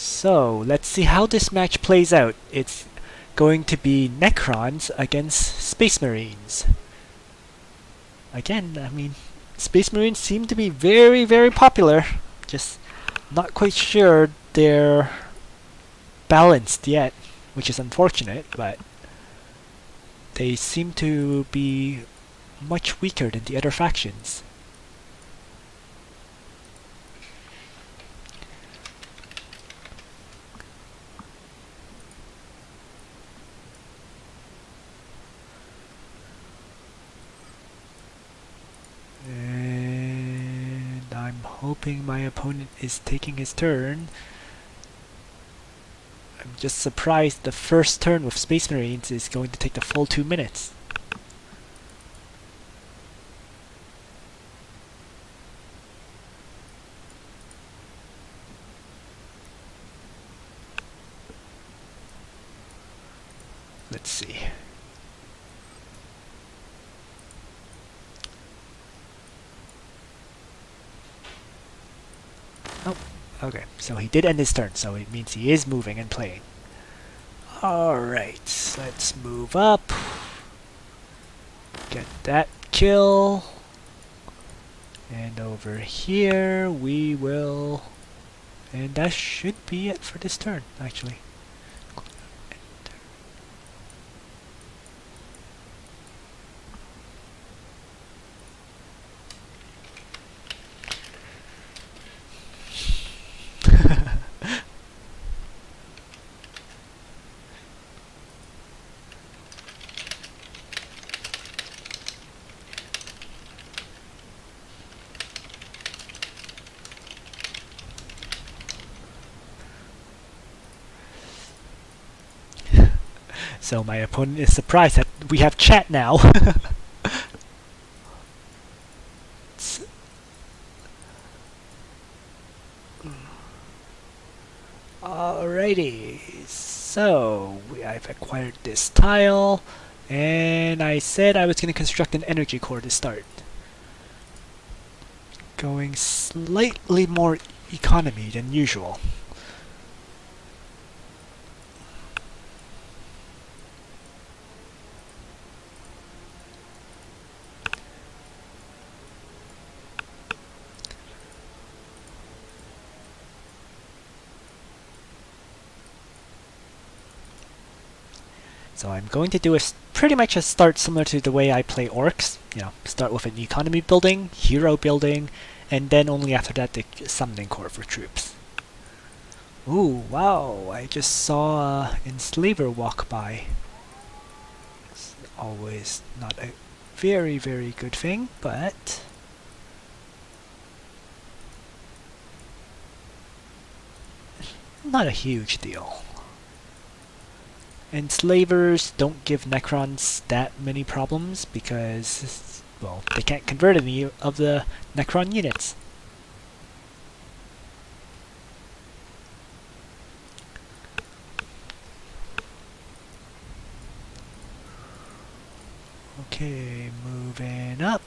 So, let's see how this match plays out. It's going to be Necrons against Space Marines. Again, I mean, Space Marines seem to be very, very popular. Just not quite sure they're balanced yet, which is unfortunate, but they seem to be much weaker than the other factions. And I'm hoping my opponent is taking his turn. I'm just surprised the first turn with Space Marines is going to take the full 2 minutes. Let's see. Oh, okay. So he did end his turn, so it means he is moving and playing. Alright, let's move up. Get that kill. And over here we will... And that should be it for this turn, actually. So my opponent is surprised that we have chat now. Alrighty, so I've acquired this tile, and I said I was going to construct an energy core to start. Going slightly more economy than usual. So I'm going to do pretty much a start similar to the way I play orcs. You know, start with an economy building, hero building, and then only after that the summoning core for troops. Ooh, wow, I just saw an enslaver walk by. It's always not a very, very good thing, but... not a huge deal. Enslavers don't give Necrons that many problems because, well, they can't convert any of the Necron units. Okay, moving up.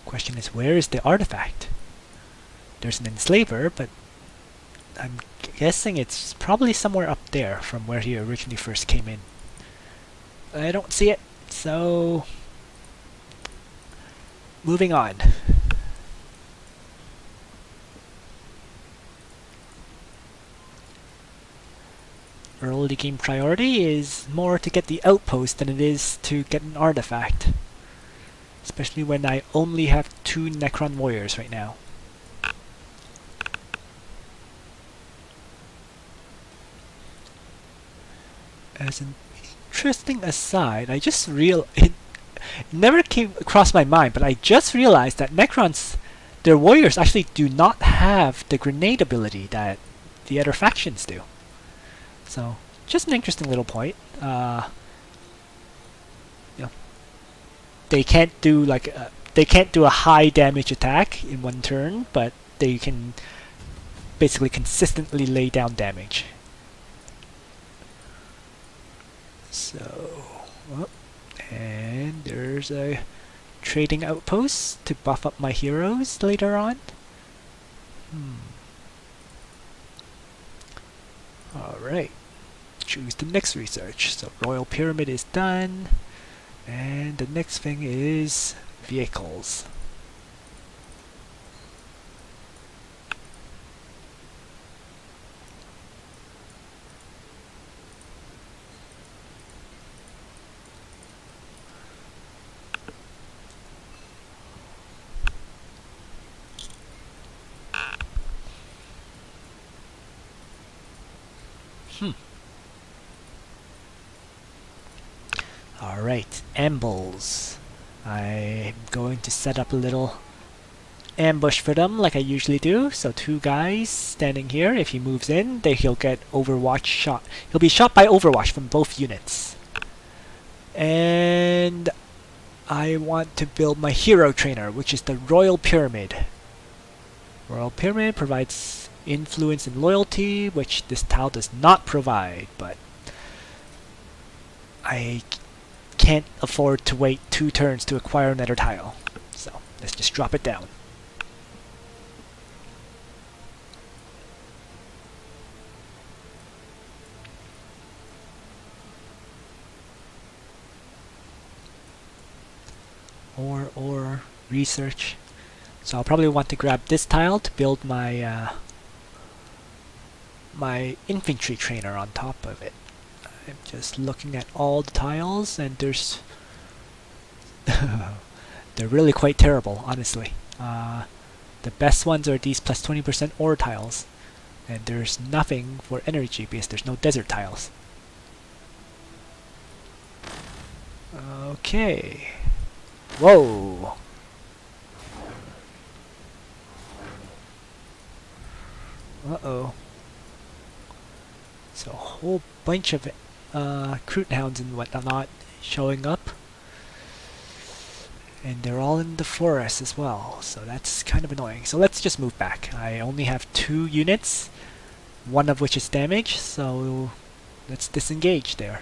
Question is, where is the artifact? There's an enslaver, but I'm guessing it's probably somewhere up there from where he originally first came in. I don't see it, so... moving on. Early game priority is more to get the outpost than it is to get an artifact. Especially when I only have 2 Necron warriors right now. As an interesting aside, I just it never came across my mind, but I just realized that Necrons, their warriors actually do not have the grenade ability that the other factions do. So, just an interesting little point. You know, they can't do they can't do a high damage attack in one turn, but they can basically consistently lay down damage. So, and there's a trading outpost to buff up my heroes later on. Alright, choose the next research. So Royal Pyramid is done, and the next thing is vehicles. Alright, ambles. I'm going to set up a little ambush for them like I usually do. So 2 guys standing here. If he moves in, he'll get Overwatch shot. He'll be shot by Overwatch from both units. And I want to build my hero trainer, which is the Royal Pyramid. Royal Pyramid provides influence and loyalty, which this tile does not provide, but I can't afford to wait 2 turns to acquire another tile. So let's just drop it down. Or research. So I'll probably want to grab this tile to build my my infantry trainer on top of it. I'm just looking at all the tiles, and there's they're really quite terrible, honestly. The best ones are these plus 20% ore tiles, and there's nothing for energy because there's no desert tiles. Okay. Whoa! Uh-oh. So a whole bunch of Croot hounds and whatnot showing up. And they're all in the forest as well, so that's kind of annoying. So let's just move back. I only have 2 units, one of which is damaged, so let's disengage there.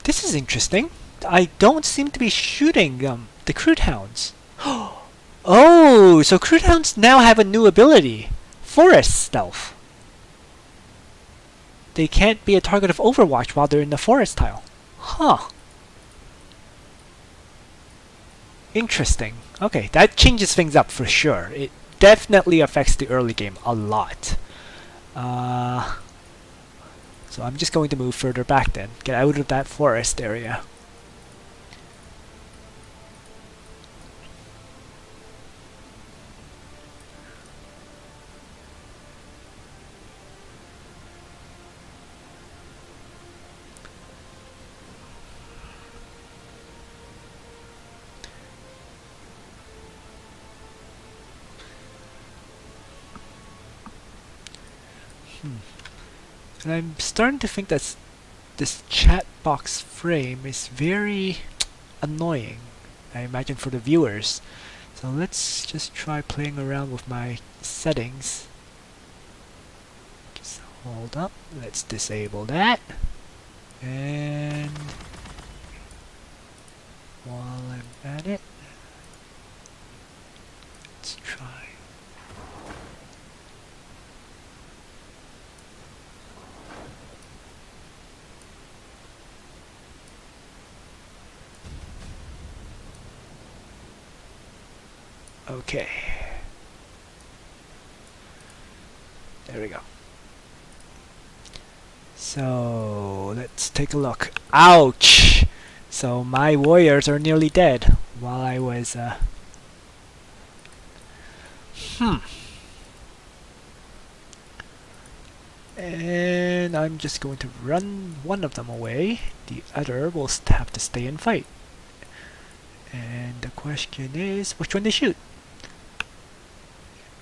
This is interesting. I don't seem to be shooting the Croot hounds. Oh, so Croot hounds now have a new ability. Forest stealth. They can't be a target of Overwatch while they're in the forest tile. Huh. Interesting. Okay, that changes things up for sure. It definitely affects the early game a lot. So I'm just going to move further back then. Get out of that forest area. And I'm starting to think that this chat box frame is very annoying, I imagine, for the viewers. So let's just try playing around with my settings. Just hold up. Let's disable that. And while I'm at it, let's try. Okay. There we go. So let's take a look. Ouch! So my warriors are nearly dead while I was And I'm just going to run one of them away. The other will have to stay and fight. And the question is, which one to shoot?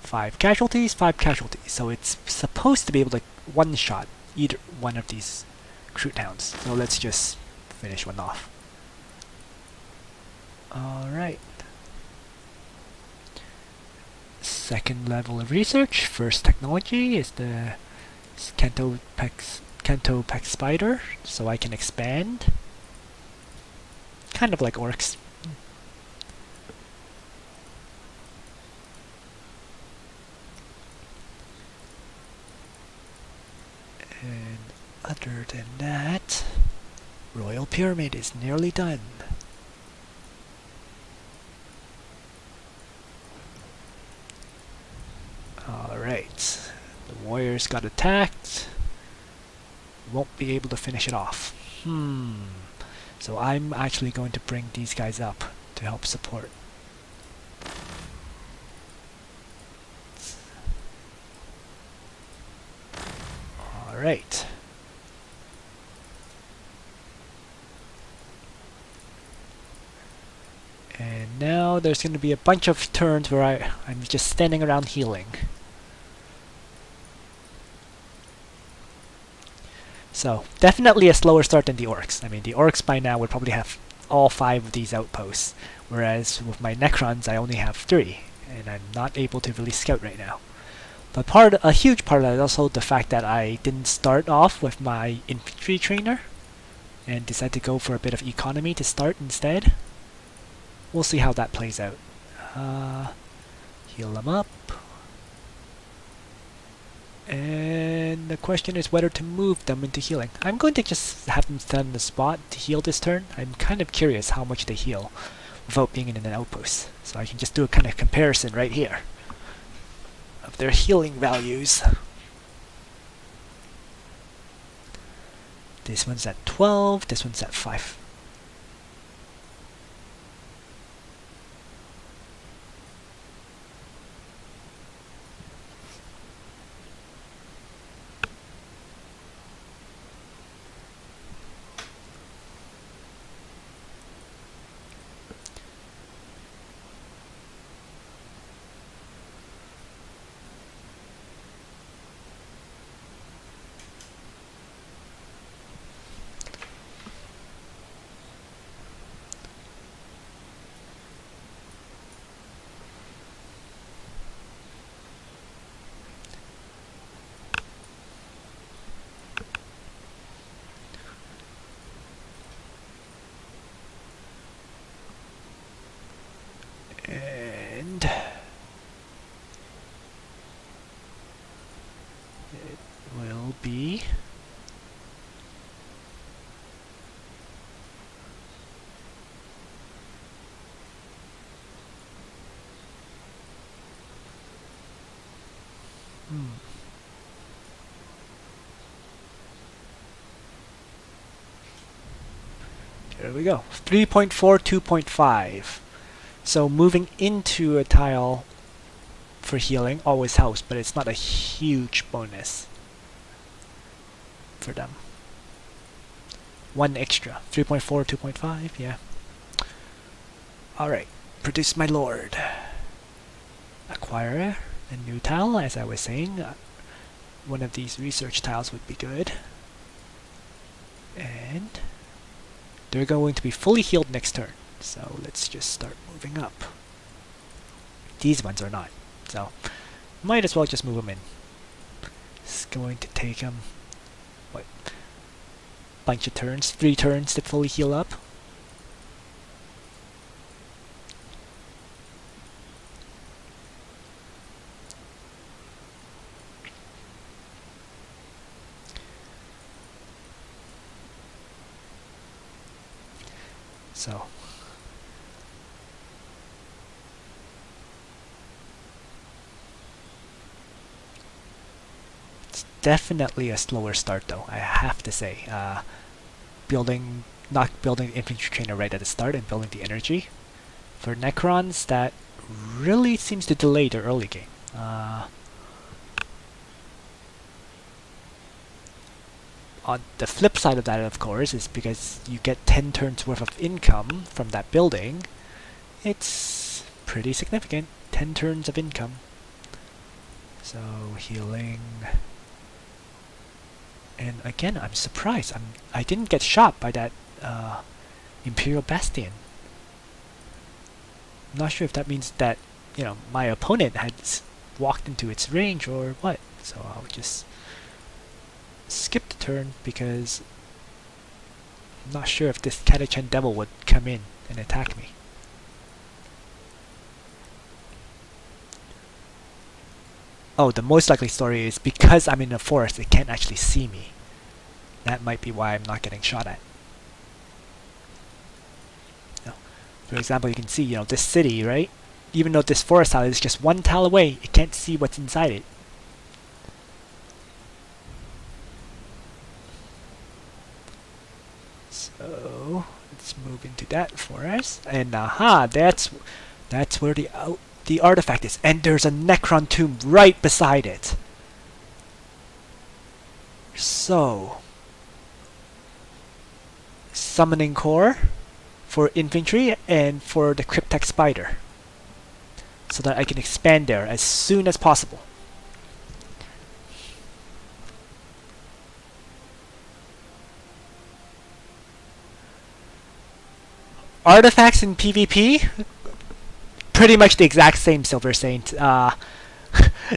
5 casualties, 5 casualties. So it's supposed to be able to one-shot either one of these crew towns. So let's just finish one off. Alright. Second level of research. First technology is the Canto Peck Spider. So I can expand. Kind of like orcs. And other than that, Royal Pyramid is nearly done. Alright, the warriors got attacked. Won't be able to finish it off. So I'm actually going to bring these guys up to help support. Alright. And now there's going to be a bunch of turns where I'm just standing around healing. So, definitely a slower start than the orcs. I mean, the orcs by now would probably have all 5 of these outposts, whereas with my Necrons I only have 3, and I'm not able to really scout right now. But a huge part of that is also the fact that I didn't start off with my infantry trainer and decided to go for a bit of economy to start instead. We'll see how that plays out. Heal them up. And the question is whether to move them into healing. I'm going to just have them stand on the spot to heal this turn. I'm kind of curious how much they heal without being in an outpost. So I can just do a kind of comparison right here of their healing values. This one's at 12, this one's at 5. And it will be there we go. 3.4, 2.5. So moving into a tile for healing always helps, but it's not a huge bonus for them. 1 extra. 3.4, 2.5, yeah. Alright, produce my lord. Acquire a new tile, as I was saying. One of these research tiles would be good. And they're going to be fully healed next turn. So let's just start moving up. These ones are not. So might as well just move them in. It's going to take them, what, bunch of turns, 3 turns to fully heal up. So it's definitely a slower start though, I have to say. Not building the infantry trainer right at the start and building the energy. For Necrons, that really seems to delay their early game. On the flip side of that, of course, is because you get 10 turns worth of income from that building. It's pretty significant. 10 turns of income. So healing. And again, I'm surprised. I didn't get shot by that Imperial Bastion. I'm not sure if that means that, you know, my opponent had walked into its range or what. So I'll just skip the turn because I'm not sure if this Catachan Devil would come in and attack me. Oh, the most likely story is because I'm in a forest, it can't actually see me. That might be why I'm not getting shot at. No. For example, you can see, you know, this city, right? Even though this forest tile is just one tile away, it can't see what's inside it. So let's move into that forest, and aha, that's where the artifact is, and there's a Necron tomb right beside it. So summoning core for infantry and for the Cryptek Spider, so that I can expand there as soon as possible. Artifacts in PvP, pretty much the exact same, Silver Saint.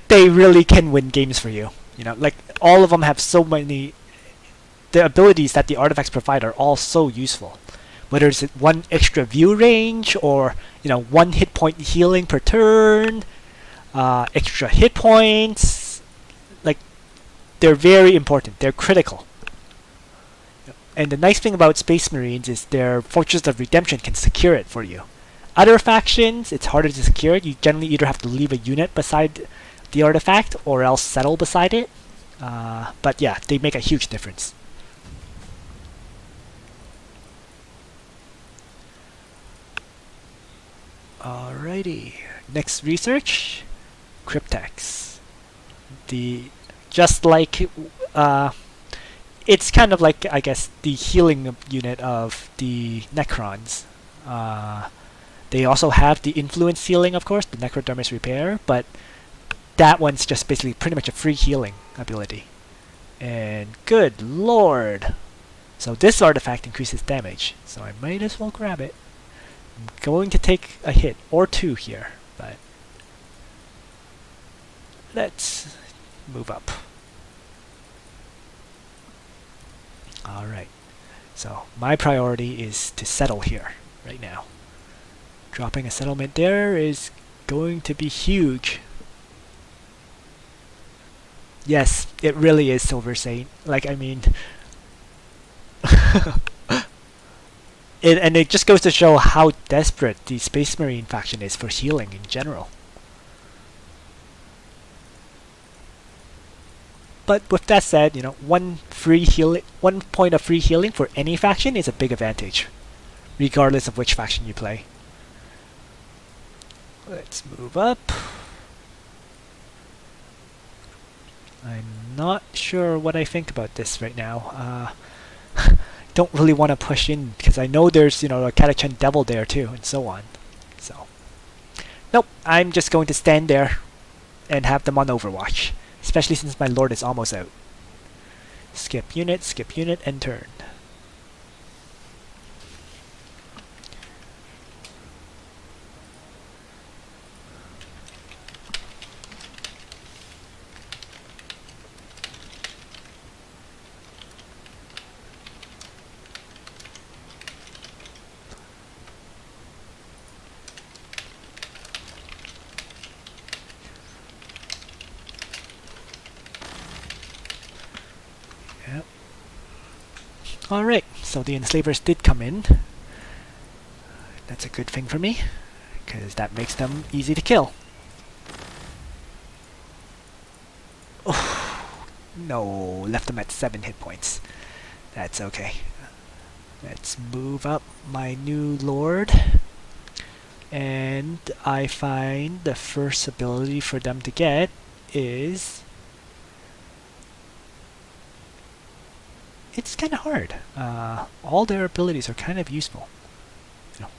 They really can win games for you. You know, like all of them have so many. The abilities that the artifacts provide are all so useful. Whether it's one extra view range or, you know, 1 hit point healing per turn, extra hit points, like they're very important. They're critical. And the nice thing about Space Marines is their Fortress of Redemption can secure it for you. Other factions, it's harder to secure it. You generally either have to leave a unit beside the artifact or else settle beside it. But yeah, they make a huge difference. Alrighty, next research, Cryptex. Just like it's kind of like, I guess, the healing unit of the Necrons. They also have the influence healing, of course, the Necrodermis Repair, but that one's just basically pretty much a free healing ability. And good lord! So this artifact increases damage, so I might as well grab it. I'm going to take a hit or two here, but let's move up. Alright, so my priority is to settle here right now. Dropping a settlement there is going to be huge. Yes, it really is, Silver Saint. Like, I mean, and it just goes to show how desperate the Space Marine faction is for healing in general. But with that said, you know, one point of free healing for any faction is a big advantage, regardless of which faction you play. Let's move up. I'm not sure what I think about this right now. Don't really want to push in because I know there's, you know, a Catachan Devil there too, and so on. So, nope, I'm just going to stand there and have them on Overwatch, especially since my Lord is almost out. Skip unit, and turn. Alright, so the enslavers did come in. That's a good thing for me, because that makes them easy to kill. Oh, no, left them at 7 hit points. That's okay. Let's move up my new lord. And I find the first ability for them to get is it's kind of hard. All their abilities are kind of useful.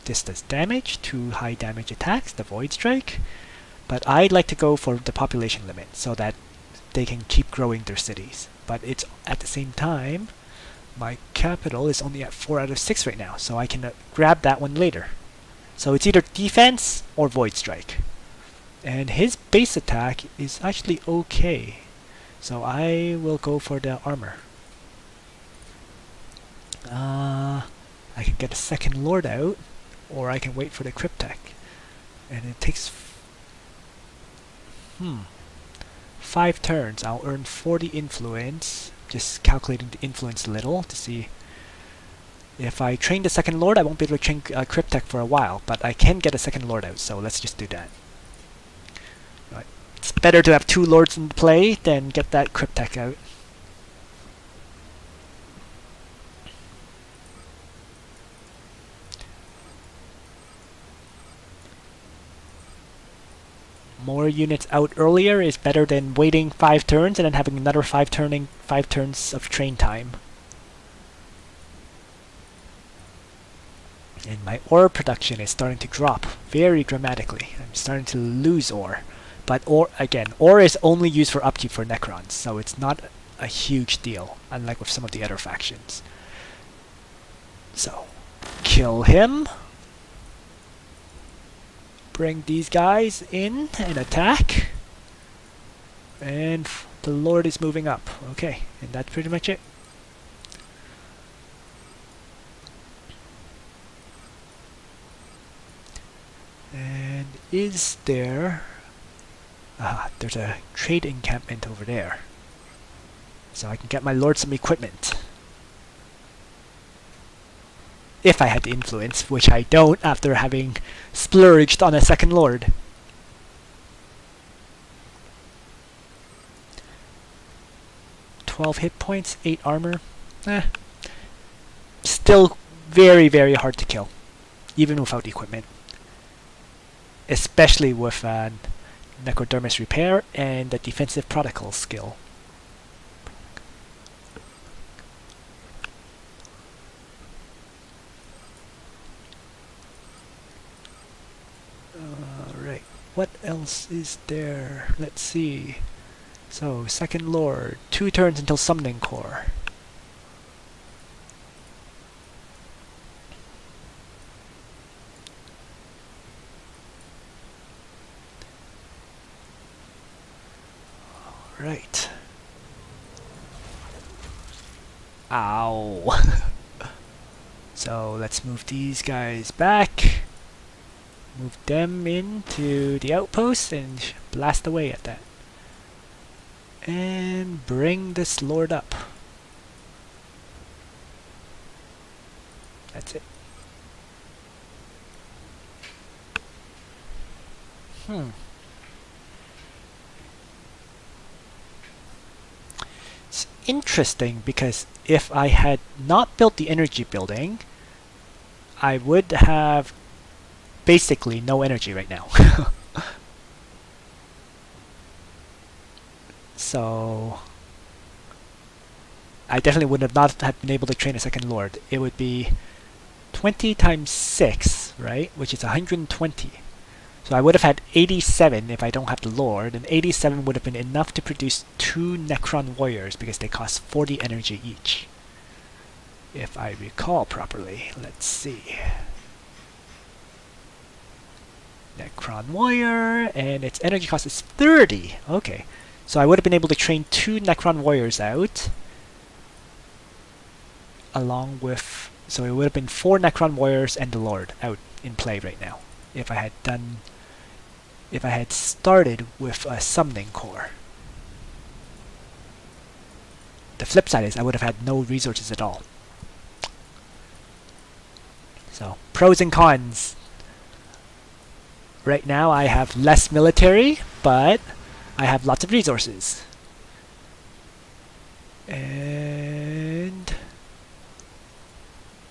This does damage, 2 high damage attacks, the Void Strike, but I'd like to go for the population limit so that they can keep growing their cities. But it's at the same time, my capital is only at 4 out of 6 right now, so I can grab that one later. So it's either defense or Void Strike. And his base attack is actually okay, so I will go for the armor. I can get a second lord out, or I can wait for the Cryptek. And it takes 5 turns. I'll earn 40 influence. Just calculating the influence a little to see. If I train the second lord, I won't be able to train Cryptek for a while, but I can get a second lord out, so let's just do that. Right. It's better to have 2 lords in play than get that Cryptek out. More units out earlier is better than waiting 5 turns and then having another 5 turns of train time. And my ore production is starting to drop very dramatically. I'm starting to lose ore. But ore is only used for upkeep for Necrons, so it's not a huge deal, unlike with some of the other factions. So, kill him. Bring these guys in and attack. And the Lord is moving up. Okay, and that's pretty much it. And is there... there's a trade encampment over there. So I can get my Lord some equipment. If I had the influence, which I don't after having splurged on a second lord. "12 hit points, 8 armor. Still very, very hard to kill, even without equipment. Especially with Necrodermis Repair and the Defensive Protocol skill. Alright, what else is there? Let's see. So, second lord, 2 turns until Summoning Core. Alright. Ow. So, let's move these guys back. Move them into the outpost and blast away at that. And bring this lord up. That's it. It's interesting because if I had not built the energy building, I would have basically no energy right now. So I definitely would have not have been able to train a second lord. It would be 20 times 6, right? Which is 120. So I would have had 87 if I don't have the lord, and 87 would have been enough to produce 2 Necron warriors because they cost 40 energy each. If I recall properly. Let's see. Necron warrior, and its energy cost is 30. Okay. So I would have been able to train 2 Necron warriors out. Along with... So it would have been 4 Necron warriors and the lord out in play right now. If I had done... If I had started with a Summoning Core. The flip side is I would have had no resources at all. So, pros and cons. Right now I have less military, but I have lots of resources. And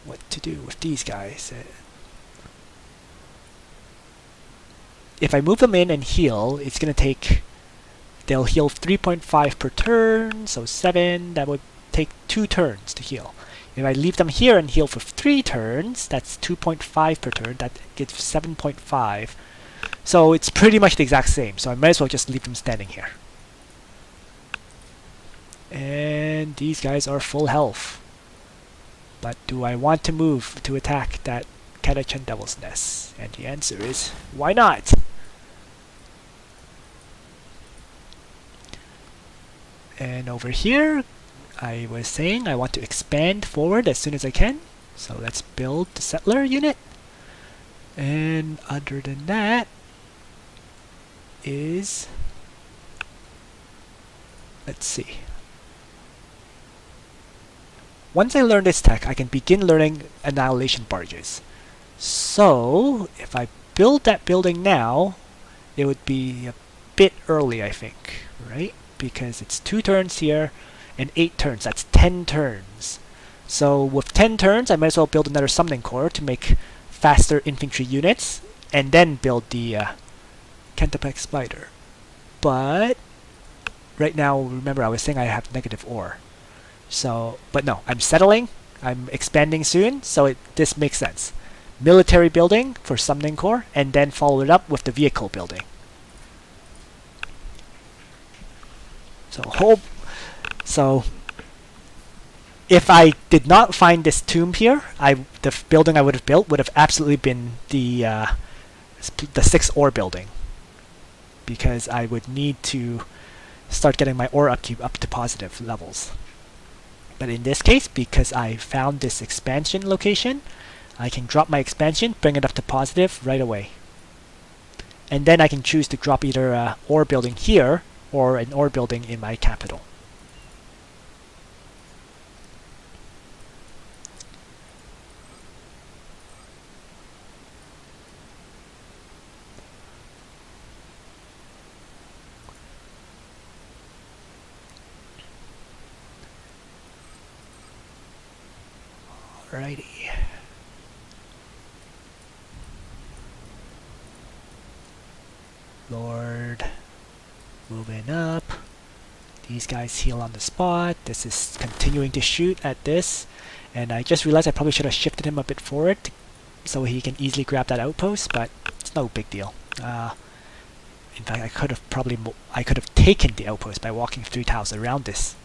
what to do with these guys? If I move them in and heal, it's gonna take... They'll heal 3.5 per turn, so 7. That would take 2 turns to heal. If I leave them here and heal for 3 turns, that's 2.5 per turn. That gives 7.5. So it's pretty much the exact same. So I might as well just leave them standing here. And these guys are full health. But do I want to move to attack that Catachan Devil's Nest? And the answer is, why not? And over here, I was saying I want to expand forward as soon as I can. So let's build the settler unit. And other than that is, let's see. Once I learn this tech, I can begin learning Annihilation barges. So if I build that building now, it would be a bit early, I think, right? Because it's 2 turns here and 8 turns. That's 10 turns. So with 10 turns, I might as well build another summoning core to make faster infantry units, and then build the Kentapek Spider. But right now, remember I was saying I have negative ore. So, but no, I'm settling. I'm expanding soon, so this makes sense. Military building for summoning core, and then follow it up with the vehicle building. So if I did not find this tomb here, the building I would have built would have absolutely been the 6 ore building, because I would need to start getting my ore upkeep up to positive levels. But in this case, because I found this expansion location, I can drop my expansion, bring it up to positive right away. And then I can choose to drop either an ore building here or an ore building in my capital. Alrighty. Lord, moving up. These guys heal on the spot. This is continuing to shoot at this. And I just realized I probably should have shifted him a bit forward so he can easily grab that outpost, but it's no big deal. In fact, I could have taken the outpost by walking 3 tiles around this.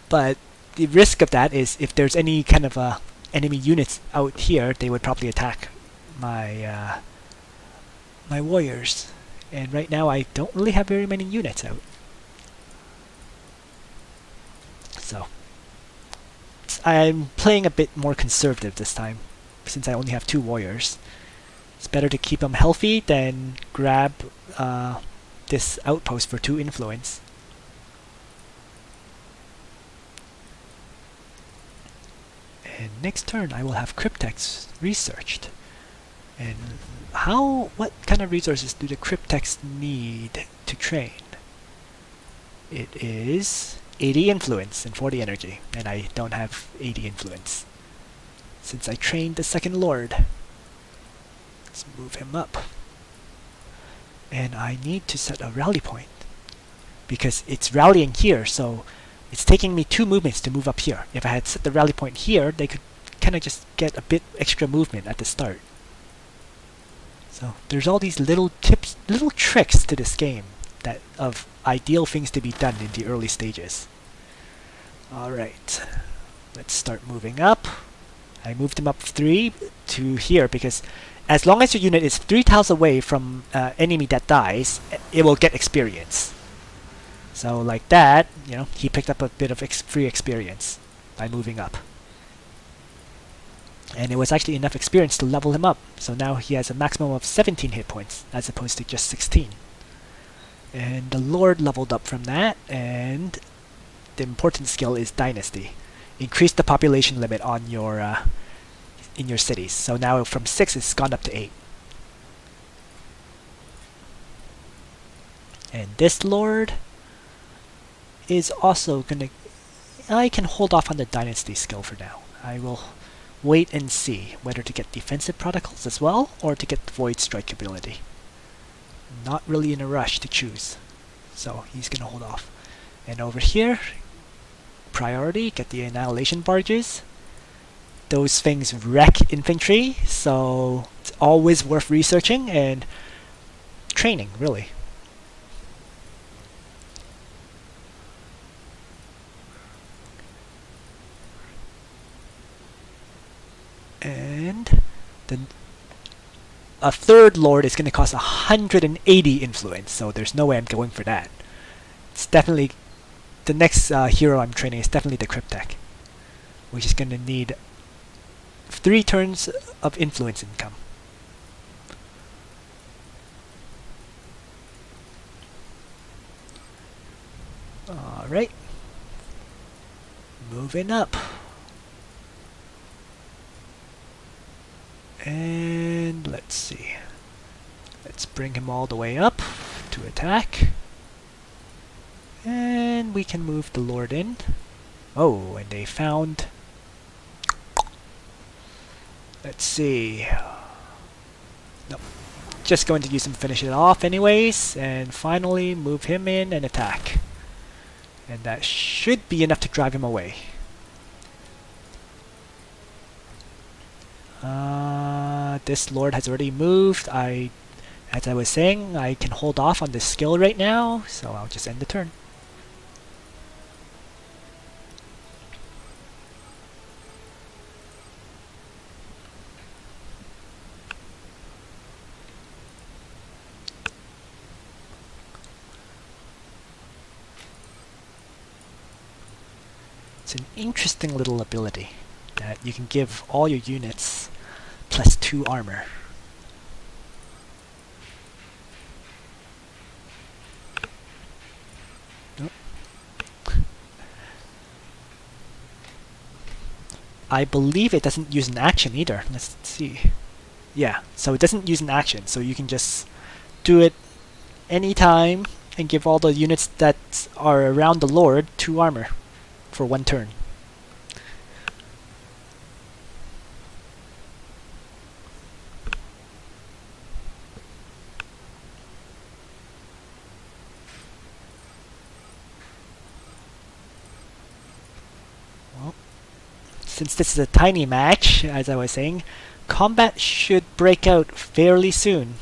But the risk of that is if there's any kind of enemy units out here, they would probably attack my my warriors. And right now I don't really have very many units out. So I'm playing a bit more conservative this time, since I only have 2 warriors. It's better to keep them healthy than grab this outpost for 2 influence. And next turn I will have Cryptex researched. And what kind of resources do the Cryptex need to train? It is 80 influence and 40 energy, and I don't have 80 influence since I trained the second lord. Let's move him up. And I need to set a rally point because it's rallying here, so it's taking me 2 movements to move up here. If I had set the rally point here, they could kind of just get a bit extra movement at the start. So there's all these little tips, little tricks to this game of ideal things to be done in the early stages. Alright, let's start moving up. I moved him up 3 to here because as long as your unit is 3 tiles away from enemy that dies, it will get experience. So like that, you know, he picked up a bit of free experience by moving up. And it was actually enough experience to level him up. So now he has a maximum of 17 hit points as opposed to just 16. And the Lord leveled up from that, and the important skill is Dynasty. Increase the population limit on your in your cities. So now from 6 it's gone up to 8. And this Lord is also gonna... I can hold off on the Dynasty skill for now. I will wait and see whether to get defensive protocols as well, or to get the Void Strike ability. Not really in a rush to choose, so he's gonna hold off. And over here, priority, get the Annihilation barges. Those things wreck infantry, so it's always worth researching and training, really. And then a third lord is going to cost 180 influence, so there's no way I'm going for that. It's definitely the next hero I'm training is definitely the Cryptek, which is going to need 3 turns of influence income. Alright. Moving up. And let's see. Let's bring him all the way up to attack. And we can move the Lord in. Oh, and they found... Let's see. Nope. Just going to use him to finish it off anyways. And finally move him in and attack. And that should be enough to drive him away. This Lord has already moved. As I was saying, I can hold off on this skill right now, so I'll just end the turn. It's an interesting little ability that you can give all your units plus 2 armor. Nope. I believe it doesn't use an action either. Let's see. Yeah, so it doesn't use an action, so you can just do it anytime and give all the units that are around the Lord 2 armor for 1 turn. Since this is a tiny match, as I was saying, combat should break out fairly soon.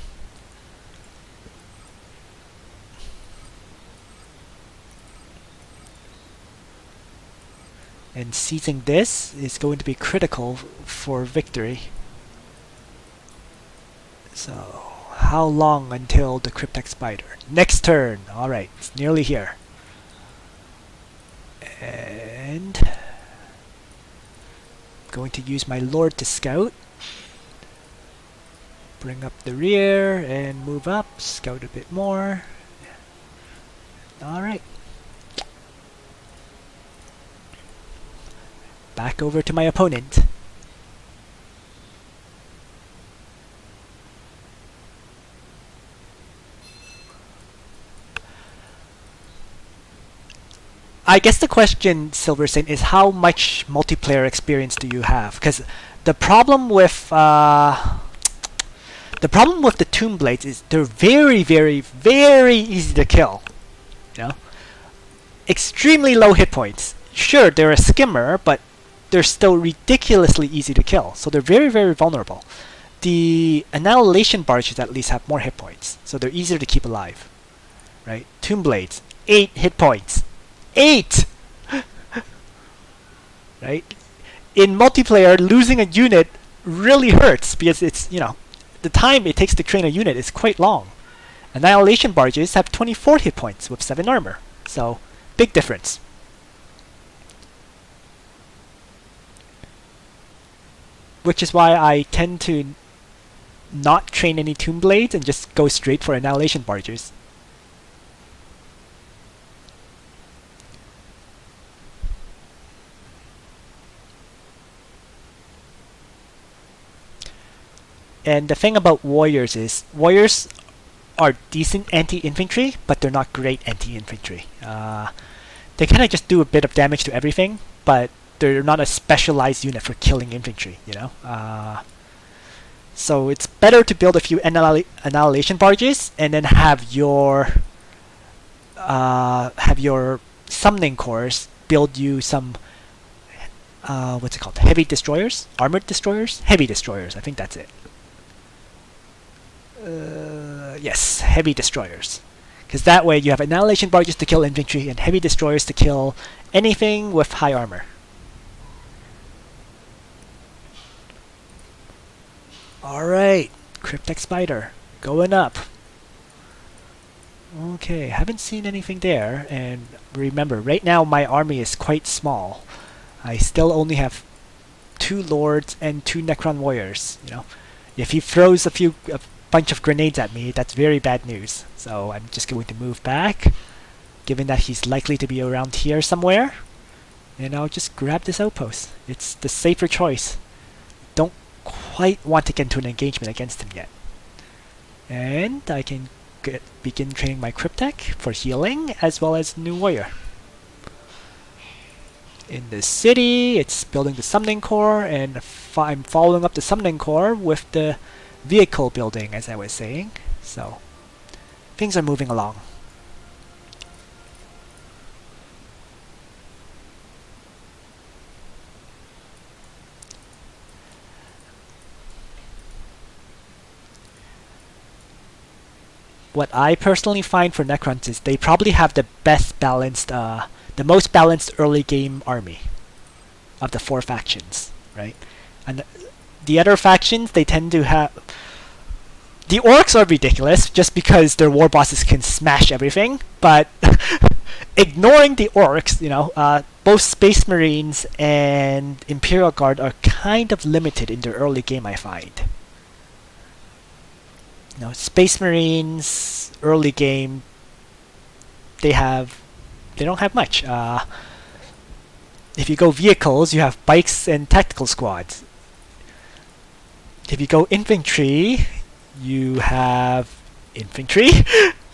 And seizing this is going to be critical for victory. So, how long until the Cryptek Spider? Next turn! Alright, it's nearly here. And... going to use my Lord to scout. Bring up the rear and move up, scout a bit more. Alright. Back over to my opponent. I guess the question, Silver Saint, is how much multiplayer experience do you have? Because the problem with the Tomb Blades is they're very, very, very easy to kill. You know, extremely low hit points. Sure, they're a skimmer, but they're still ridiculously easy to kill. So they're very, very vulnerable. The Annihilation barges at least have more hit points, so they're easier to keep alive. Right? Tomb Blades, 8 hit points. 8! Right? In multiplayer, losing a unit really hurts because it's, you know, the time it takes to train a unit is quite long. Annihilation barges have 24 hit points with 7 armor. So, big difference. Which is why I tend to not train any Tomb Blades and just go straight for Annihilation barges. And the thing about warriors is, warriors are decent anti-infantry, but they're not great anti-infantry. They kind of just do a bit of damage to everything, but they're not a specialized unit for killing infantry, you know? So it's better to build a few Annihilation barges, and then have your summoning cores build you some what's it called? Heavy destroyers? Armored destroyers? Heavy destroyers, I think that's it. Yes, heavy destroyers. Because that way you have Annihilation barges to kill infantry and heavy destroyers to kill anything with high armor. Alright, Cryptek Spider, going up. Okay, haven't seen anything there, and remember, right now my army is quite small. I still only have 2 lords and 2 Necron warriors, you know. If he throws a bunch of grenades at me, that's very bad news. So I'm just going to move back, given that he's likely to be around here somewhere. And I'll just grab this outpost. It's the safer choice. Don't quite want to get into an engagement against him yet. And I can begin training my Cryptek for healing, as well as new warrior. In the city, it's building the summoning core, and I'm following up the summoning core with the vehicle building, as I was saying. So things are moving along. What I personally find for Necrons is they probably have the best balanced, the most balanced early game army of the 4 factions, right? And the other factions, they tend to have... The orcs are ridiculous just because their war bosses can smash everything, but ignoring the orcs, you know, both Space Marines and Imperial Guard are kind of limited in their early game, I find. You know, Space Marines early game, they don't have much. If you go vehicles, you have bikes and tactical squads. If you go infantry, you have infantry,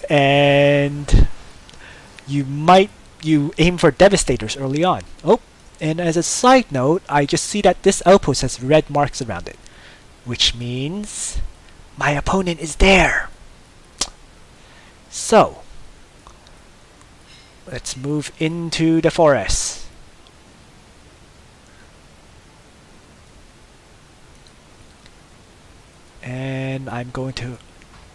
and you aim for devastators early on. Oh, and as a side note, I just see that this outpost has red marks around it, which means my opponent is there. So let's move into the forest. And I'm going to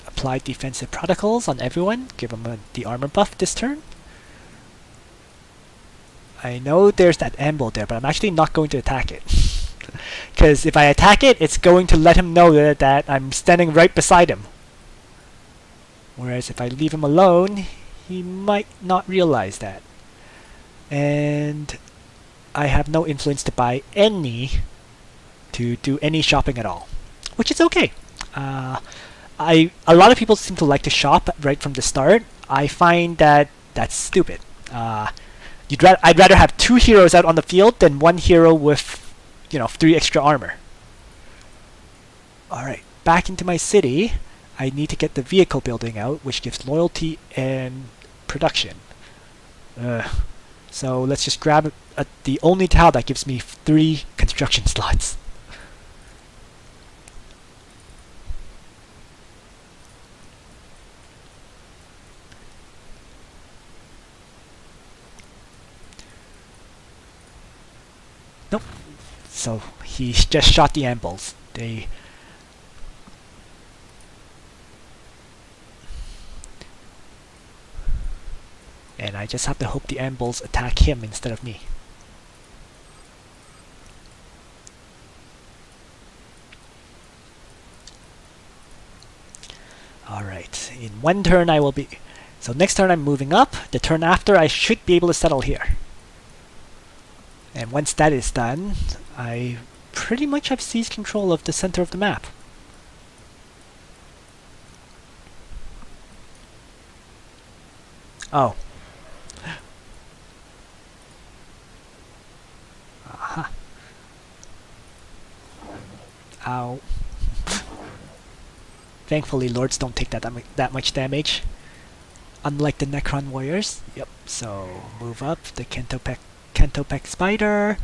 apply defensive protocols on everyone, give them the armor buff this turn. I know there's that amble there, but I'm actually not going to attack it. Because if I attack it, it's going to let him know that I'm standing right beside him. Whereas if I leave him alone, he might not realize that. And I have no influence to buy to do any shopping at all, which is okay. A lot of people seem to like to shop right from the start. I find that that's stupid. I'd rather have 2 heroes out on the field than 1 hero with, 3 extra armor. Alright, back into my city. I need to get the vehicle building out, which gives loyalty and production. So let's just grab the only tile that gives me 3 construction slots. Nope. So he just shot the ambles. And I just have to hope the ambles attack him instead of me. Alright, in 1 turn I will be... So next turn I'm moving up. The turn after I should be able to settle here. And once that is done, I pretty much have seized control of the center of the map. Oh. Aha. Ow. Thankfully, lords don't take that much damage. Unlike the Necron warriors. Yep, so move up the Cantopec Spider.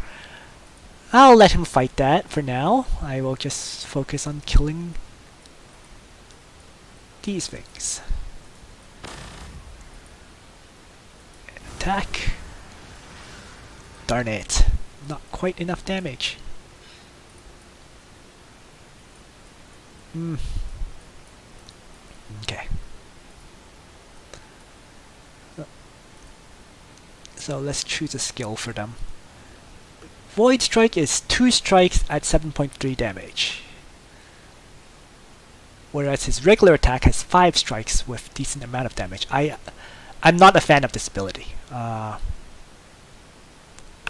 I'll let him fight that for now. I will just focus on killing these things. And attack. darn it. Not quite enough damage. Okay. So let's choose a skill for them. Void Strike is 2 strikes at 7.3 damage. Whereas his regular attack has 5 strikes with decent amount of damage. I'm not a fan of this ability.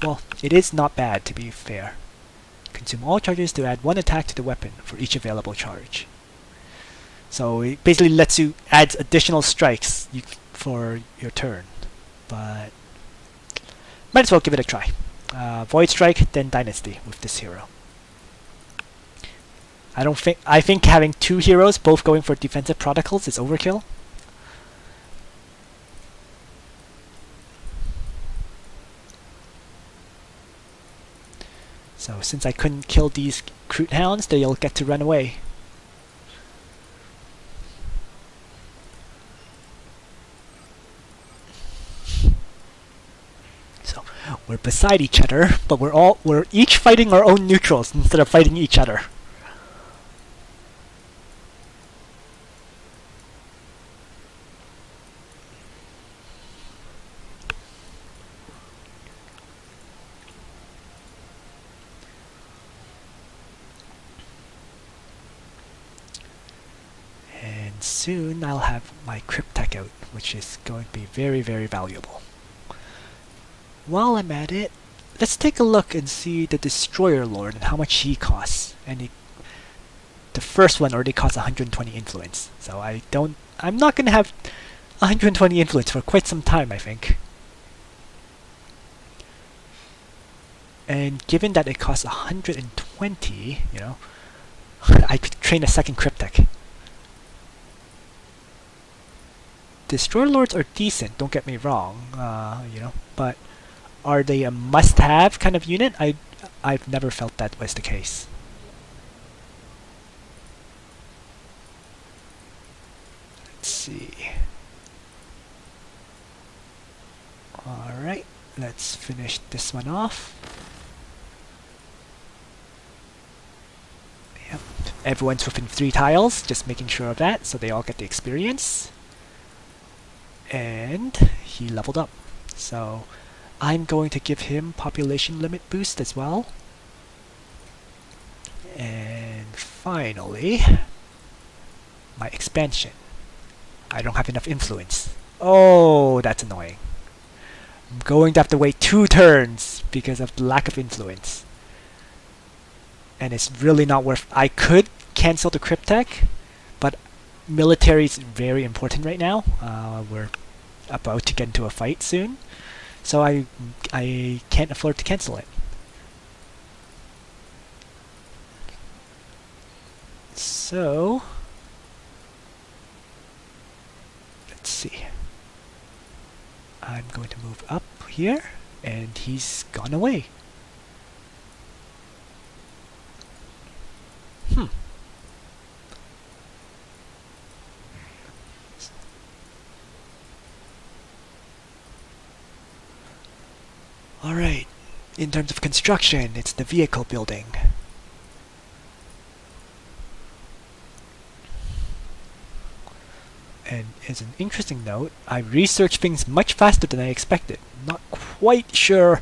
Well, it is not bad, to be fair. Consume all charges to add 1 attack to the weapon for each available charge. So it basically lets you add additional strikes for your turn. But might as well give it a try. Void Strike, then Dynasty with this hero. I think having 2 heroes both going for defensive protocols is overkill. So since I couldn't kill these Crute Hounds, they'll get to run away. So we're beside each other, but we're each fighting our own neutrals instead of fighting each other. Soon I'll have my Cryptek out, which is going to be very, very valuable. While I'm at it, let's take a look and see the Destroyer Lord and how much he costs. And the first one already costs 120 influence, so I'm not going to have 120 influence for quite some time, I think. And given that it costs 120, you know, I could train a second Cryptek. Destroyer Lords are decent, don't get me wrong, you know, but are they a must-have kind of unit? I've never felt that was the case. Let's see. Alright, let's finish this one off. Yep, everyone's within 3 tiles, just making sure of that, so they all get the experience. And he leveled up. So I'm going to give him population limit boost as well. And finally, my expansion. I don't have enough influence. Oh, that's annoying. I'm going to have to wait 2 turns because of the lack of influence. And it's really not worth. I could cancel the Cryptek, but military is very important right now. We're about to get into a fight soon, so I can't afford to cancel it. So let's see. I'm going to move up here, and he's gone away. Alright, in terms of construction, it's the vehicle building. And as an interesting note, I researched things much faster than I expected. Not quite sure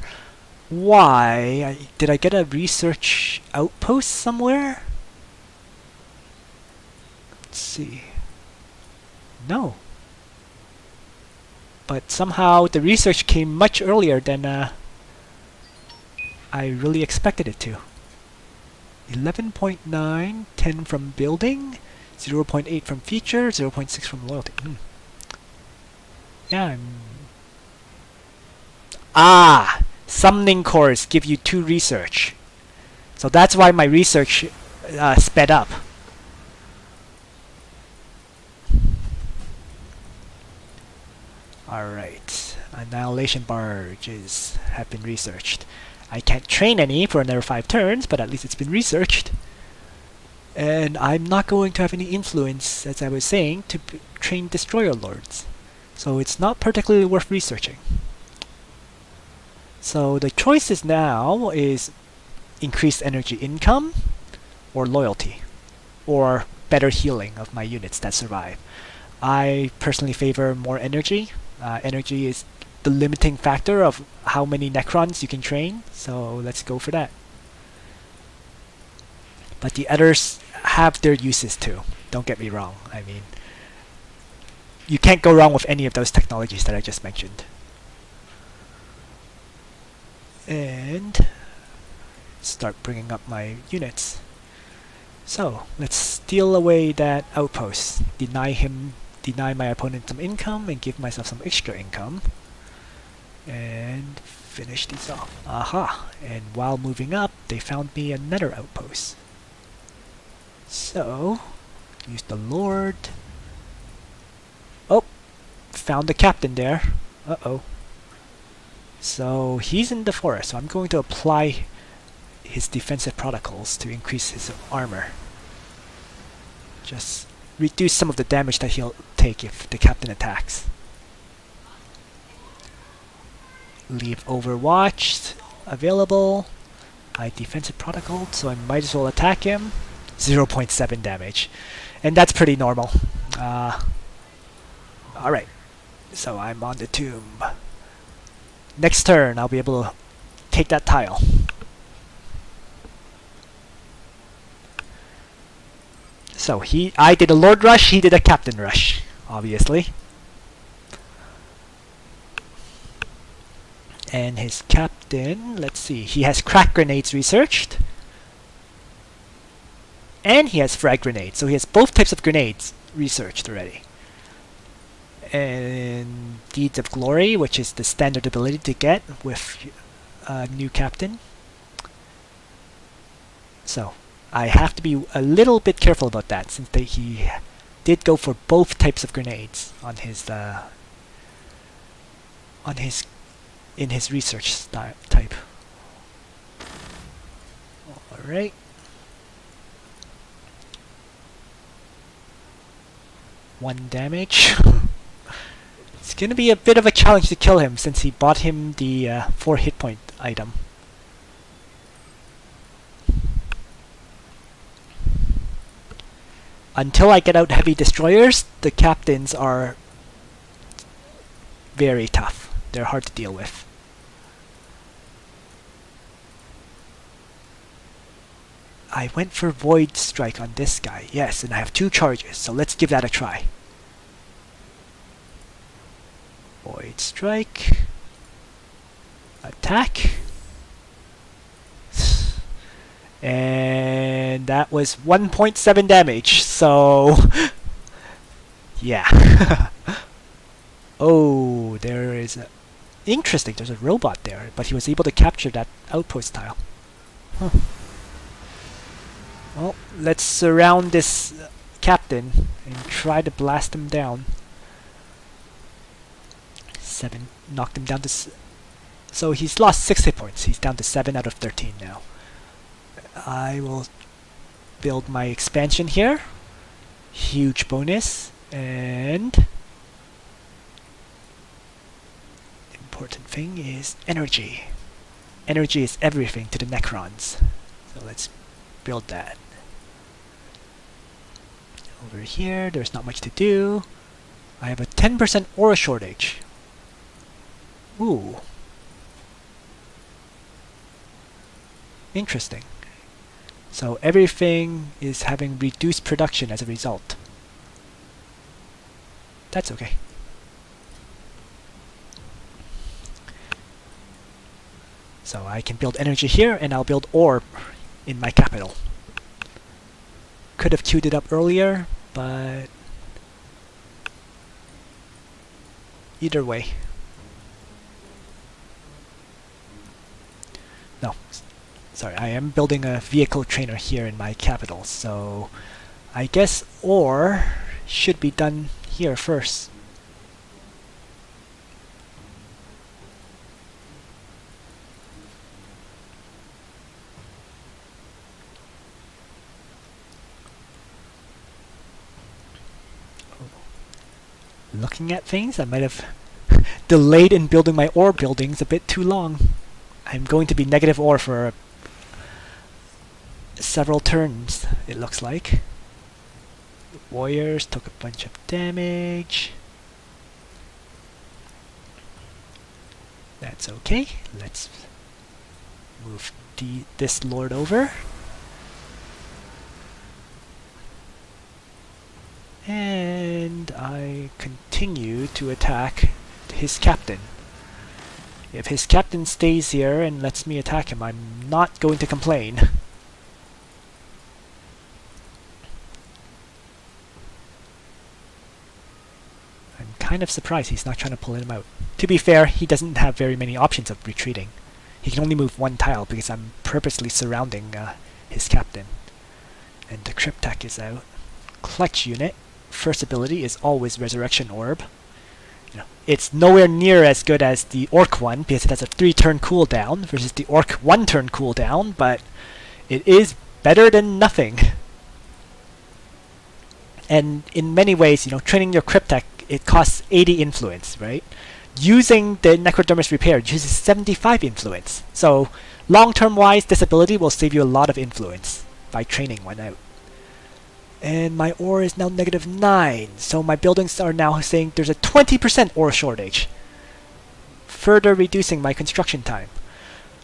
why. Did I get a research outpost somewhere? Let's see. No. But somehow the research came much earlier than I really expected it to. 11.9, 10 from building, 0.8 from feature, 0.6 from loyalty. Yeah, summoning cores give you 2 research. So that's why my research sped up. Alright, Annihilation barges have been researched. I can't train any for another 5 turns, but at least it's been researched. And I'm not going to have any influence, as I was saying, to train Destroyer Lords. So it's not particularly worth researching. So the choices now is increased energy income or loyalty or better healing of my units that survive. I personally favor more energy. Energy is the limiting factor of how many Necrons you can train, so let's go for that. But the others have their uses too. Don't get me wrong. I mean, you can't go wrong with any of those technologies that I just mentioned. And start bringing up my units. So let's steal away that outpost. Deny my opponent some income and give myself some extra income. And finish these off. Aha! And while moving up, they found me another outpost. So, use the Lord. Oh! Found the captain there. Uh-oh. So, he's in the forest, so I'm going to apply his defensive protocols to increase his armor. Just reduce some of the damage that he'll take if the captain attacks. Leave Overwatch available. I defensive protocol, so I might as well attack him. 0.7 damage. And that's pretty normal. Alright. So I'm on the tomb. Next turn, I'll be able to take that tile. So I did a Lord Rush, he did a Captain Rush, obviously. And his captain, let's see, he has crack grenades researched. And he has frag grenades, so he has both types of grenades researched already. And Deeds of Glory, which is the standard ability to get with a new captain. So, I have to be a little bit careful about that, since he did go for both types of grenades on his in his research type. Alright. One damage. It's gonna be a bit of a challenge to kill him since he bought him the 4 hit point item. Until I get out heavy destroyers, the captains are very tough. They're hard to deal with. I went for Void Strike on this guy, yes, and I have 2 charges, so let's give that a try. Void Strike. Attack. And that was 1.7 damage, so yeah. Oh, there is a interesting, there's a robot there, but he was able to capture that outpost tile. Huh. Well, let's surround this captain and try to blast him down. 7, knocked him down to so he's lost 6 hit points. He's down to 7 out of 13 now. I will build my expansion here. Huge bonus. And important thing is energy. Energy is everything to the Necrons. So let's build that. Over here, there's not much to do. I have a 10% aura shortage. Ooh. Interesting. So everything is having reduced production as a result. That's okay. So I can build energy here, and I'll build ore in my capital. Could have queued it up earlier, but either way. No. Sorry, I am building a vehicle trainer here in my capital, so I guess ore should be done here first. Looking at things, I might have delayed in building my ore buildings a bit too long. I'm going to be negative ore for several turns, it looks like. Warriors took a bunch of damage. That's okay. Let's move this lord over. And I continue to attack his captain. If his captain stays here and lets me attack him, I'm not going to complain. I'm kind of surprised he's not trying to pull him out. To be fair, he doesn't have very many options of retreating. He can only move one tile because I'm purposely surrounding his captain. And the Cryptek is out. Clutch unit. First ability is always Resurrection Orb. You know, it's nowhere near as good as the Orc one because it has a 3-turn cooldown versus the Orc 1-turn cooldown, but it is better than nothing. And in many ways, you know, training your Cryptek, it costs 80 influence, right? Using the Necrodermis Repair uses 75 influence. So long-term wise, this ability will save you a lot of influence by training one out. And my ore is now -9, so my buildings are now saying there's a 20% ore shortage, further reducing my construction time.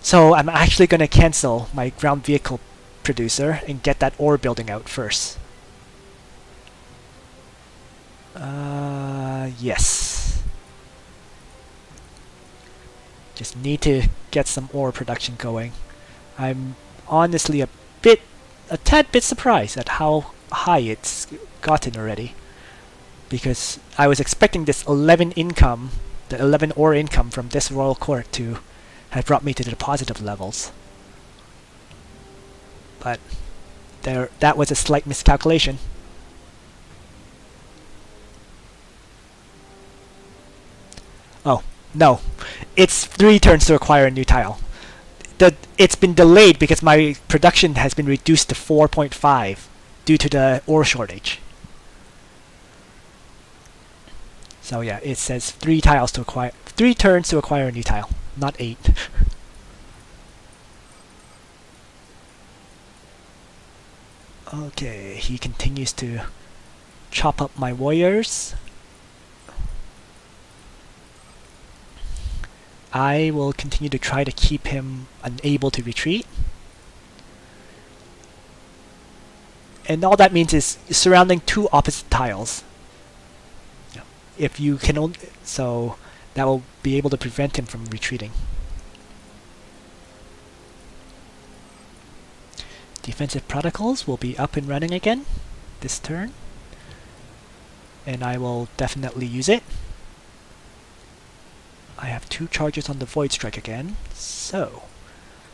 So I'm actually going to cancel my ground vehicle producer and get that ore building out first. Yes. Just need to get some ore production going. I'm honestly a tad bit surprised at how high it's gotten already, because I was expecting this 11 income, the 11 ore income from this royal court to have brought me to the positive levels. But that was a slight miscalculation. Oh, no. It's 3 turns to acquire a new tile. It's been delayed because my production has been reduced to 4.5 due to the ore shortage. So yeah, it says 3 turns to acquire a new tile, not 8. Okay, he continues to chop up my warriors. I will continue to try to keep him unable to retreat. And all that means is surrounding 2 opposite tiles. If you can only, so that will be able to prevent him from retreating. Defensive protocols will be up and running again this turn, and I will definitely use it. I have 2 charges on the Void Strike again, so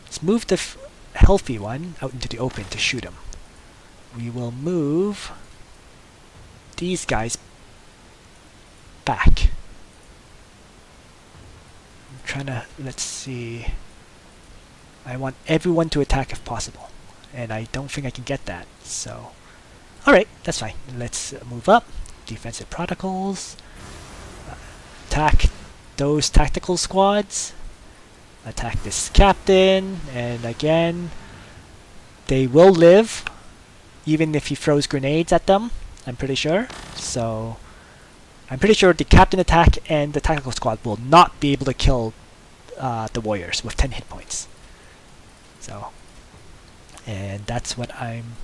let's move the healthy one out into the open to shoot him. We will move these guys back. I'm trying to, let's see. I want everyone to attack if possible, and I don't think I can get that, so alright, that's fine. Let's move up. Defensive protocols. Attack those tactical squads. Attack this captain, and again, they will live even if he throws grenades at them, I'm pretty sure. So I'm pretty sure the captain attack and the tactical squad will not be able to kill the warriors with 10 hit points. So, and that's what I'm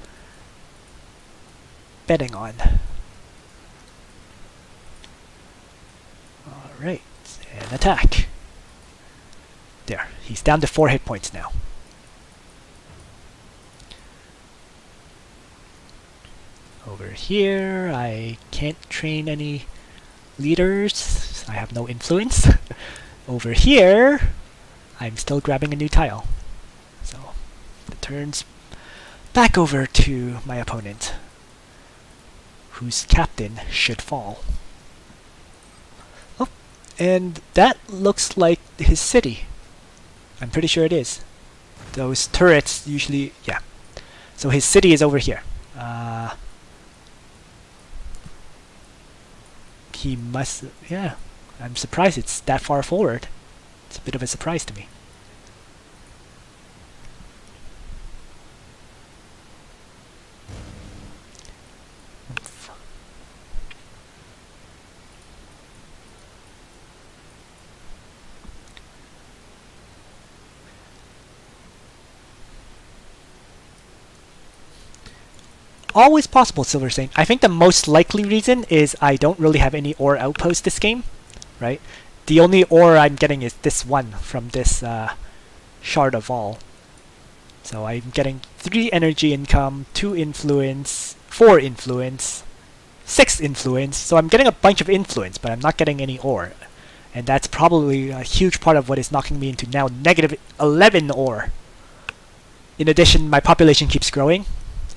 betting on. Alright, and attack. There, he's down to 4 hit points now. Over here, I can't train any leaders. I have no influence. Over here, I'm still grabbing a new tile. So, the turn's back over to my opponent, whose captain should fall. Oh, and that looks like his city. I'm pretty sure it is. Those turrets usually, yeah. So his city is over here. He must, yeah. I'm surprised it's that far forward. It's a bit of a surprise to me. always possible, Silver saying. I think the most likely reason is I don't really have any ore outposts this game, right? The only ore I'm getting is this one from this Shard of All. So I'm getting 3 energy income, 2 influence, 4 influence, 6 influence. So I'm getting a bunch of influence, but I'm not getting any ore. And that's probably a huge part of what is knocking me into now negative 11 ore. In addition, my population keeps growing.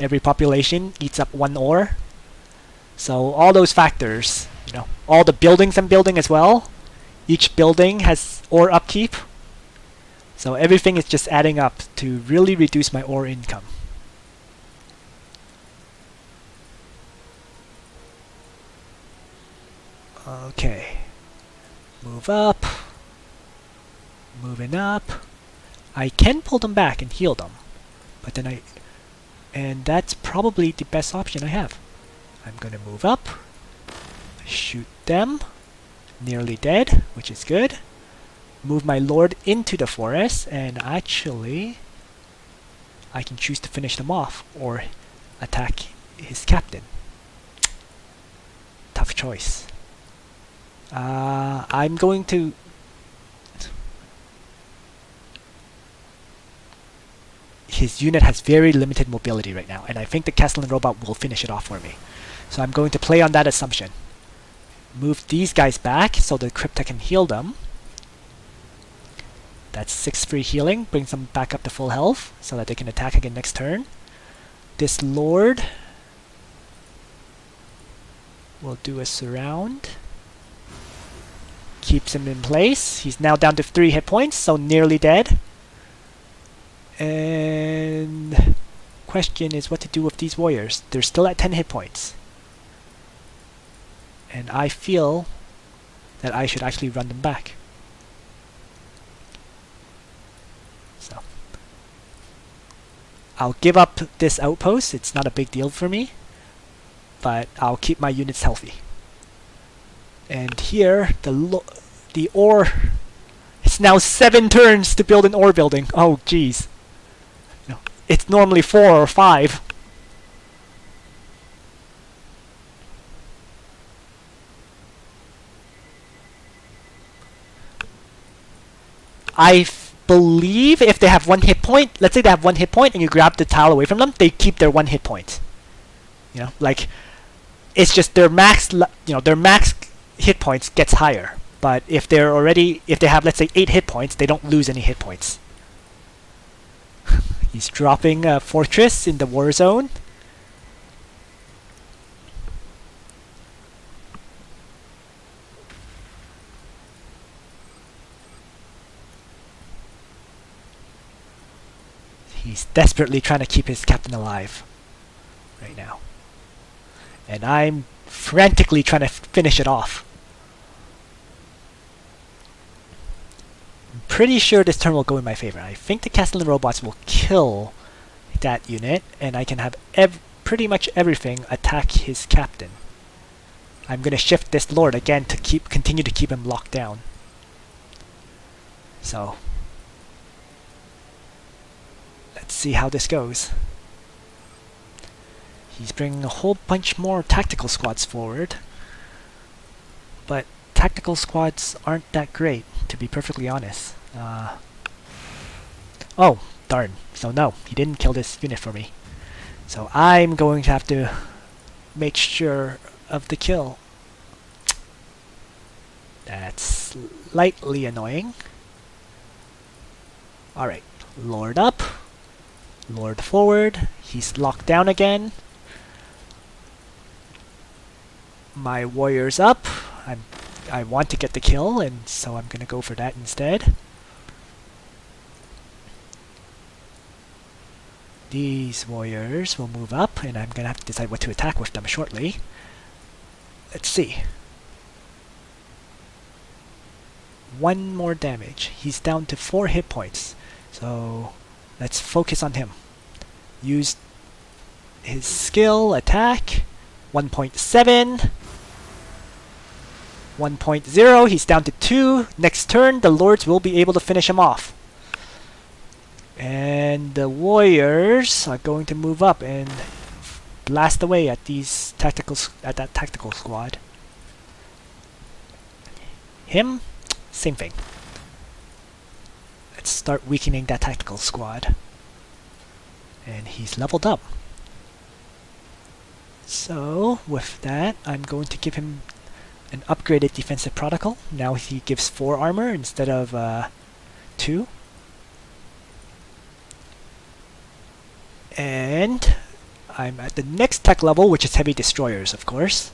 Every population eats up 1 ore. So all those factors, you know, all the buildings I'm building as well. Each building has ore upkeep. So everything is just adding up to really reduce my ore income. Okay. Move up. Moving up. I can pull them back and heal them. But then and that's probably the best option I have. I'm gonna move up. Shoot them. Nearly dead, which is good. Move my lord into the forest, and actually I can choose to finish them off or attack his captain. Tough choice. I'm going to his unit has very limited mobility right now, and I think the Castellan robot will finish it off for me. So I'm going to play on that assumption. Move these guys back so the Crypta can heal them. That's 6 free healing, brings them back up to full health so that they can attack again next turn. This Lord will do a surround. Keeps him in place. He's now down to 3 hit points, so nearly dead. And question is what to do with these warriors. They're still at 10 hit points. And I feel that I should actually run them back. So I'll give up this outpost. It's not a big deal for me, but I'll keep my units healthy. And here, the ore, it's now 7 turns to build an ore building. Oh, jeez. No, it's normally 4 or 5. I believe if they have 1 hit point, let's say they have 1 hit point and you grab the tile away from them, they keep their 1 hit point. You know, like, it's just their max, their max hit points gets higher. But if they have, let's say, 8 hit points, they don't lose any hit points. He's dropping a fortress in the war zone. He's desperately trying to keep his captain alive right now. And I'm frantically trying to finish it off. I'm pretty sure this turn will go in my favor. I think the Castellan robots will kill that unit, and I can have pretty much everything attack his captain. I'm going to shift this lord again to continue to keep him locked down. So let's see how this goes. He's bringing a whole bunch more tactical squads forward, but tactical squads aren't that great, to be perfectly honest. Oh, darn. So no, he didn't kill this unit for me. So I'm going to have to make sure of the kill. That's slightly annoying. Alright, Lord up. Lord forward. He's locked down again. My warrior's up. I want to get the kill, and so I'm gonna go for that instead. These warriors will move up, and I'm gonna have to decide what to attack with them shortly. Let's see. 1 more damage. He's down to 4 hit points. So let's focus on him. Use his skill, attack. 1.7. 1.0, he's down to 2. Next turn, the lords will be able to finish him off. And the warriors are going to move up and blast away at that tactical squad. Him, same thing. Let's start weakening that tactical squad. And he's leveled up. So, with that, I'm going to give him an upgraded defensive protocol. Now he gives 4 armor instead of 2. And I'm at the next tech level, which is heavy destroyers, of course.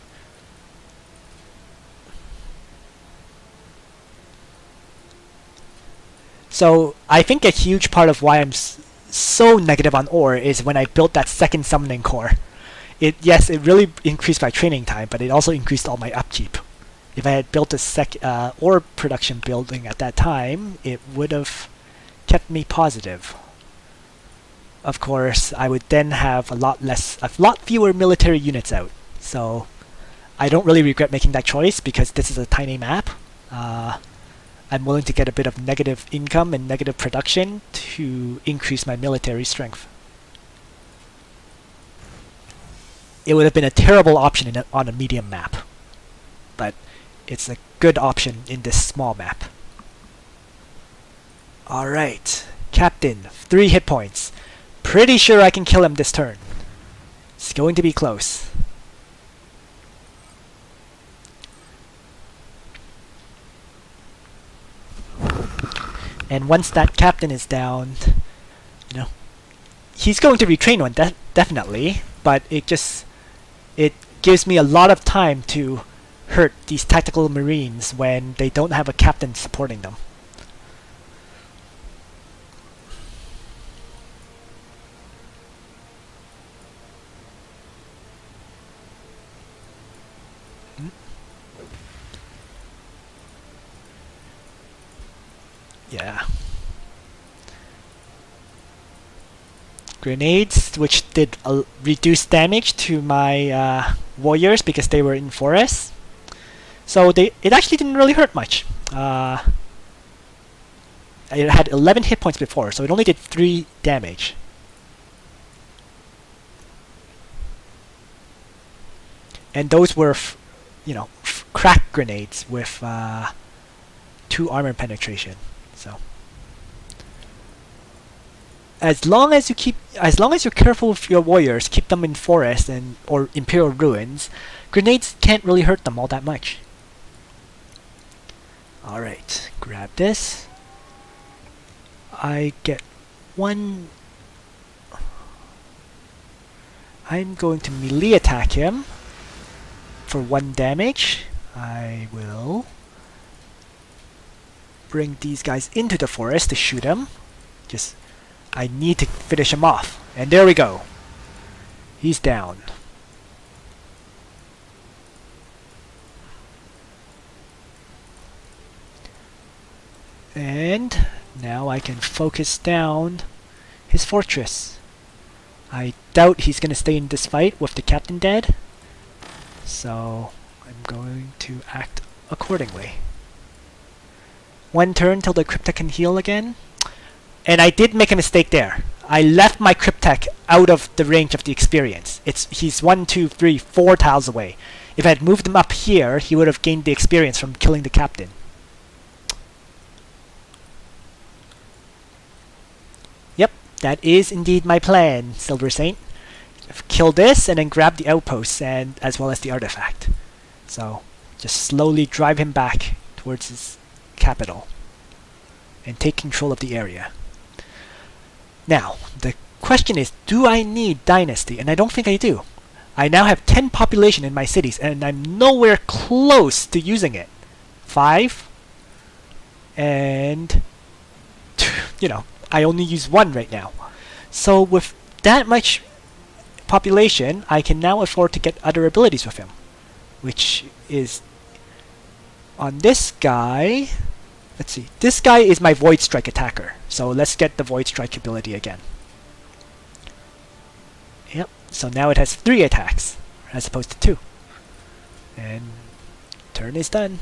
So I think a huge part of why I'm so negative on ore is when I built that second summoning core. Yes, it really increased my training time, but it also increased all my upkeep. If I had built a ore production building at that time, it would have kept me positive. Of course, I would then have a lot fewer military units out. So I don't really regret making that choice because this is a tiny map. I'm willing to get a bit of negative income and negative production to increase my military strength. It would have been a terrible option on a medium map, but it's a good option in this small map. Alright, Captain, 3 hit points. Pretty sure I can kill him this turn. It's going to be close. And once that captain is down, he's going to retrain one, definitely, but it gives me a lot of time to hurt these tactical marines when they don't have a captain supporting them. Yeah. Grenades, which did reduce damage to my warriors because they were in forests. So it actually didn't really hurt much. It had 11 hit points before, so it only did 3 damage. And those were, crack grenades with 2 armor penetration. So as long as you're careful with your warriors, keep them in forest or imperial ruins, grenades can't really hurt them all that much. Alright, grab this. I get 1. I'm going to melee attack him for 1 damage. I will bring these guys into the forest to shoot him. I need to finish him off. And there we go. He's down. And now I can focus down his fortress. I doubt he's going to stay in this fight with the captain dead. So I'm going to act accordingly. 1 turn till the Cryptek can heal again. And I did make a mistake there. I left my Cryptek out of the range of the experience. He's 1, 2, 3, 4 tiles away. If I had moved him up here, he would have gained the experience from killing the captain. Yep, that is indeed my plan, Silver Saint. Kill this and then grab the outposts and as well as the artifact. So just slowly drive him back towards his capital and take control of the area. Now, the question is, do I need Dynasty? And I don't think I do. I now have 10 population in my cities, and I'm nowhere close to using it. 5, and I only use 1 right now. So with that much population, I can now afford to get other abilities with him, which is on this guy. Let's see. This guy is my Void Strike attacker. So let's get the Void Strike ability again. Yep. So now it has 3 attacks as opposed to 2. And turn is done.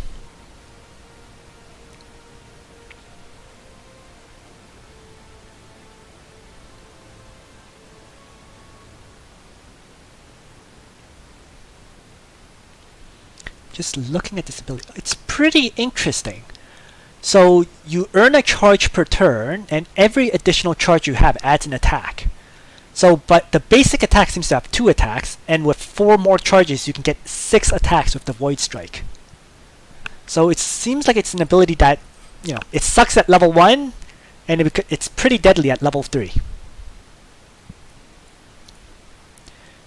just looking at this ability, it's pretty interesting. So you earn a charge per turn, and every additional charge you have adds an attack. So, but the basic attack seems to have 2 attacks, and with 4 more charges you can get 6 attacks with the Void Strike. So it seems like it's an ability that, you know, it sucks at level 1, and it's pretty deadly at level 3.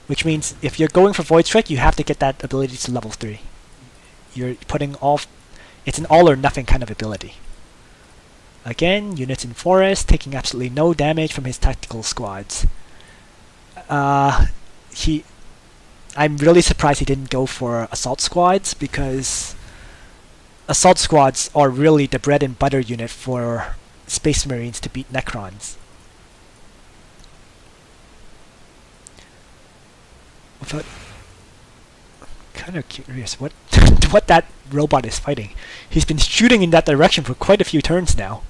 Which means if you're going for Void Strike, you have to get that ability to level 3. You're putting all... It's an all or nothing kind of ability. Again, units in Forest taking absolutely no damage from his tactical squads. I'm really surprised he didn't go for Assault Squads, because Assault Squads are really the bread and butter unit for Space Marines to beat Necrons. Without... kind of curious what what that robot is fighting. He's been shooting in that direction for quite a few turns now.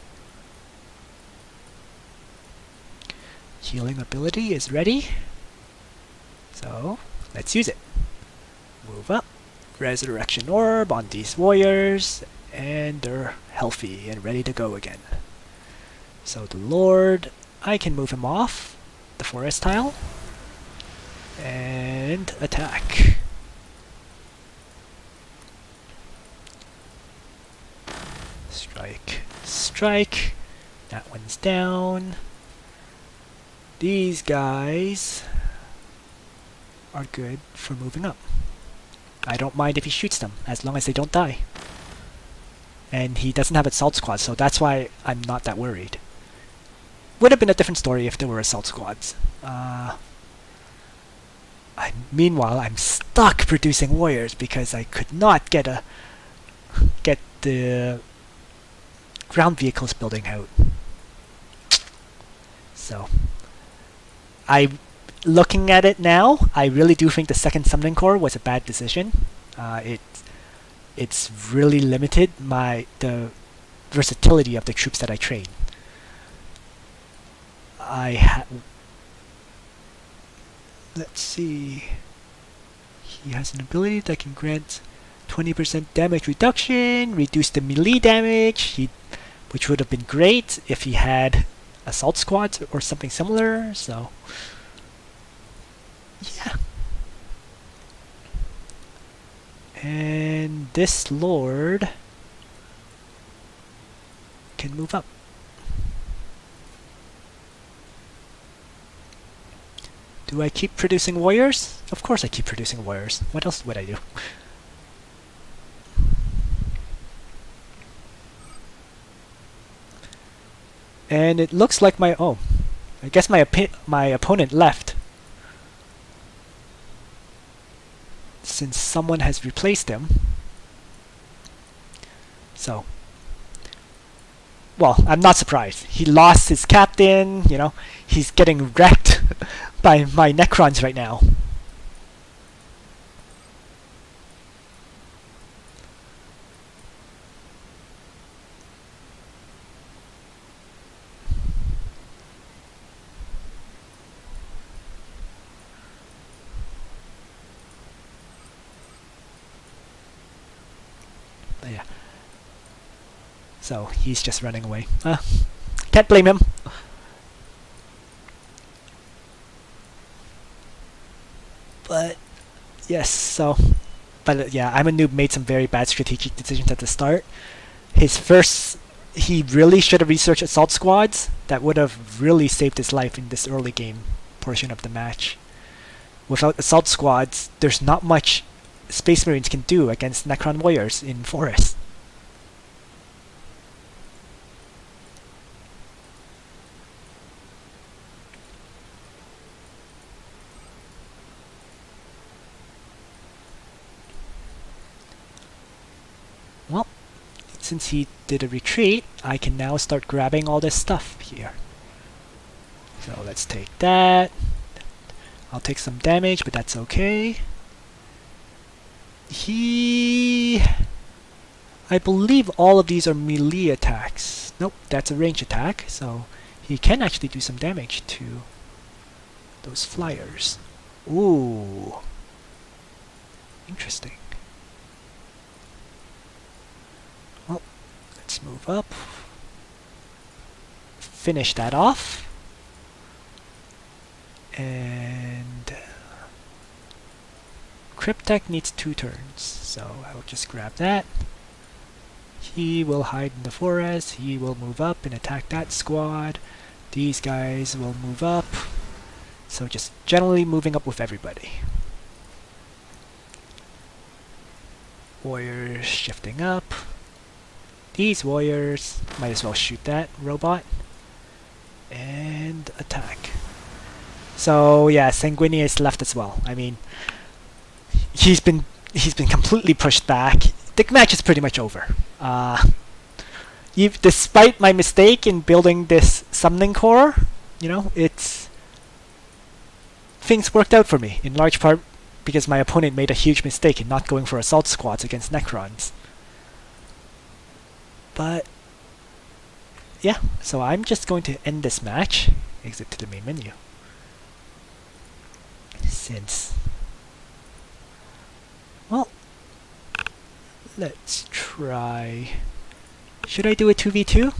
Healing ability is ready. So, let's use it. Move up. Resurrection Orb on these warriors, and they're healthy and ready to go again. So the Lord, I can move him off the forest tile and attack. Strike, strike. That one's down. These guys are good for moving up. I don't mind if he shoots them, as long as they don't die. And he doesn't have Assault Squads, so that's why I'm not that worried. Would have been a different story if there were Assault Squads. Meanwhile, I'm stuck producing warriors because I could not get the ground vehicles building out. So, looking at it now, I really do think the second Summoning Corps was a bad decision. It's really limited the versatility of the troops that I train. Let's see. He has an ability that can grant 20% damage reduction, reduce the melee damage, which would have been great if he had Assault Squads or something similar, so... yeah. And this Lord can move up. Do I keep producing warriors? Of course I keep producing warriors. What else would I do? And it looks like I guess my opponent left. Since someone has replaced him. So, well, I'm not surprised. He lost his captain, you know, he's getting wrecked by my Necrons right now. Yeah. So he's just running away. Can't blame him. But yes, yeah, I'm a noob. Made some very bad strategic decisions at the start. He really should have researched Assault Squads. That would have really saved his life in this early game portion of the match. Without Assault Squads, there's not much Space Marines can do against Necron warriors in Forest. Well, since he did a retreat, I can now start grabbing all this stuff here. So let's take that. I'll take some damage, but that's okay. I believe all of these are melee attacks. Nope, that's a range attack, so he can actually do some damage to those flyers. Ooh. Interesting. Let's move up. Finish that off. And Cryptek needs 2 turns, so I'll just grab that. He will hide in the forest. He will move up and attack that squad. These guys will move up. So just generally moving up with everybody. Warriors shifting up. These warriors, might as well shoot that robot. And attack. So yeah, Sanguinius left as well. I mean, he's been completely pushed back. The match is pretty much over. Despite my mistake in building this summoning core, you know, things worked out for me, in large part because my opponent made a huge mistake in not going for assault squads against Necrons. But yeah, so I'm just going to end this match. Exit to the main menu. Well, let's try... Should I do a 2v2?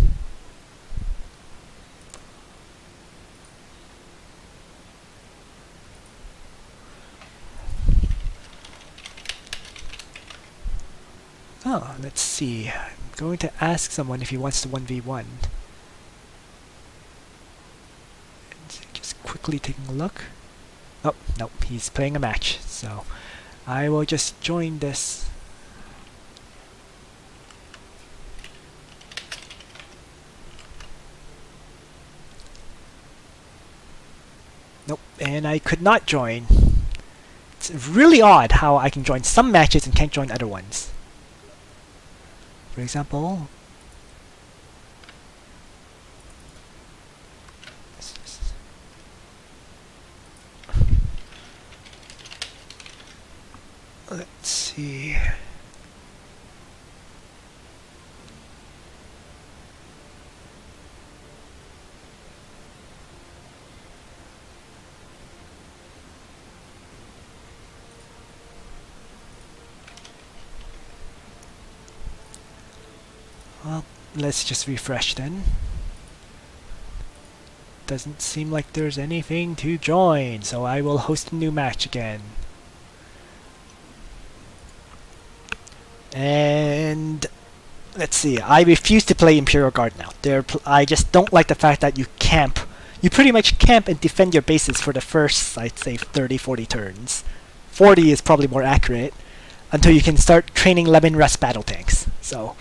Oh, let's see. I'm going to ask someone if he wants to 1v1. Just quickly taking a look. Oh, no, he's playing a match, so I will just join this. Nope, and I could not join. It's really odd how I can join some matches and can't join other ones. For example, let's see. Well, let's just refresh then. Doesn't seem like there's anything to join, so I will host a new match again. And let's see, I refuse to play Imperial Guard now. I just don't like the fact that you camp. You pretty much camp and defend your bases for the first, I'd say, 30-40 turns. 40 is probably more accurate, until you can start training Lemon Rest battle tanks. So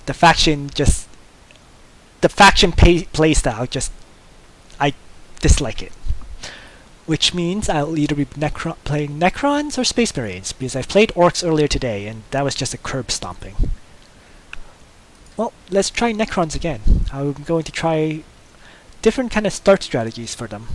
the faction playstyle I dislike it. Which means I'll either be playing Necrons or Space Marines, because I've played Orcs earlier today, and that was just a curb stomping. Well, let's try Necrons again. I'm going to try different kind of start strategies for them.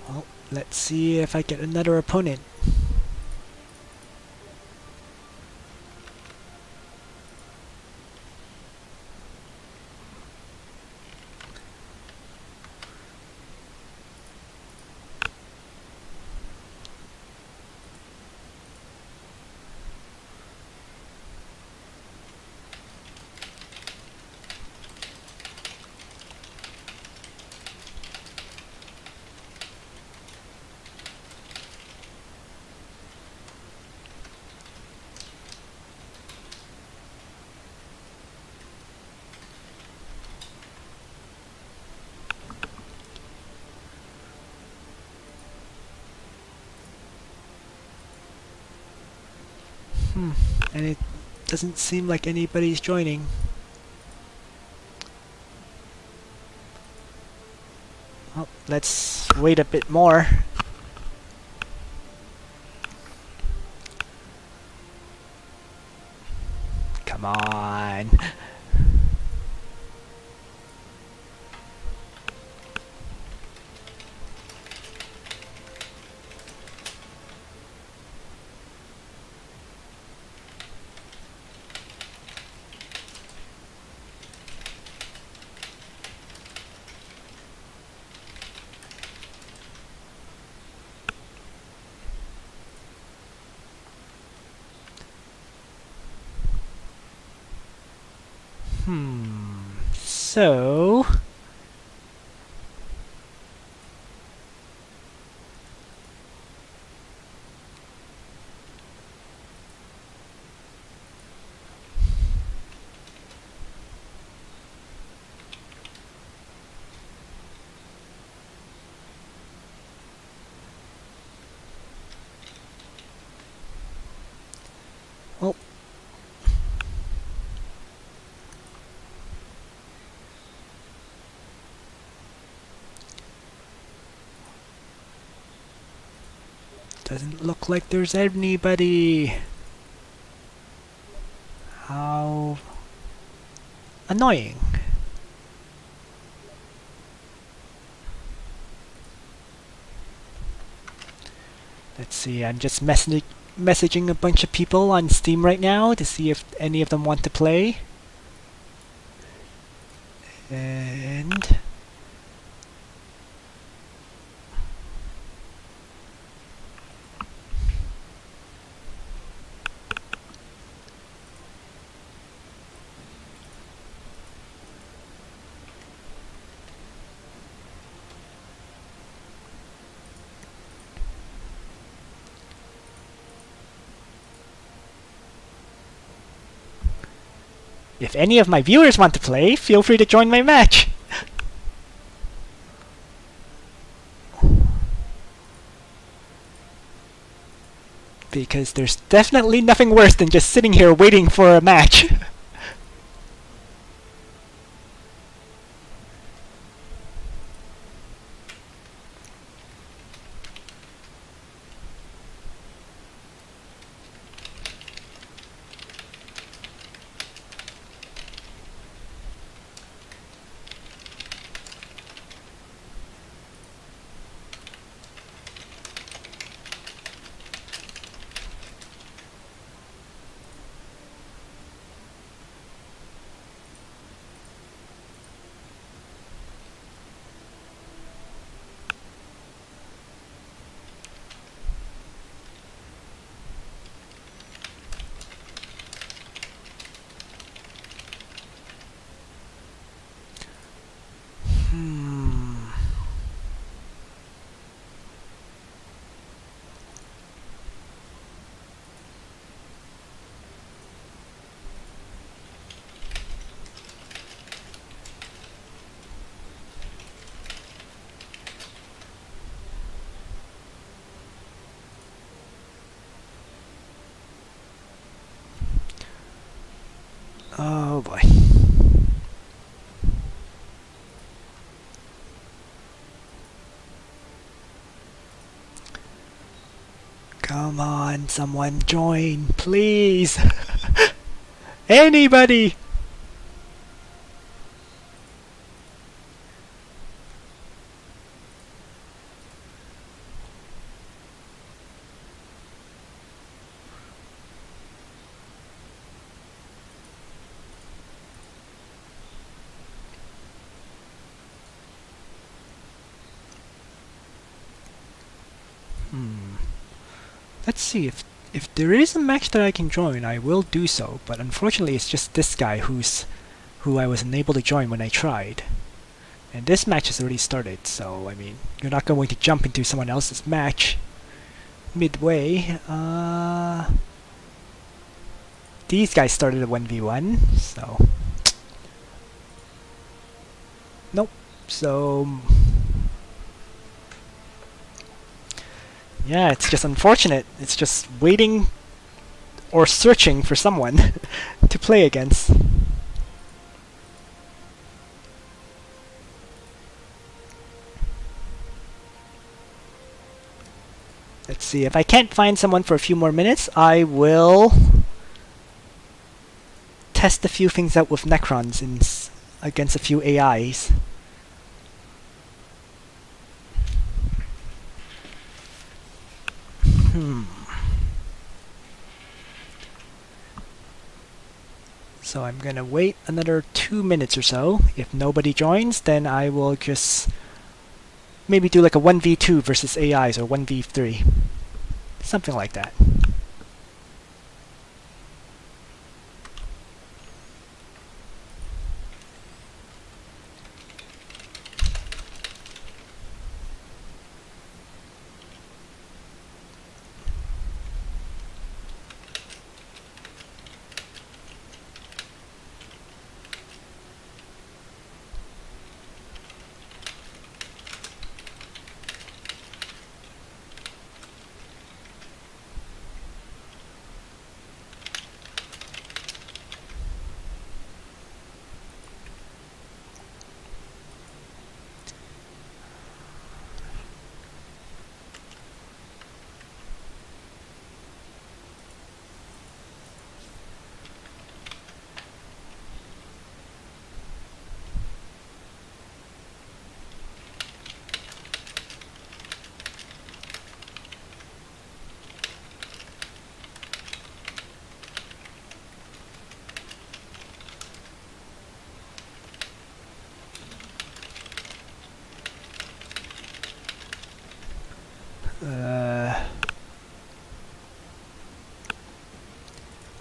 Well, let's see if I get another opponent. And it doesn't seem like anybody's joining. Well, let's wait a bit more. Come on. So... Well... Doesn't look like there's anybody. How annoying. Let's see, I'm just messaging a bunch of people on Steam right now to see if any of them want to play. And... if any of my viewers want to play, feel free to join my match! Because there's definitely nothing worse than just sitting here waiting for a match. Oh boy. Come on, someone join, please! Anybody! Let's see, if there is a match that I can join, I will do so, but unfortunately it's just this guy who I was unable to join when I tried. And this match has already started, so I mean, you're not going to jump into someone else's match midway. These guys started a 1v1, so... Nope, so... Yeah, it's just unfortunate. It's just waiting or searching for someone to play against. Let's see, if I can't find someone for a few more minutes, I will test a few things out with Necrons against a few AIs. So I'm gonna wait another 2 minutes or so. If nobody joins, then I will just maybe do like a 1v2 versus AIs or 1v3. Something like that.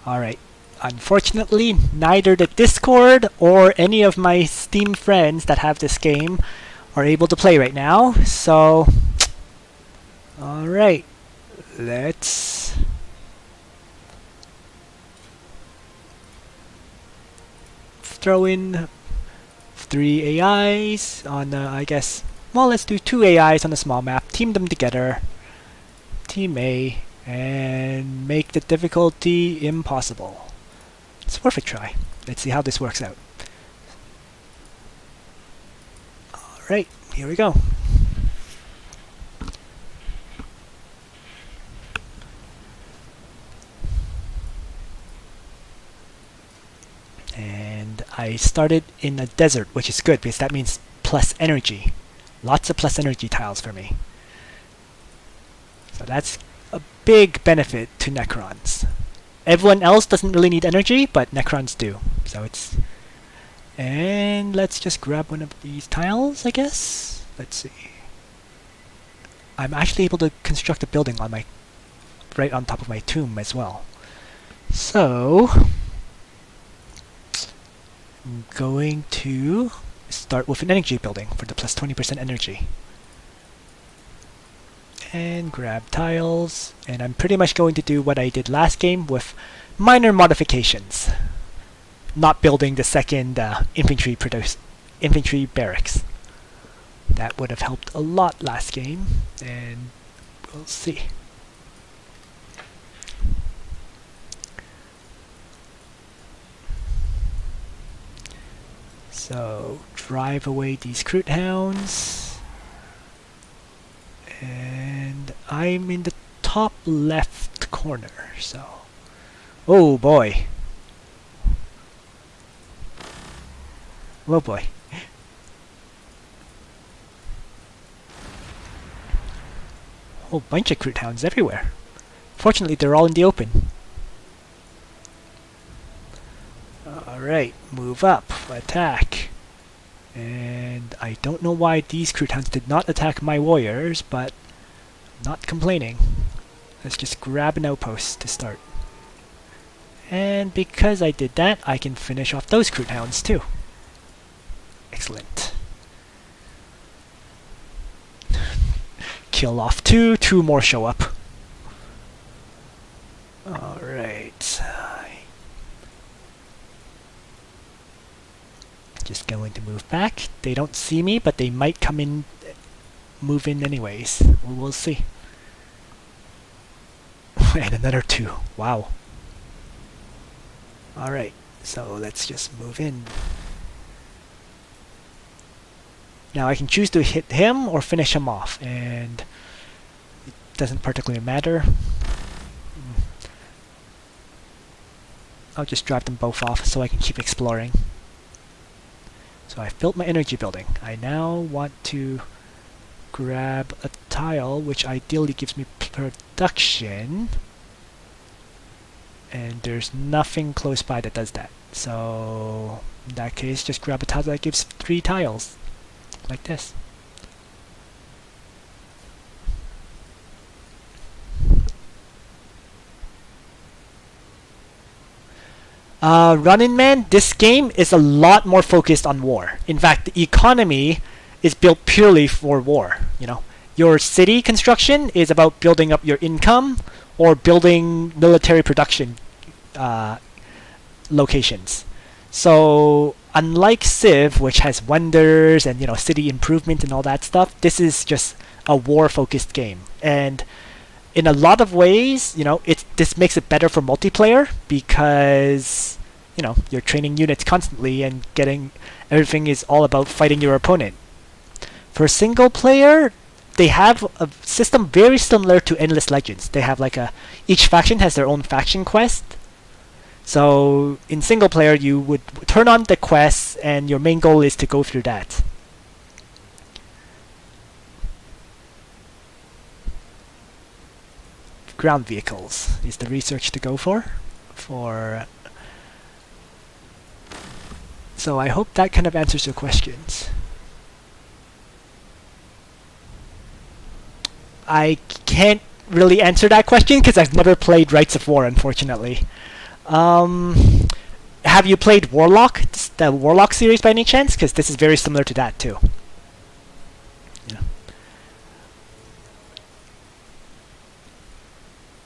Alright. Unfortunately, neither the Discord or any of my Steam friends that have this game are able to play right now, so... Alright. Let's... throw in 3 AIs on, I guess... Well, let's do 2 AIs on a small map, team them together. Team A, and make the difficulty impossible. It's worth a try. Let's see how this works out. Alright, here we go. And I started in a desert, which is good because that means plus energy. Lots of plus energy tiles for me. So that's a big benefit to Necrons. Everyone else doesn't really need energy, but Necrons do. So it's... And let's just grab one of these tiles, I guess? Let's see. I'm actually able to construct a building on my... right on top of my tomb as well. So... I'm going to start with an energy building for the plus 20% energy. And grab tiles, and I'm pretty much going to do what I did last game with minor modifications. Not building the second infantry barracks. That would have helped a lot last game, and we'll see. So, drive away these Crude Hounds. And I'm in the top left corner, so... Oh boy! Oh boy. Whole bunch of Crude Hounds everywhere. Fortunately, they're all in the open. Alright, move up, attack. And I don't know why these Crude Hounds did not attack my warriors, but I'm not complaining. Let's just grab an outpost to start. And because I did that, I can finish off those Crude Hounds too. Excellent. Kill off 2, 2 more show up. Alright. Just going to move back. They don't see me, but they might come in, move in anyways. We'll see. And another 2. Wow. Alright, so let's just move in. Now I can choose to hit him or finish him off, and it doesn't particularly matter. I'll just drive them both off so I can keep exploring. So I've built my energy building. I now want to grab a tile which ideally gives me production, and there's nothing close by that does that. So in that case, just grab a tile that gives 3 tiles, like this. Running Man, this game is a lot more focused on war. In fact, the economy is built purely for war. You know, your city construction is about building up your income or building military production locations. So unlike Civ, which has wonders and city improvement and all that stuff, this is just a war-focused game. And in a lot of ways, this makes it better for multiplayer because you're training units constantly and everything is all about fighting your opponent. For single player, they have a system very similar to Endless Legends. They have each faction has their own faction quest. So in single player, you would turn on the quests and your main goal is to go through that. Ground vehicles is the research to go for. So I hope that kind of answers your questions. I can't really answer that question because I've never played Rights of War, unfortunately. Have you played Warlock, the Warlock series by any chance? Because this is very similar to that too.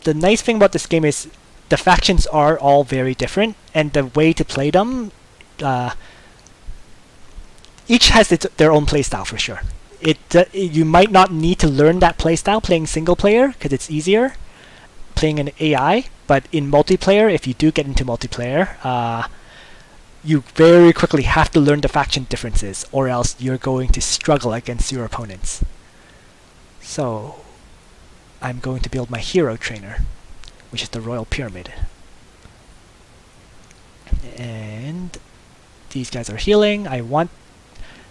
The nice thing about this game is the factions are all very different, and the way to play them, each has their own playstyle for sure. You might not need to learn that playstyle playing single player because it's easier playing an AI, but in multiplayer, if you do get into multiplayer, you very quickly have to learn the faction differences, or else you're going to struggle against your opponents. So I'm going to build my hero trainer, which is the Royal Pyramid. And these guys are healing. I want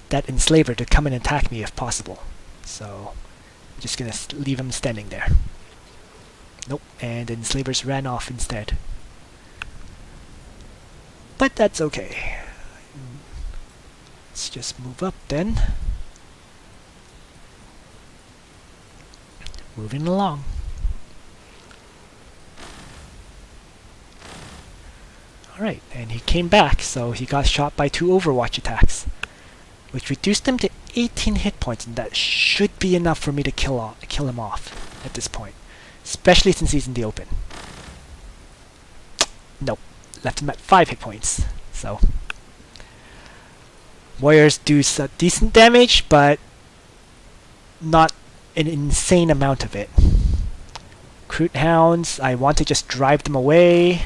that enslaver to come and attack me if possible. So I'm just gonna leave him standing there. Nope, and the enslavers ran off instead. But that's okay. Let's just move up then. Moving along. Alright, and he came back, so he got shot by 2 Overwatch attacks, which reduced him to 18 hit points, and that should be enough for me to kill him off at this point, especially since he's in the open. Nope, left him at 5 hit points, so warriors do some decent damage, but not an insane amount of it. Recruit hounds, I want to just drive them away.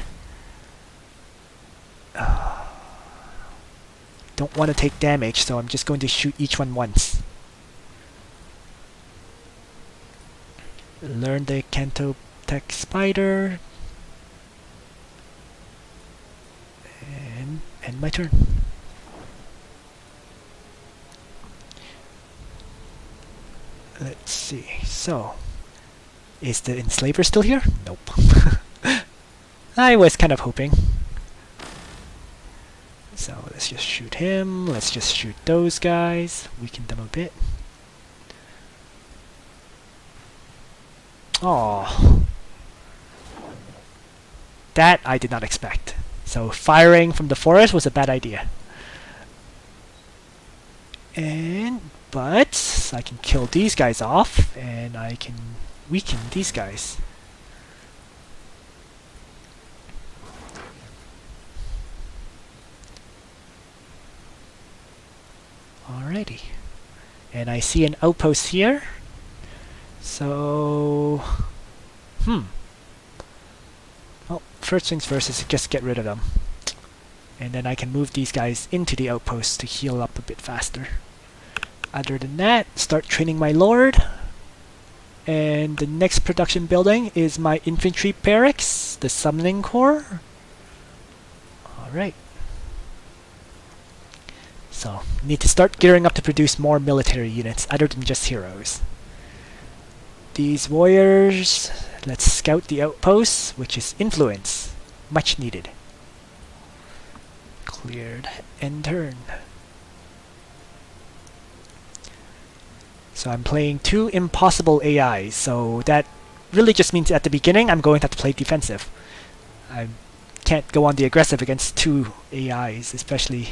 Don't want to take damage, so I'm just going to shoot each one once. Learn the Kanto Tech Spider. And end my turn. Let's see. So, is the enslaver still here? Nope. I was kind of hoping. So let's just shoot him. Let's just shoot those guys. Weaken them a bit. Oh, that I did not expect. So firing from the forest was a bad idea. But I can kill these guys off, and I can weaken these guys. Alrighty. And I see an outpost here. So well, first things first is just get rid of them. And then I can move these guys into the outposts to heal up a bit faster. Other than that, start training my lord. And the next production building is my infantry barracks, the summoning corps. Alright. So, need to start gearing up to produce more military units other than just heroes. These warriors, let's scout the outposts, which is influence. Much needed. Cleared and turn. So I'm playing 2 impossible AIs, so that really just means at the beginning I'm going to have to play defensive. I can't go on the aggressive against 2 AIs, especially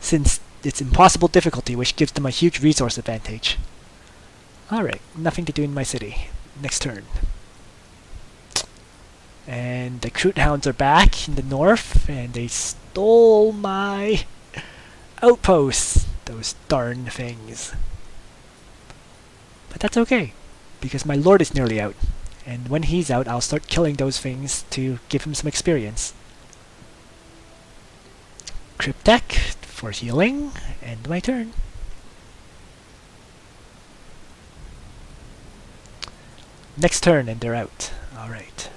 since it's impossible difficulty, which gives them a huge resource advantage. Alright, nothing to do in my city. Next turn. And the Croot Hounds are back in the north, and they stole my outposts. Those darn things. But that's okay, because my lord is nearly out. And when he's out, I'll start killing those things to give him some experience. Cryptek for healing, and my turn. Next turn, and they're out. Alright.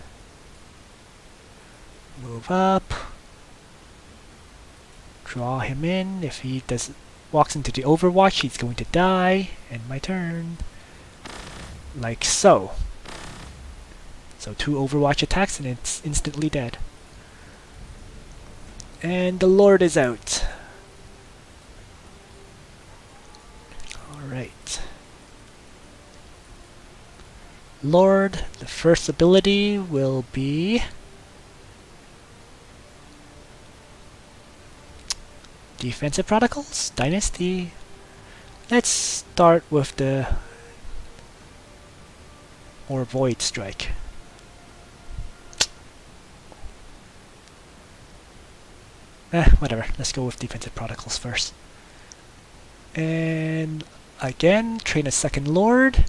Move up. Draw him in. If he walks into the Overwatch, he's going to die. And my turn. Like so. So 2 Overwatch attacks and it's instantly dead. And the Lord is out. Alright. Lord, the first ability will be Defensive Protocols? Dynasty? Let's start with the or Void Strike. Whatever. Let's go with Defensive Protocols first. And again, train a second Lord.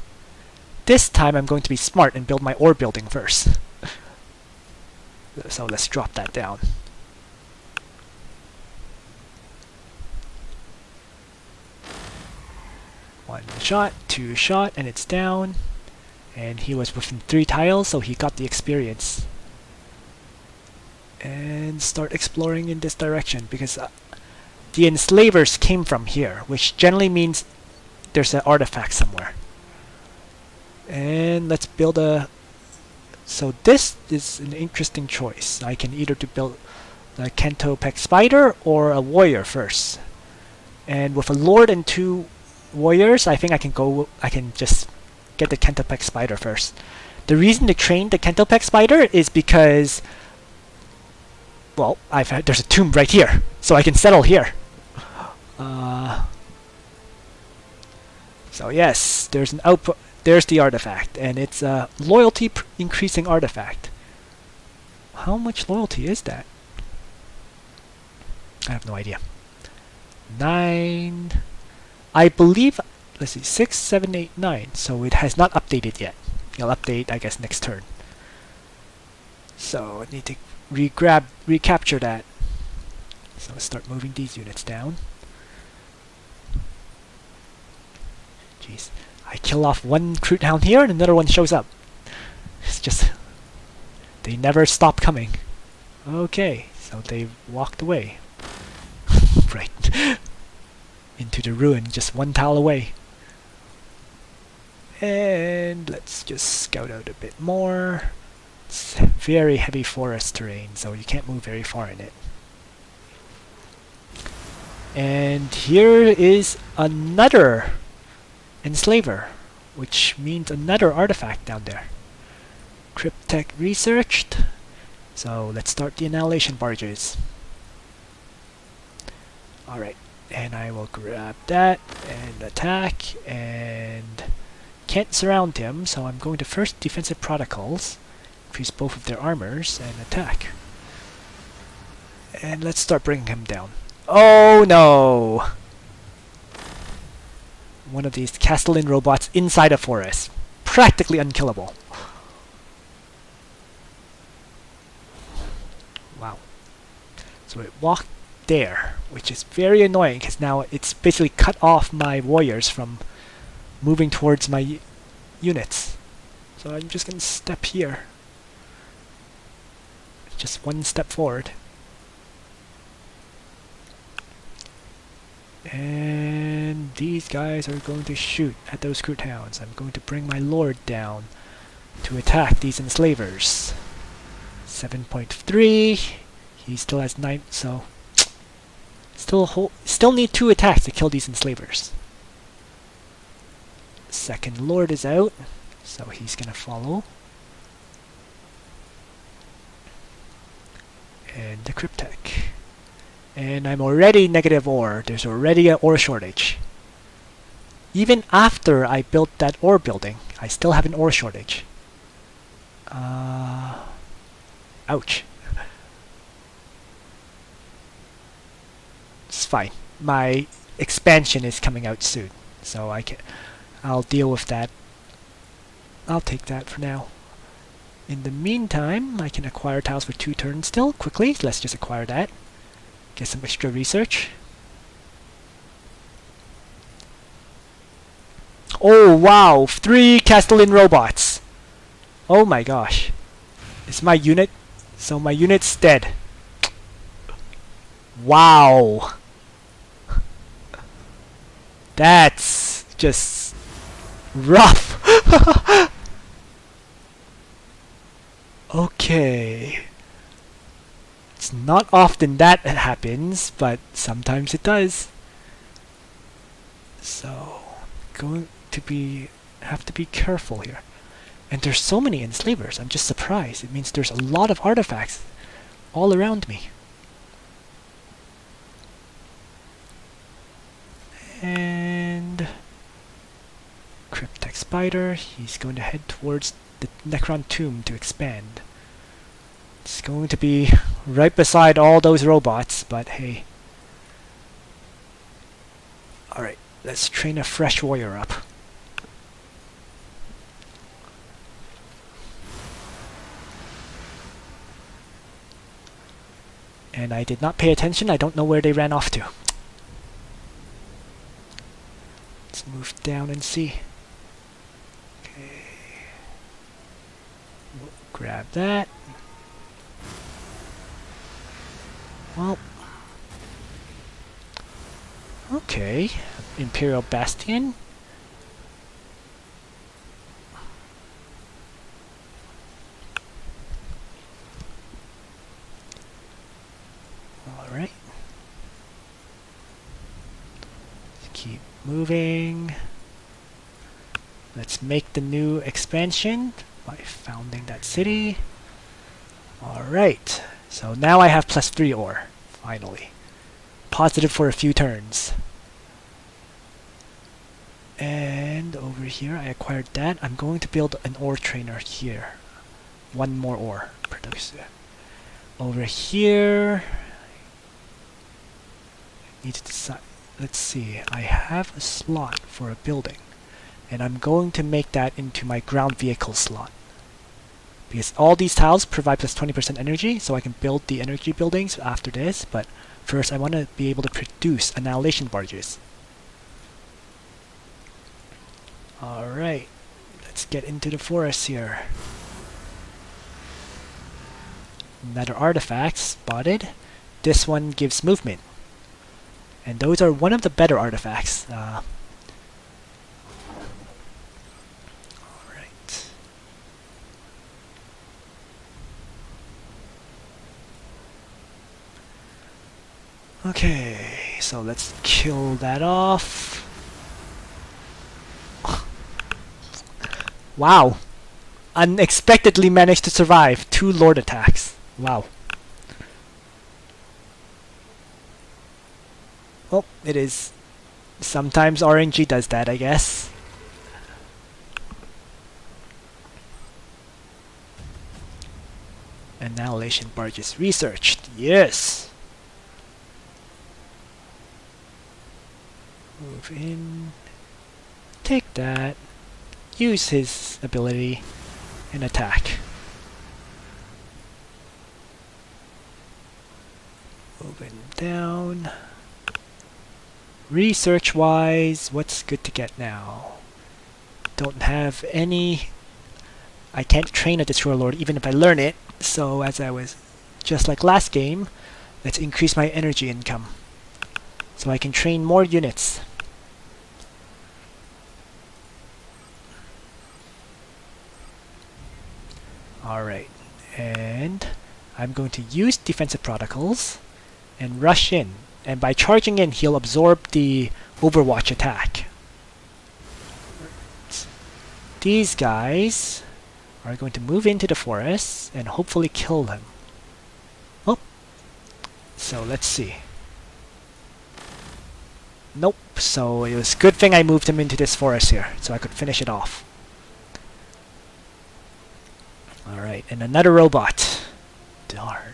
This time I'm going to be smart and build my ore building first. So let's drop that down. One shot, 2 shot, and it's down. And he was within 3 tiles, so he got the experience. And start exploring in this direction, because the enslavers came from here, which generally means there's an artifact somewhere. And let's build a... So this is an interesting choice. I can either build a Kentopek Spider or a warrior first. And with a lord and 2 warriors, I think I can just get the Kentopek Spider first. The reason to train the Kentopek Spider is because, well, there's a tomb right here, so I can settle here. So yes, there's an output. There's the artifact, and it's a loyalty increasing artifact. How much loyalty is that? I have no idea. 9, I believe. Let's see, 6, 7, 8, 9. So it has not updated yet. It'll update, I guess, next turn. So I need to recapture that. So let's start moving these units down. Jeez. I kill off one Croot Hound here and another one shows up. It's just... they never stop coming. Okay, so they walked away. Right. Into the ruin, just 1 tile away. And let's just scout out a bit more. It's very heavy forest terrain, so you can't move very far in it. And here is another enslaver, which means another artifact down there. Cryptek researched. So let's start the Annihilation barges. Alright, and I will grab that and attack, and can't surround him, so I'm going to first Defensive Protocols, increase both of their armors, and attack. And let's start bringing him down. Oh no! One of these Castellan robots inside a forest. Practically unkillable. Wow. So it walked there, which is very annoying because now it's basically cut off my warriors from moving towards my units. So I'm just gonna step here. Just one step forward. And these guys are going to shoot at those crew towns. I'm going to bring my lord down to attack these enslavers. 7.3. He still has 9, so still need 2 attacks to kill these enslavers. Second lord is out, so he's gonna follow. And the cryptech. And I'm already negative ore. There's already an ore shortage. Even after I built that ore building, I still have an ore shortage. Ouch. It's fine. My expansion is coming out soon, so I'll deal with that. I'll take that for now. In the meantime, I can acquire tiles for 2 turns still. Quickly, let's just acquire that. Get some extra research. Oh wow! 3 Castellan robots! Oh my gosh. Is my unit... So my unit's dead. Wow! That's just rough. Okay. It's not often that happens, but sometimes it does. So, going to have to be careful here. And there's so many enslavers, I'm just surprised. It means there's a lot of artifacts all around me. And Cryptech Spider, he's going to head towards the Necron tomb to expand. It's going to be right beside all those robots, but hey. Alright, let's train a fresh warrior up. And I did not pay attention, I don't know where they ran off to. Let's move down and see. Okay. We'll grab that. Well. Okay. Imperial Bastion. Alright. Let's keep moving. Let's make the new expansion by founding that city. Alright. So now I have +3 ore, finally. Positive for a few turns. And over here I acquired that. I'm going to build an ore trainer here. 1 more ore producer. Over here, I need to decide. Let's see, I have a slot for a building, and I'm going to make that into my ground vehicle slot. Because all these tiles provide +20% energy, so I can build the energy buildings after this, but first I want to be able to produce Annihilation barges. Alright, let's get into the forest here. Another artifact spotted. This one gives movement. And those are one of the better artifacts. Alright. Okay, so let's kill that off. Wow. Unexpectedly managed to survive 2 Lord attacks. Wow. Well, it is. Sometimes RNG does that, I guess. Annihilation barges researched. Yes! Move in. Take that. Use his ability and attack. Moving down. Research-wise, what's good to get now? Don't have any... I can't train a Destroyer Lord even if I learn it, so as I was just like last game, let's increase my energy income so I can train more units. Alright, and I'm going to use defensive protocols and rush in. And by charging in, he'll absorb the Overwatch attack. These guys are going to move into the forest and hopefully kill them. Oh, so let's see. Nope, so it was a good thing I moved him into this forest here, so I could finish it off. Alright, and another robot. Darn.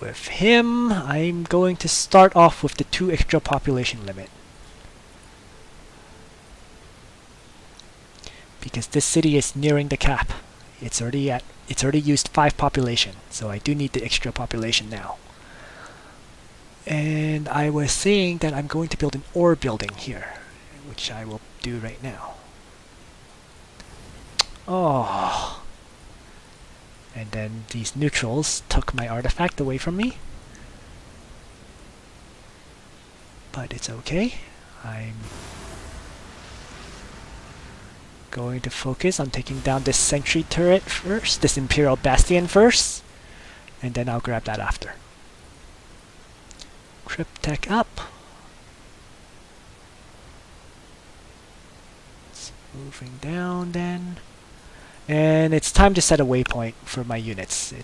With him, I'm going to start off with the 2 extra population limit. Because this city is nearing the cap. It's already used 5 population, so I do need the extra population now. And I was saying that I'm going to build an ore building here, which I will do right now. Oh. And then these neutrals took my artifact away from me. But it's okay. I'm going to focus on taking down this sentry turret first, this Imperial Bastion first, and then I'll grab that after. Cryptech up. It's moving down then. And it's time to set a waypoint for my units.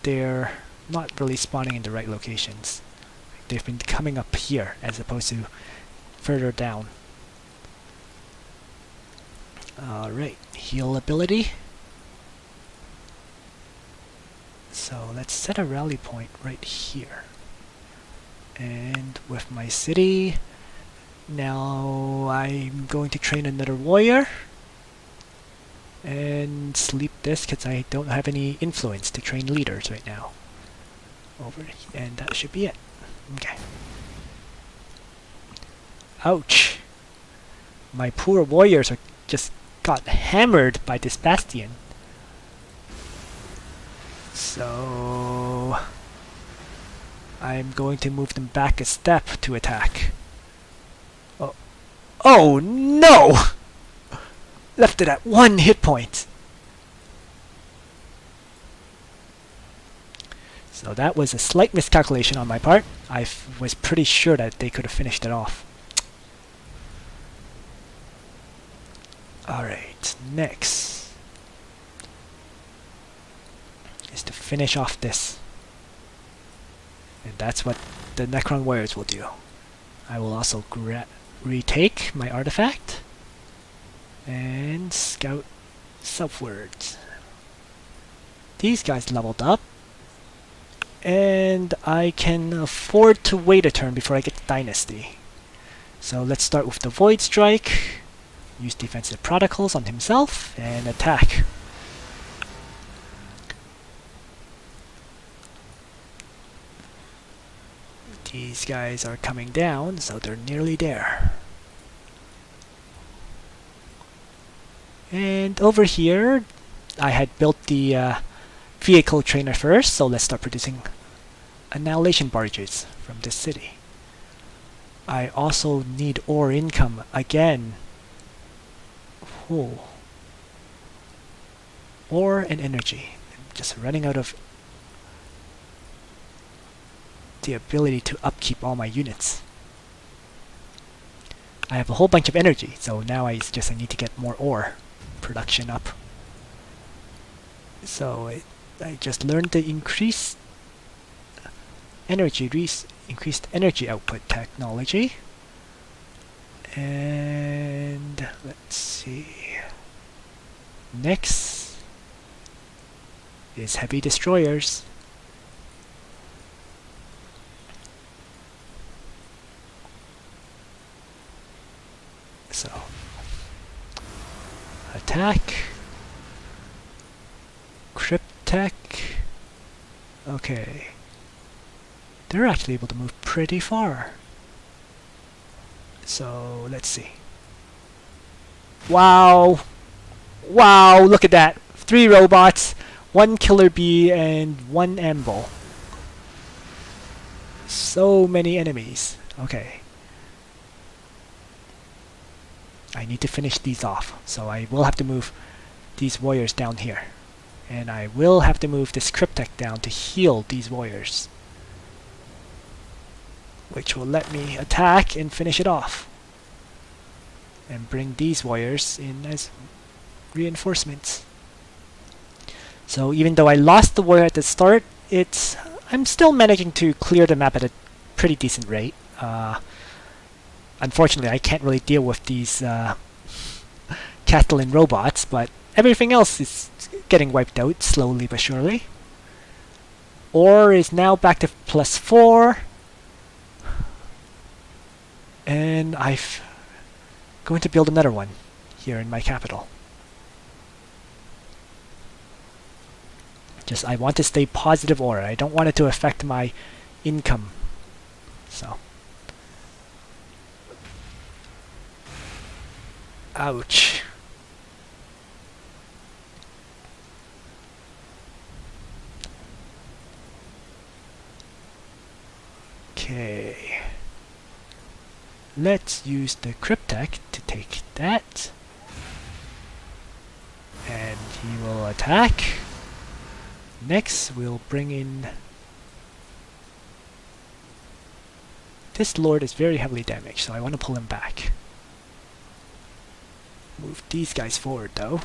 They're not really spawning in the right locations. They've been coming up here as opposed to further down. Alright, heal ability. So let's set a rally point right here. And with my city, now I'm going to train another warrior. And sleep this because I don't have any influence to train leaders right now. And that should be it. Okay. Ouch! My poor warriors are just got hammered by this bastion. So I'm going to move them back a step to attack. Oh, oh no! Left it at 1 hit point. So that was a slight miscalculation on my part. I was pretty sure that they could have finished it off. Alright, next is to finish off this. And that's what the Necron warriors will do. I will also retake my artifact and scout southwards. These guys leveled up, and I can afford to wait a turn before I get the Dynasty. So let's start with the Void Strike, use defensive protocols on himself, and attack. These guys are coming down, so they're nearly there. And over here, I had built the vehicle trainer first, so let's start producing Annihilation barges from this city. I also need ore income again. Whoa. Ore and energy. I'm just running out of the ability to upkeep all my units. I have a whole bunch of energy, so now I need to get more ore production up. So I just learned the increased energy output technology. And let's see. Next is heavy destroyers. So attack, cryptech, Okay. They're actually able to move pretty far. So, let's see. Wow! Wow, look at that! 3 robots, 1 killer bee, and 1 amble. So many enemies. Okay. I need to finish these off, so I will have to move these warriors down here. And I will have to move this cryptek down to heal these warriors, which will let me attack and finish it off. And bring these warriors in as reinforcements. So even though I lost the warrior at the start, I'm still managing to clear the map at a pretty decent rate. Unfortunately, I can't really deal with these Catalan robots, but everything else is getting wiped out slowly but surely. Ore is now back to +4, and I'm going to build another one here in my capital. Just I want to stay positive ore. I don't want it to affect my income. So. Ouch. Okay. Let's use the cryptek to take that. And he will attack. Next, we'll bring in... This lord is very heavily damaged, so I want to pull him back. Move these guys forward, though.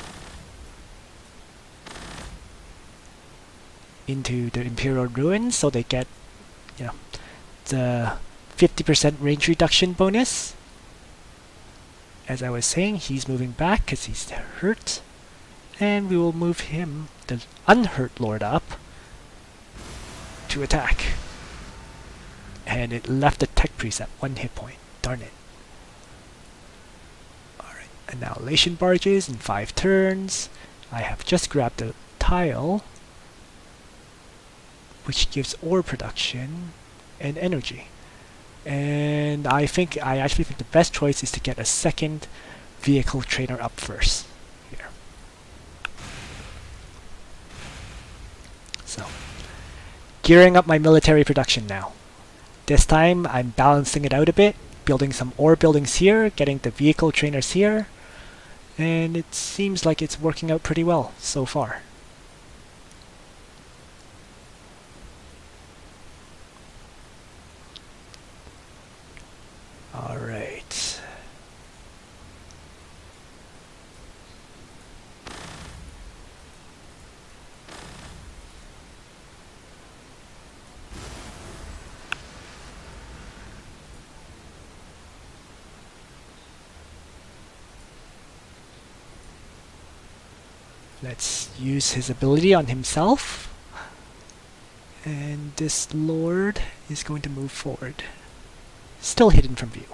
Into the Imperial Ruins, so they get, the 50% range reduction bonus. As I was saying, he's moving back because he's hurt. And we will move him, the unhurt lord, up to attack. And it left the tech priest at 1 hit point. Darn it. Alright, Annihilation barges in 5 turns. I have just grabbed a tile, which gives ore production and energy. And I actually think the best choice is to get a second vehicle trainer up first. Here. So, gearing up my military production now. This time I'm balancing it out a bit, building some ore buildings here, getting the vehicle trainers here, and it seems like it's working out pretty well so far. Alright. Let's use his ability on himself. And this lord is going to move forward. Still hidden from view.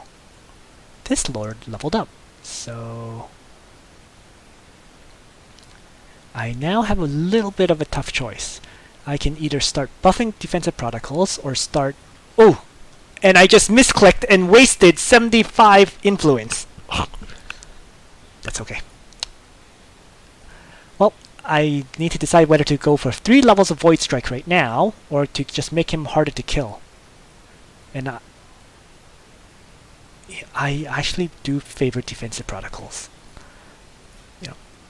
This lord leveled up, so I now have a little bit of a tough choice. I can either start buffing defensive protocols or start... Oh! And I just misclicked and wasted 75 influence. That's okay. Well, I need to decide whether to go for 3 levels of Void Strike right now, or to just make him harder to kill. And I actually do favor defensive protocols.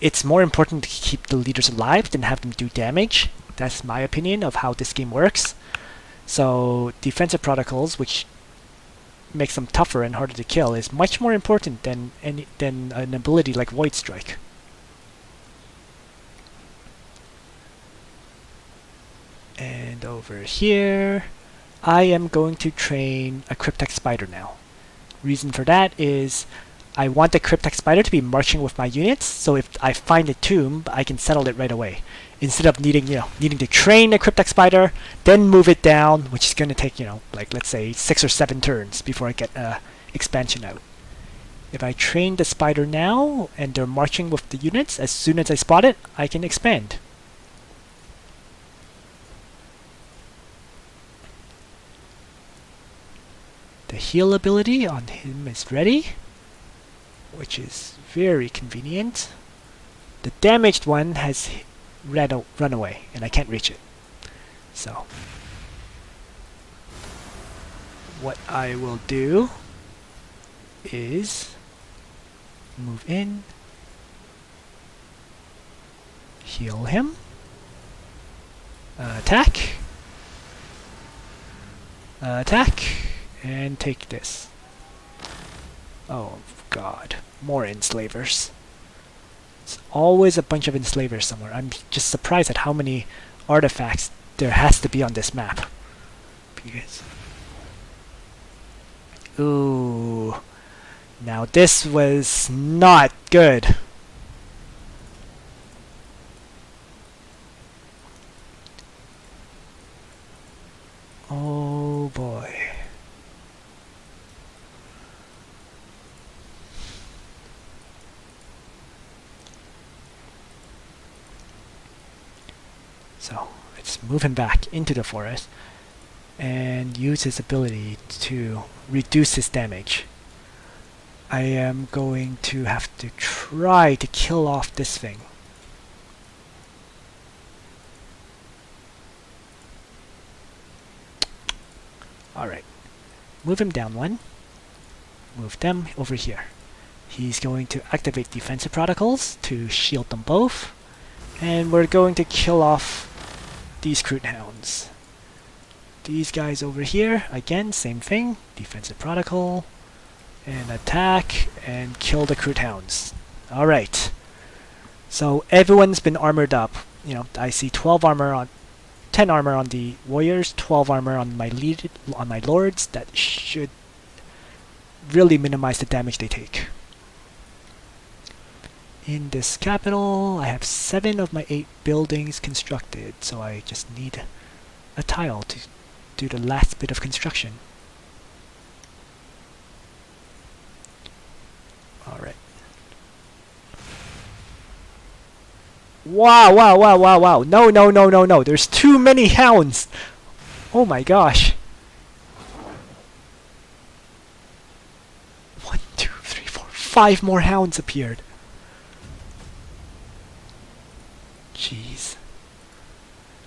It's more important to keep the leaders alive than have them do damage. That's my opinion of how this game works. So defensive protocols, which makes them tougher and harder to kill, is much more important than an ability like Void Strike. And over here, I am going to train a Cryptek Spider now. Reason for that is I want the Cryptek Spider to be marching with my units, so if I find a tomb, I can settle it right away. Instead of needing to train a Cryptek Spider, then move it down, which is going to take, like let's say 6 or 7 turns before I get expansion out. If I train the Spider now, and they're marching with the units, as soon as I spot it, I can expand. The heal ability on him is ready, which is very convenient. The damaged one has run away, and I can't reach it. So, what I will do is move in, heal him, attack, and take this. Oh god, more enslavers. It's always a bunch of enslavers somewhere. I'm just surprised at how many artifacts there has to be on this map. Because ooh, now this was not good. Oh boy. So let's move him back into the forest and use his ability to reduce his damage. I am going to have to try to kill off this thing. Alright. Move him down one. Move them over here. He's going to activate defensive protocols to shield them both. And we're going to kill off these Crude Hounds. These guys over here, again, same thing. Defensive protocol. And attack and kill the Crude Hounds. Alright. So everyone's been armored up. You know, I see 12 armor on 10 armor on the warriors, 12 armor on my lords. That should really minimize the damage they take. In this capital, I have 7 of my 8 buildings constructed, so I just need a tile to do the last bit of construction. Alright. Wow, wow, wow, wow, wow. No, no, no, no, no. There's too many hounds. Oh my gosh. 1, 2, 3, 4, 5 more hounds appeared. Jeez.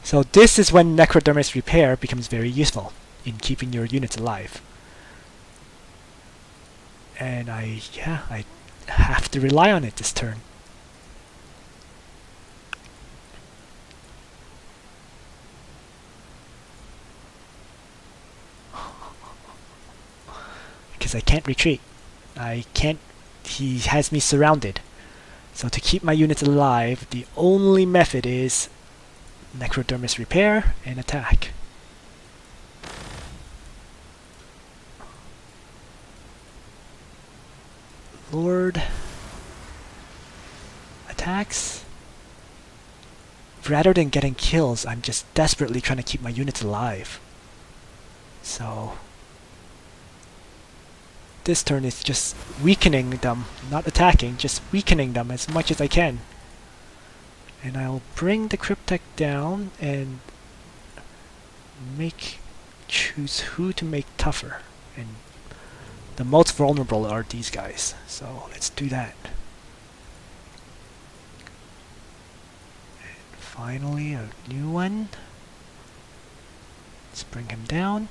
So this is when Necrodermis Repair becomes very useful in keeping your units alive. And I have to rely on it this turn. Because I can't retreat. He has me surrounded. So to keep my units alive, the only method is Necrodermis Repair and attack. Lord attacks. Rather than getting kills, I'm just desperately trying to keep my units alive. So this turn is just weakening them, not attacking, just weakening them as much as I can. And I'll bring the Cryptek down and choose who to make tougher. And the most vulnerable are these guys, so let's do that. And finally, a new one. Let's bring him down.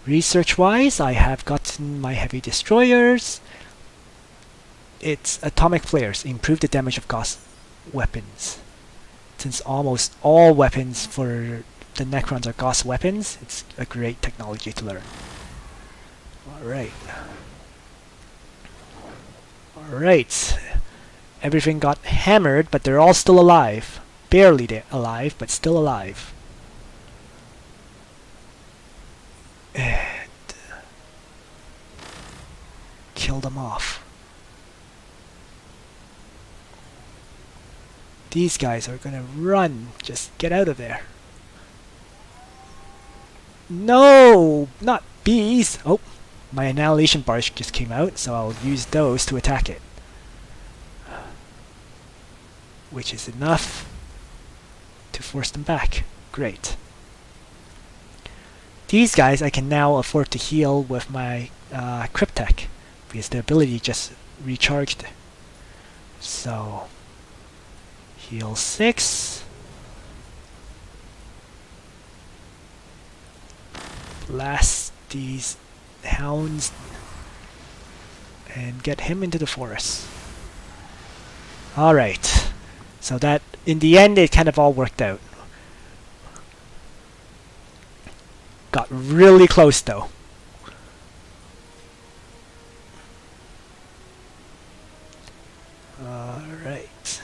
Research-wise, I have gotten my heavy destroyers. It's atomic flares, improve the damage of gauss weapons. Since almost all weapons for the Necrons are gauss weapons, it's a great technology to learn. Alright. Alright. Everything got hammered, but they're all still alive. Barely alive, but still alive. And kill them off. These guys are gonna run. Just get out of there. No! Not bees! Oh, my Annihilation barge just came out, so I'll use those to attack it. Which is enough to force them back. Great. These guys I can now afford to heal with my Cryptech, because the ability just recharged. So, heal 6. Blast these hounds and get him into the forest. Alright, so that in the end it kind of all worked out. Got really close though. Alright.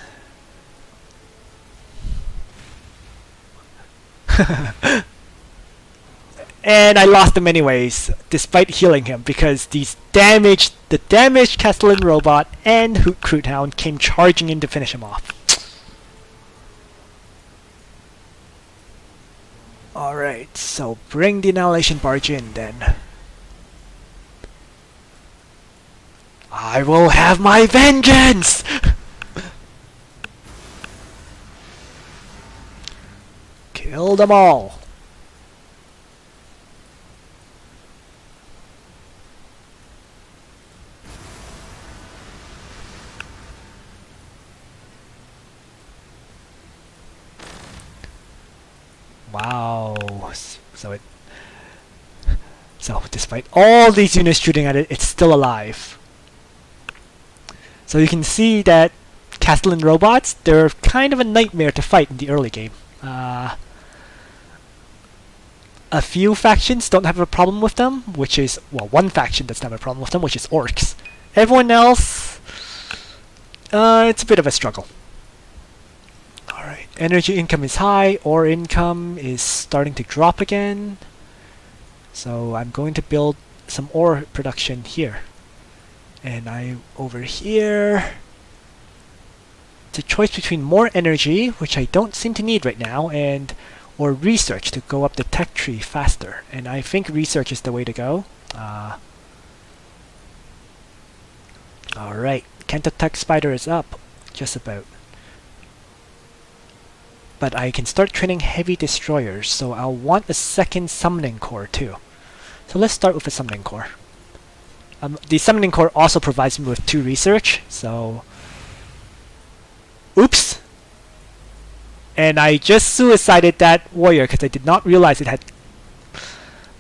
And I lost him anyways, despite healing him, because the damaged Castellan robot and Hoot Hound came charging in to finish him off. Alright, so bring the Annihilation barge in then. I will have my vengeance! Kill them all! Wow. So despite all these units shooting at it, it's still alive. So you can see that Castellan robots, they're kind of a nightmare to fight in the early game. A few factions don't have a problem with them, which is, well, one faction doesn't have a problem with them, which is orcs. Everyone else, it's a bit of a struggle. Alright, energy income is high, ore income is starting to drop again. So I'm going to build some ore production here. And over here, it's a choice between more energy, which I don't seem to need right now, or research to go up the tech tree faster. And I think research is the way to go. Alright, Tech Spider is up, just about. But I can start training heavy destroyers, so I'll want a second summoning core too. So let's start with a summoning core. The summoning core also provides me with 2 research, so... Oops! And I just suicided that warrior because I did not realize it had...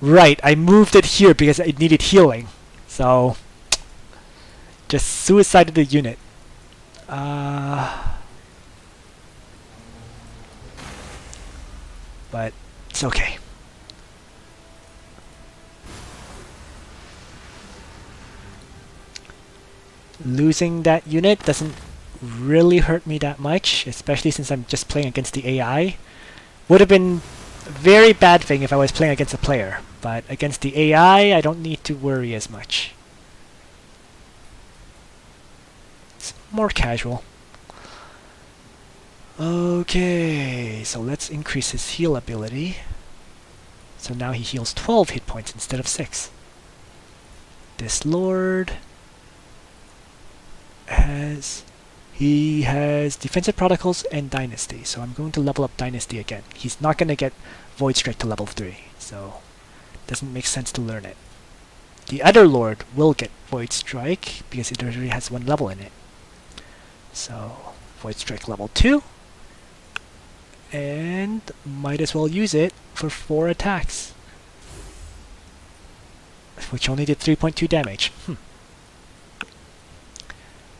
Right, I moved it here because it needed healing. So... Just suicided the unit. But it's okay. Losing that unit doesn't really hurt me that much, especially since I'm just playing against the AI. Would have been a very bad thing if I was playing against a player, but against the AI, I don't need to worry as much. It's more casual. Okay, so let's increase his heal ability. So now he heals 12 hit points instead of 6. This lord has defensive protocols and dynasty, so I'm going to level up dynasty again. He's not going to get void strike to level 3, so it doesn't make sense to learn it. The other lord will get void strike because it already has 1 level in it. So void strike level 2, and might as well use it for 4 attacks, which only did 3.2 damage.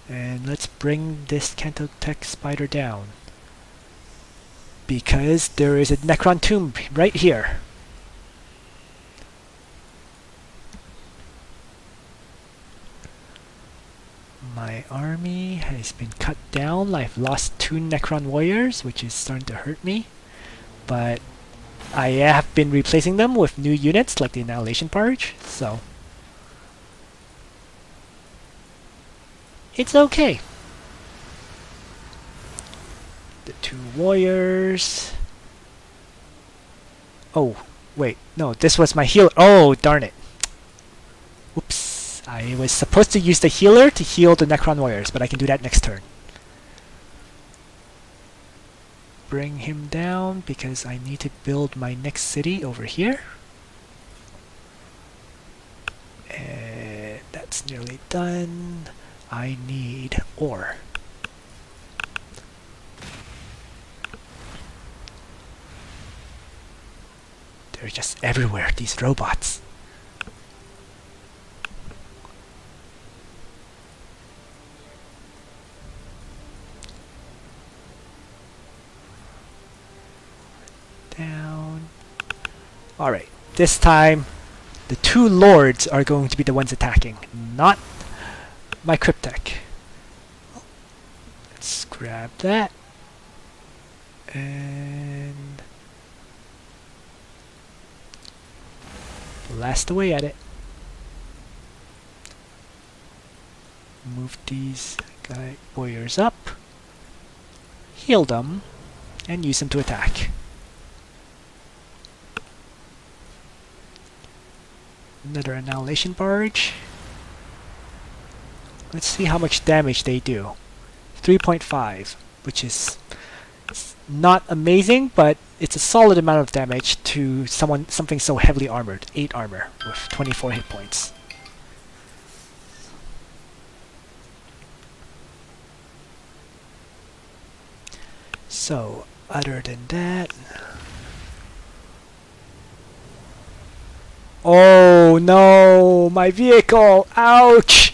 And let's bring this Tech Spider down, because there is a Necron tomb right here. My army has been cut down. I've lost 2 Necron warriors, which is starting to hurt me. But I have been replacing them with new units like the Annihilation barge, so it's okay. The 2 warriors. Oh, wait. No, this was my healer. Oh, darn it. Oops. I was supposed to use the healer to heal the Necron warriors, but I can do that next turn. Bring him down because I need to build my next city over here. That's nearly done. I need ore. They're just everywhere, these robots. Down. Alright, this time the two lords are going to be the ones attacking, not my cryptech. Let's grab that. And blast away at it. Move these warriors up. Heal them. And use them to attack. Another Annihilation barge. Let's see how much damage they do. 3.5, which is not amazing, but it's a solid amount of damage to something so heavily armored. 8 armor with 24 hit points. So, other than that... Oh no! My vehicle! Ouch!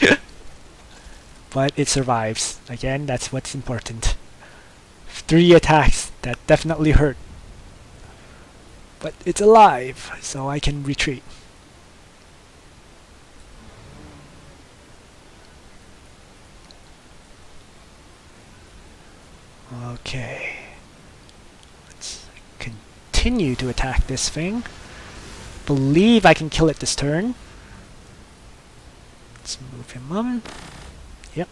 But it survives. Again, that's what's important. 3 attacks. That definitely hurt. But it's alive, so I can retreat. Okay. Let's continue to attack this thing. Believe I can kill it this turn. Let's move him on. Yep,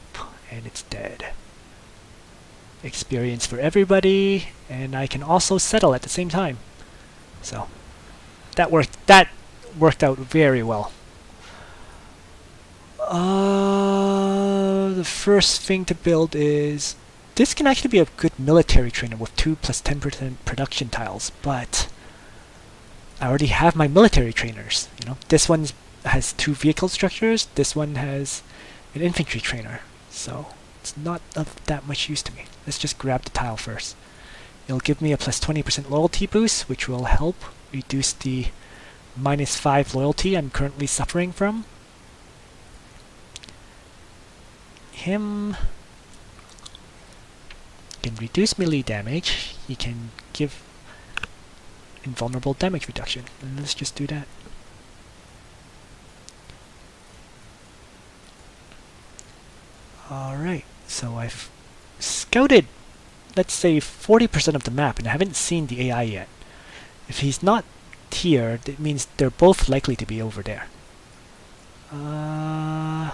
and it's dead. Experience for everybody, and I can also settle at the same time. So that worked out very well. The first thing to build is this can actually be a good military trainer with 2 plus 10% production tiles, but I already have my military trainers. You know, this one has 2 vehicle structures. This one has an infantry trainer, so it's not of that much use to me. Let's just grab the tile first. It'll give me a plus 20% loyalty boost, which will help reduce the -5 loyalty I'm currently suffering from. Him can reduce melee damage. He can give invulnerable damage reduction. And let's just do that. Alright, so I've scouted, let's say, 40% of the map, and I haven't seen the AI yet. If he's not here, that means they're both likely to be over there. Yeah.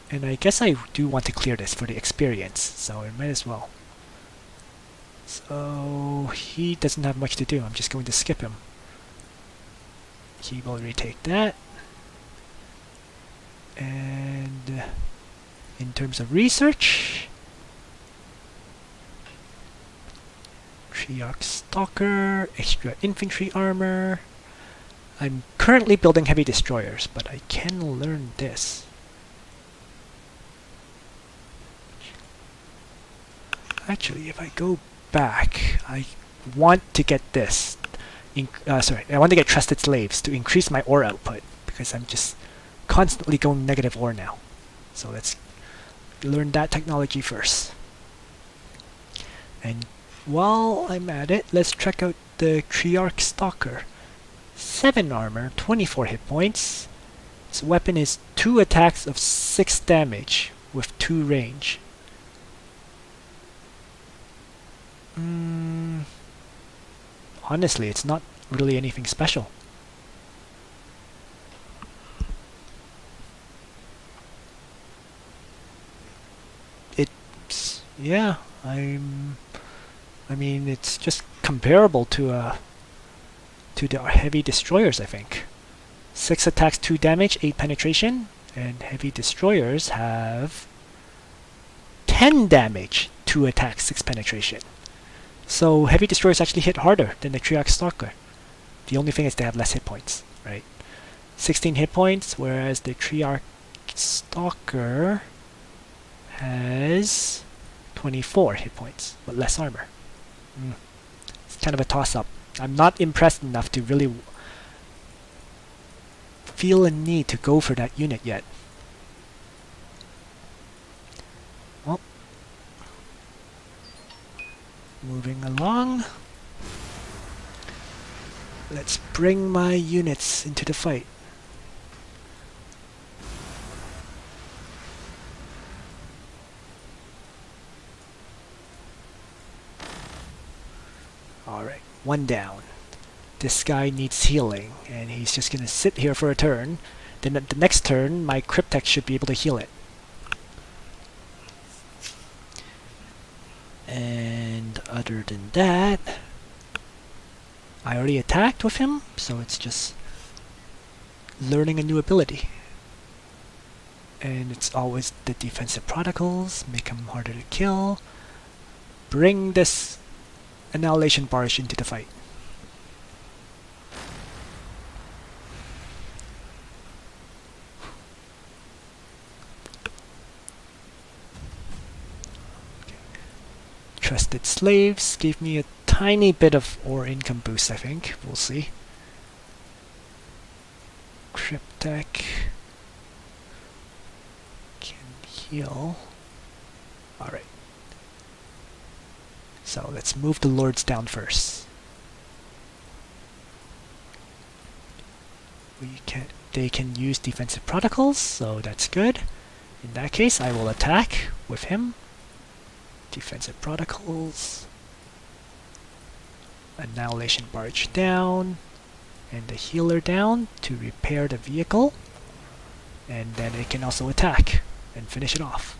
And I guess I do want to clear this for the experience, so I might as well. So he doesn't have much to do. I'm just going to skip him. He will retake that. And in terms of research, Triarch Stalker, extra infantry armor. I'm currently building heavy destroyers, but I can learn this. Actually, if I go back, I want to get this. I want to get Trusted Slaves to increase my ore output, because I'm just constantly going negative ore now. So let's learn that technology first. And while I'm at it, let's check out the Triarch Stalker. 7 armor, 24 hit points. Its weapon is 2 attacks of 6 damage with 2 range. Honestly, it's not really anything special. It's, yeah, I mean, it's just comparable to the heavy destroyers, I think. 6 attacks, 2 damage, 8 penetration, and heavy destroyers have 10 damage, 2 attacks, 6 penetration. So heavy destroyers actually hit harder than the Triarch Stalker. The only thing is they have less hit points, right? 16 hit points, whereas the Triarch Stalker has 24 hit points, but less armor. It's kind of a toss-up. I'm not impressed enough to really feel a need to go for that unit yet. Well, moving along. Let's bring my units into the fight. Alright, one down. This guy needs healing, and he's just gonna sit here for a turn. Then at the next turn, my Cryptek should be able to heal it. And other than that, I already attacked with him, so it's just learning a new ability. And it's always the defensive protocols, make him harder to kill. Bring this Annihilation barge into the fight. Trusted slaves gave me a tiny bit of ore income boost, I think. We'll see. Cryptek can heal. Alright. So let's move the lords down first. They can use defensive protocols, so that's good. In that case, I will attack with him. Defensive protocols. Annihilation barge down. And the healer down to repair the vehicle. And then it can also attack and finish it off.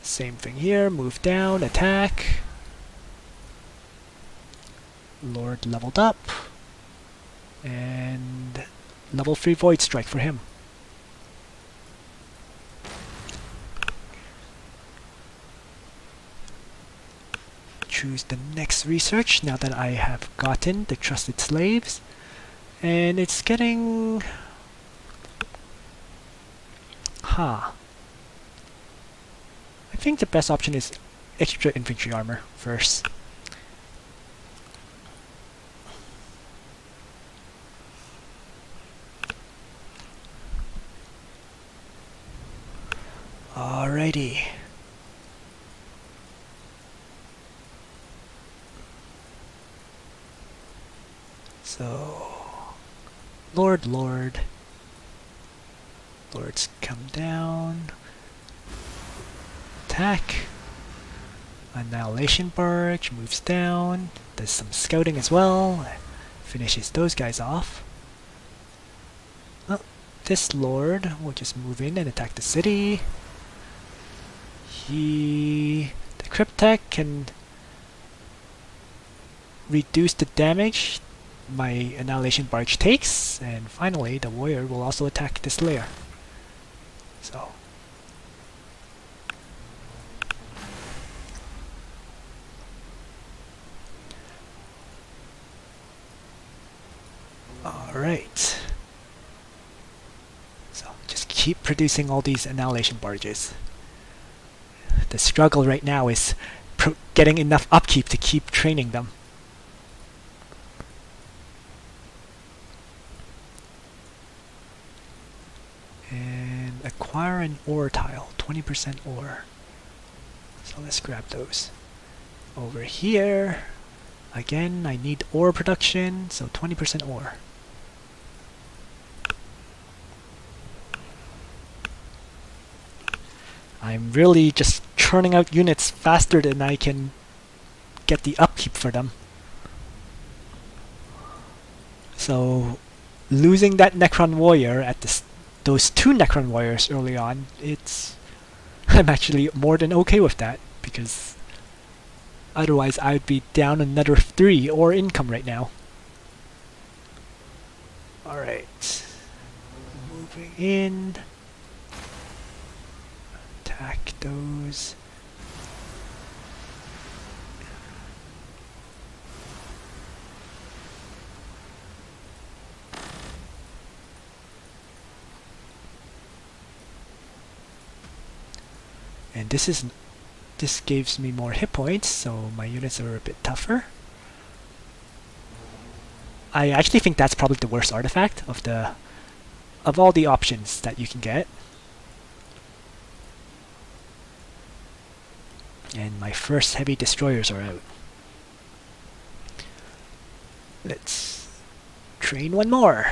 Same thing here, move down, attack. Lord leveled up. And level 3 Void Strike for him. Choose the next research now that I have gotten the trusted slaves. And it's getting... I think the best option is extra infantry armor first. Alrighty. So, Lords come down. Attack. Annihilation barge moves down. Does some scouting as well. Finishes those guys off. Well, this lord will just move in and attack the city. The Cryptek can reduce the damage my Annihilation barge takes, and finally the warrior will also attack this layer. So alright. So just keep producing all these Annihilation barges. The struggle right now is getting enough upkeep to keep training them. And acquire an ore tile, 20% ore. So let's grab those. Over here, again, I need ore production, so 20% ore. I'm really just churning out units faster than I can get the upkeep for them. So losing that Necron warrior at those 2 Necron warriors early on, I'm actually more than okay with that, because otherwise I'd be down another 3 ore income right now. Alright. Moving in. Attack those. And this gives me more hit points, so my units are a bit tougher. I actually think that's probably the worst artifact of all the options that you can get. And my first heavy destroyers are out. Let's train one more.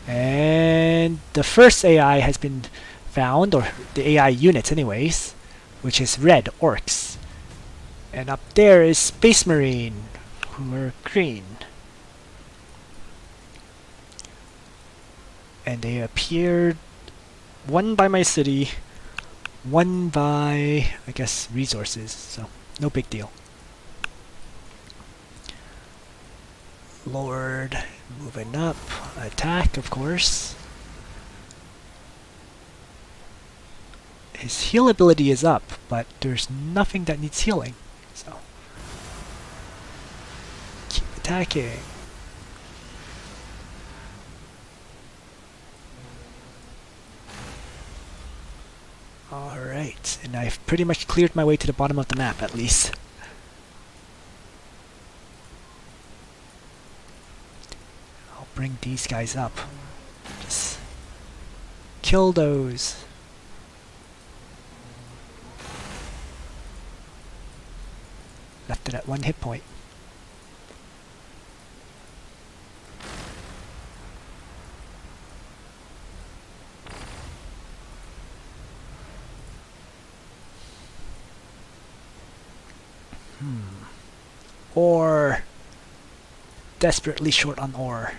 And the first AI has been found, or the AI units anyways, which is red orcs. And up there is Space Marine, who are green. And they appeared, one by my city, one by, I guess, resources, so no big deal. Lord, moving up, attack, of course. His heal ability is up, but there's nothing that needs healing, so keep attacking. Alright, and I've pretty much cleared my way to the bottom of the map, at least. I'll bring these guys up. Just kill those. Left it at 1 hit point. Ore. Desperately short on ore.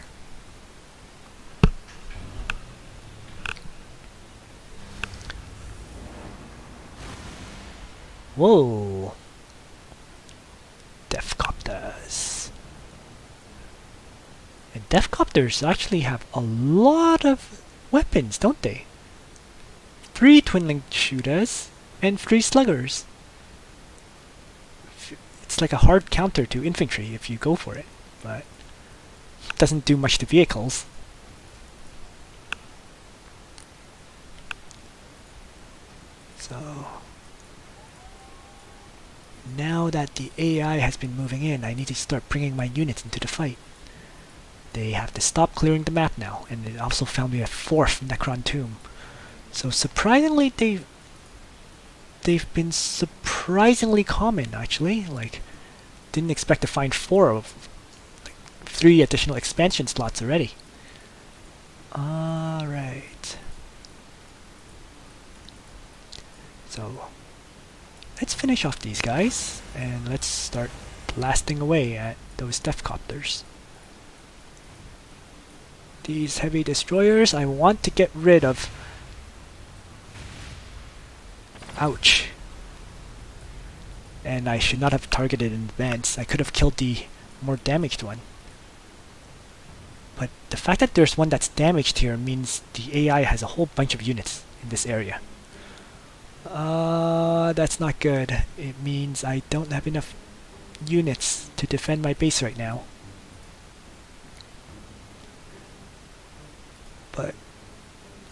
Whoa. Deathcopters. And Deathcopters actually have a lot of weapons, don't they? 3 twin-linked shooters and 3 sluggers. It's like a hard counter to infantry if you go for it, but it doesn't do much to vehicles. So now that the AI has been moving in, I need to start bringing my units into the fight. They have to stop clearing the map now, and it also found me a 4th Necron tomb. So surprisingly, they've been surprisingly common, actually. Like, didn't expect to find 4 of like, 3 additional expansion slots already. Alright. So let's finish off these guys, and let's start blasting away at those Deathcopters. These heavy destroyers, I want to get rid of. Ouch. And I should not have targeted in advance. I could have killed the more damaged one. But the fact that there's one that's damaged here means the AI has a whole bunch of units in this area. That's not good. It means I don't have enough units to defend my base right now. But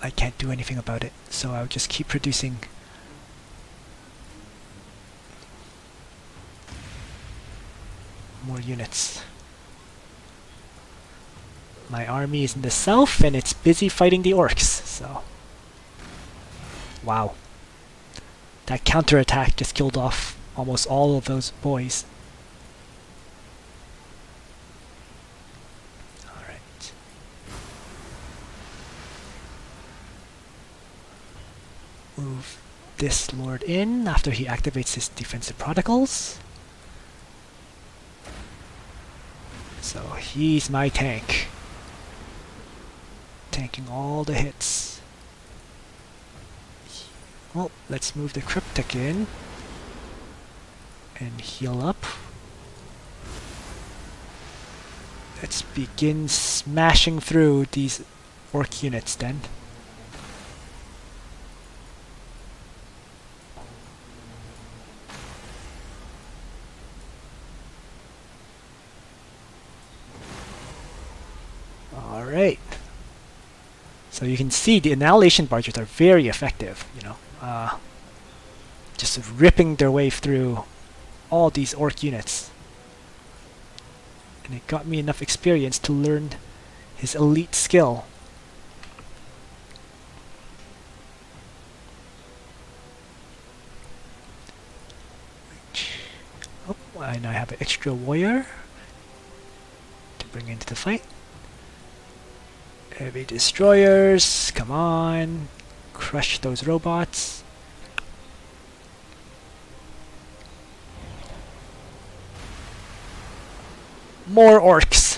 I can't do anything about it, so I'll just keep producing more units. My army is in the south and it's busy fighting the orcs, so wow. That counterattack just killed off almost all of those boys. Alright. Move this lord in after he activates his defensive protocols. So he's my tank. Tanking all the hits. Well, let's move the Cryptic in and heal up. Let's begin smashing through these orc units then. So you can see the Annihilation barges are very effective, you know, just ripping their way through all these orc units. And it got me enough experience to learn his elite skill. Oh, and I have an extra warrior to bring into the fight. Heavy destroyers, come on, crush those robots. More orcs.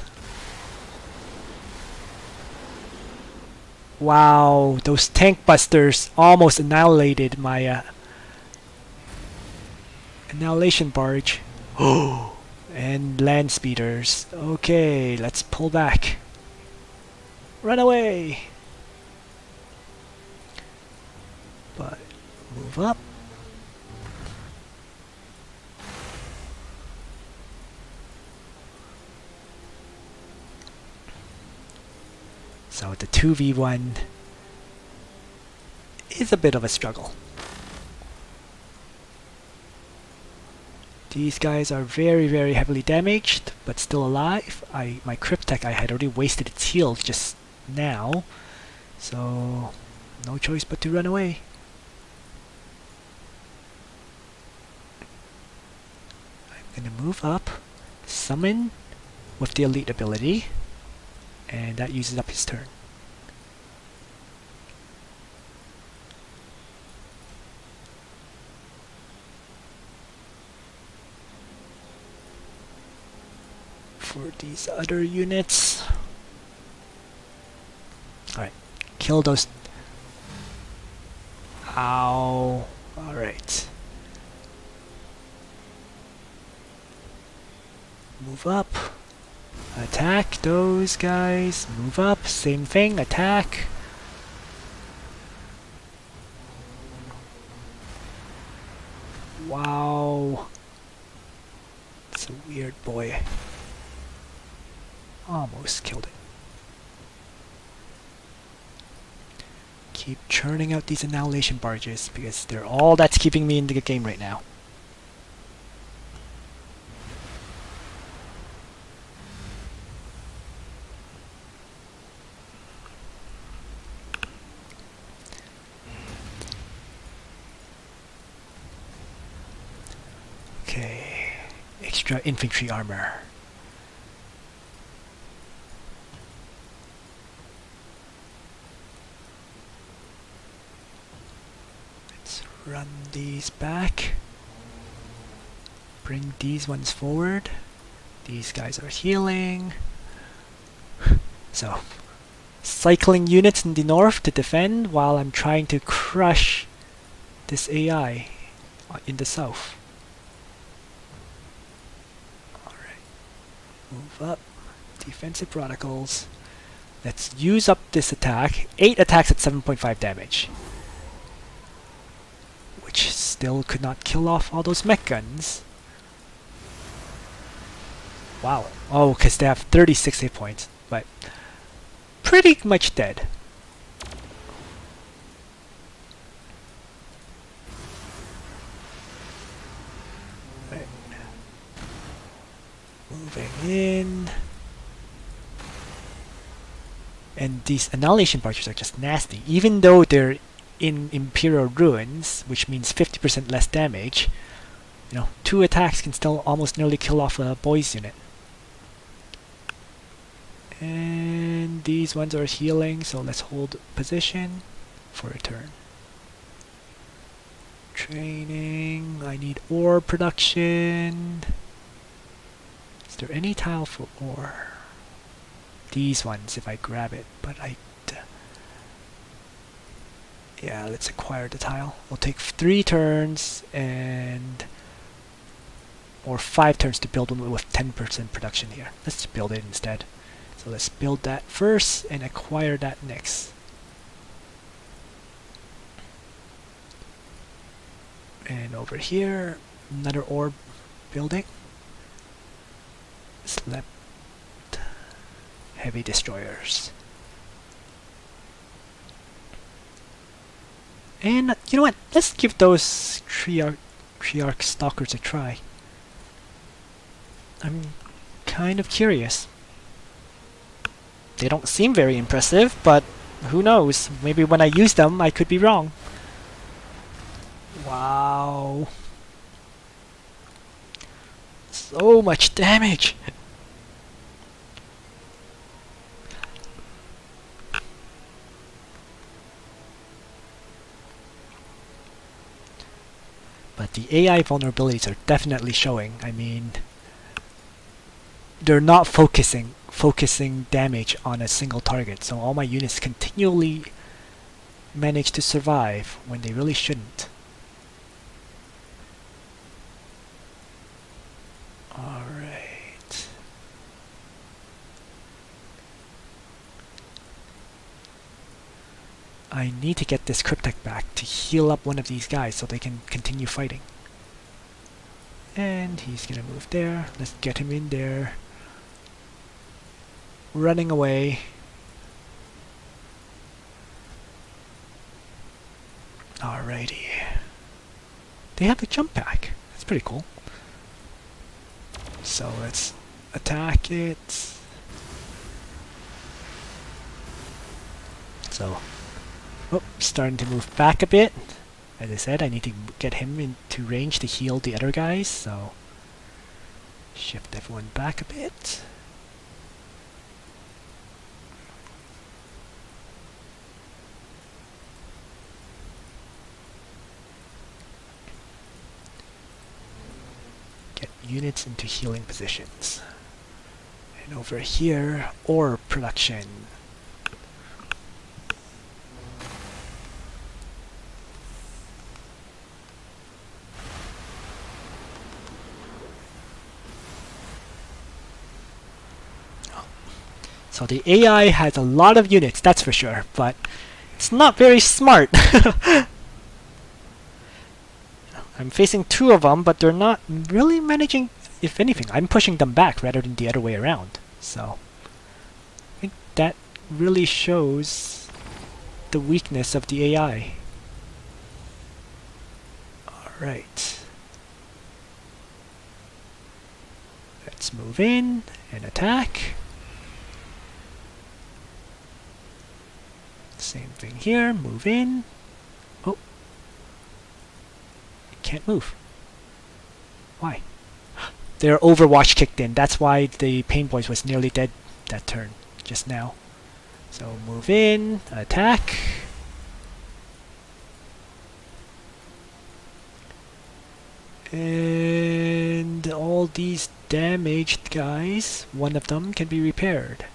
Wow, those tank busters almost annihilated my Annihilation barge. Oh, and land speeders. Okay, let's pull back. Run away! But move up. So the 2v1 is a bit of a struggle. These guys are very, very heavily damaged, but still alive. My Cryptek, I had already wasted its heals just now, so no choice but to run away. I'm gonna move up, summon with the elite ability, and that uses up his turn. For these other units, alright, kill those. Ow. Alright. Move up. Attack those guys. Move up. Same thing. Attack. Wow. It's a weird boy. Almost killed it. Keep churning out these Annihilation barges because they're all that's keeping me in the game right now. Okay, extra infantry armor. Run these back. Bring these ones forward. These guys are healing. So, cycling units in the north to defend while I'm trying to crush this AI in the south. Alright. Move up. Defensive protocols. Let's use up this attack. 8 attacks at 7.5 damage. Which still could not kill off all those mech guns. Wow. Oh, because they have 36 hit points, but pretty much dead. Right. Moving in. And these Annihilation barges are just nasty. Even though they're in Imperial Ruins, which means 50% less damage, you know, 2 attacks can still almost nearly kill off a boys unit. And these ones are healing, so let's hold position for a turn. Training, I need ore production. Is there any tile for ore? These ones, if I grab it, but yeah, let's acquire the tile. We'll take 3 turns or 5 turns to build one with 10% production here. Let's just build it instead. So let's build that first and acquire that next. And over here, another ore building. Slept heavy destroyers. And you know what? Let's give those Triarch Stalkers a try. I'm kind of curious. They don't seem very impressive, but who knows? Maybe when I use them, I could be wrong. Wow. So much damage! But the AI vulnerabilities are definitely showing. I mean, they're not focusing damage on a single target, so all my units continually manage to survive when they really shouldn't. Alright. I need to get this Cryptek back to heal up one of these guys so they can continue fighting. And he's gonna move there. Let's get him in there. Running away. Alrighty. They have a jump pack. That's pretty cool. So let's attack it. So, oh, starting to move back a bit. As I said, I need to get him into range to heal the other guys, so shift everyone back a bit. Get units into healing positions. And over here, ore production. So the AI has a lot of units, that's for sure, but it's not very smart. I'm facing two of them, but they're not really managing. If anything, I'm pushing them back rather than the other way around. So I think that really shows the weakness of the AI. Alright. Let's move in and attack. Same thing here, move in. Oh. It can't move. Why? Their Overwatch kicked in. That's why the Pain Boys was nearly dead that turn, just now. So move in, attack. And all these damaged guys, one of them can be repaired.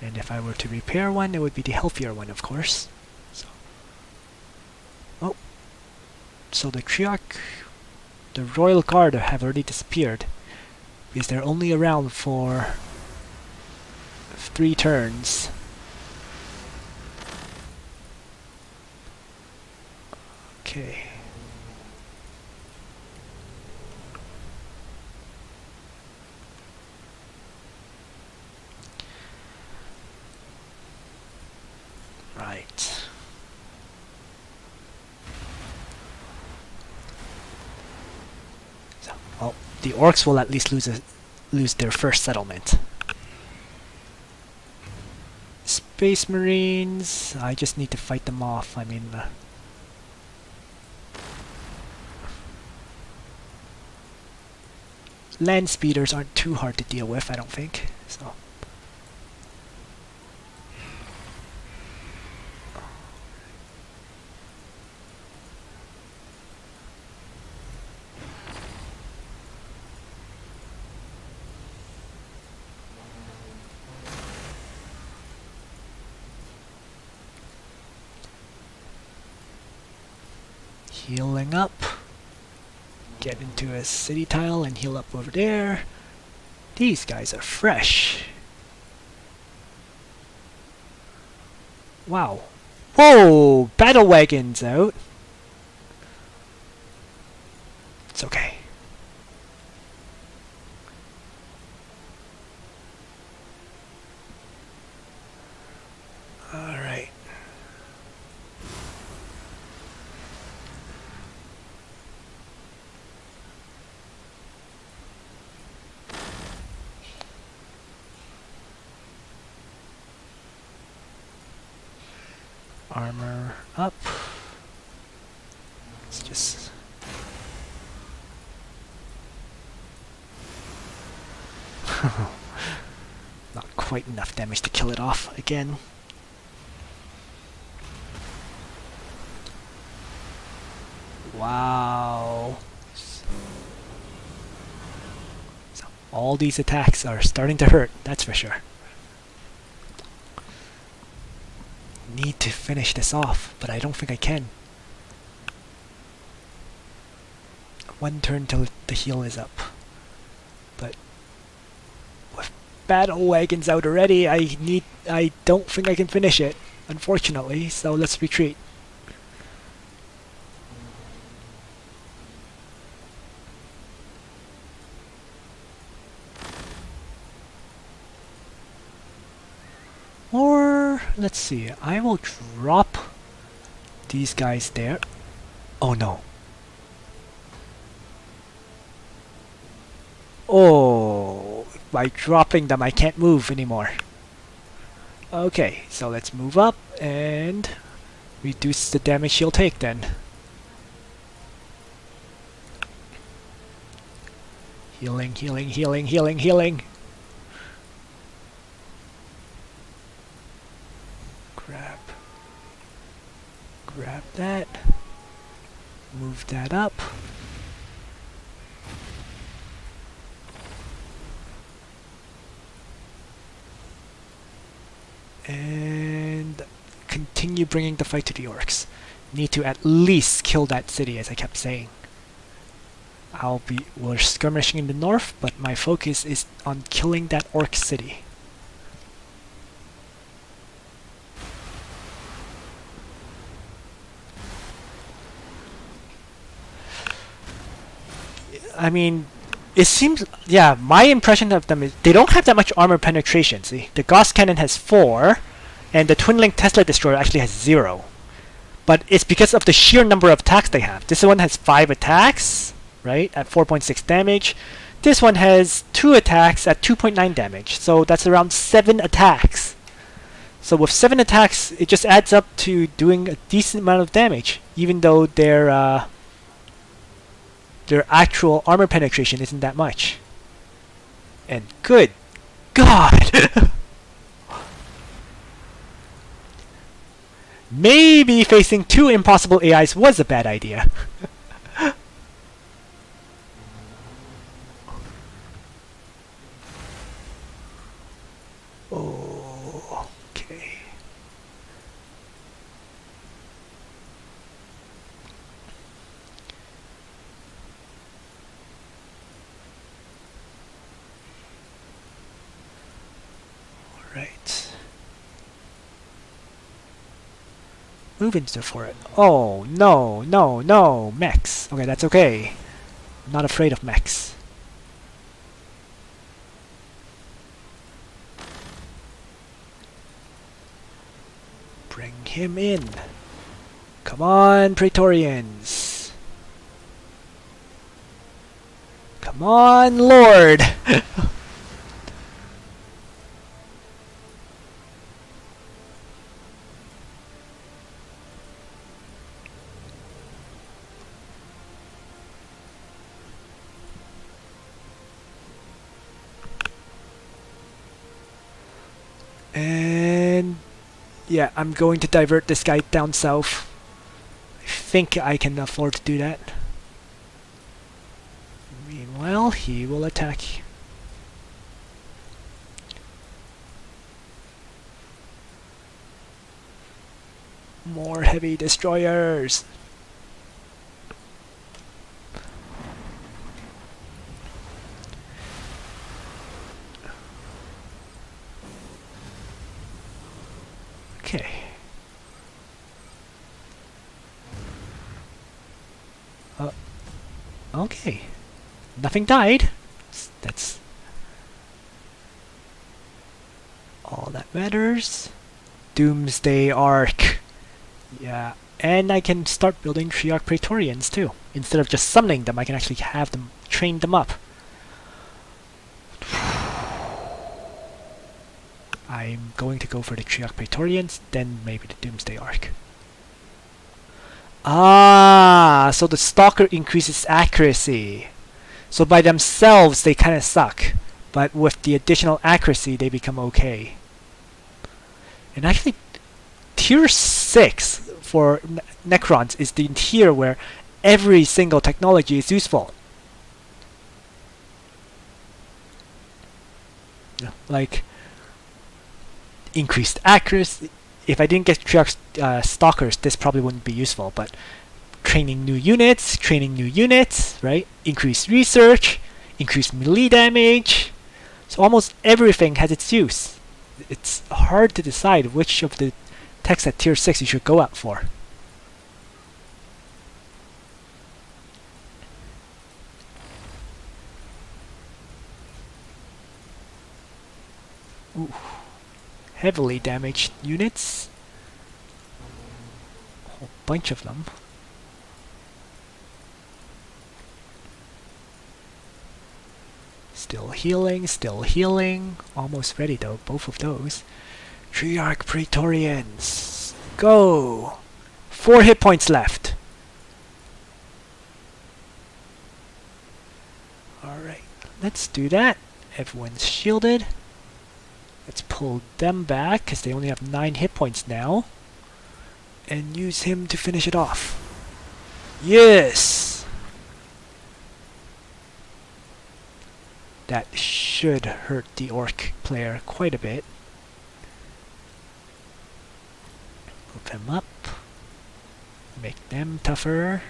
And if I were to repair one, it would be the healthier one, of course. So, oh, so the Triarch, the Royal Guard have already disappeared because they're only around for 3 turns. Okay. Right. So, well, the orcs will at least lose their first settlement. Space Marines, I just need to fight them off. I mean, land speeders aren't too hard to deal with, I don't think. So. Healing up. Get into a city tile and heal up over there. These guys are fresh. Wow. Whoa! Battle wagons out. It's okay. armor up. Let's just... Not quite enough damage to kill it off again. Wow. So all these attacks are starting to hurt, that's for sure. Need to finish this off, but I don't think I can. One turn till the heal is up. But with battle wagons out already, I don't think I can finish it, unfortunately, so let's retreat. Or, let's see, I will drop these guys there. Oh no. Oh, by dropping them I can't move anymore. Okay, so let's move up and reduce the damage she'll take then. Healing, healing, healing, healing, healing. Grab that. Move that up. And continue bringing the fight to the orcs. Need to at least kill that city, as I kept saying. We're skirmishing in the north, but my focus is on killing that orc city. I mean, it seems, yeah, my impression of them is they don't have that much armor penetration. See, the Gauss cannon has 4, and the Twin-Link Tesla Destroyer actually has 0. But it's because of the sheer number of attacks they have. This one has 5 attacks, right, at 4.6 damage. This one has 2 attacks at 2.9 damage, so that's around 7 attacks. So with 7 attacks, it just adds up to doing a decent amount of damage, even though their actual armor penetration isn't that much. And good God! Maybe facing 2 impossible AIs was a bad idea. Okay. Right. Move into for it. Oh, no, no, no, mechs. Okay, that's okay. I'm not afraid of mechs. Bring him in. Come on, Praetorians. Come on, Lord. And yeah, I'm going to divert this guy down south. I think I can afford to do that. Meanwhile, he will attack. More heavy destroyers. Okay. Okay. Nothing died. That's all that matters. Doomsday Arc. Yeah. And I can start building Triarch Praetorians too. Instead of just summoning them, I can actually have them train them up. I'm going to go for the Triarch Praetorians, then maybe the Doomsday Arc. Ah, so the Stalker increases accuracy. So by themselves, they kind of suck. But with the additional accuracy, they become okay. And actually, tier 6 for Necrons is the tier where every single technology is useful. Like, increased accuracy. If I didn't get Triarch Stalkers, this probably wouldn't be useful, but training new units, right? Increased research, increased melee damage. So almost everything has its use. It's hard to decide which of the techs at tier 6 you should go out for. Ooh. Heavily damaged units. A whole bunch of them. Still healing. Almost ready though, both of those. Triarch Praetorians. Go! 4 hit points left. Alright, let's do that. Everyone's shielded. Let's pull them back, because they only have 9 hit points now. And use him to finish it off. Yes! That should hurt the Orc player quite a bit. Move him up. Make them tougher.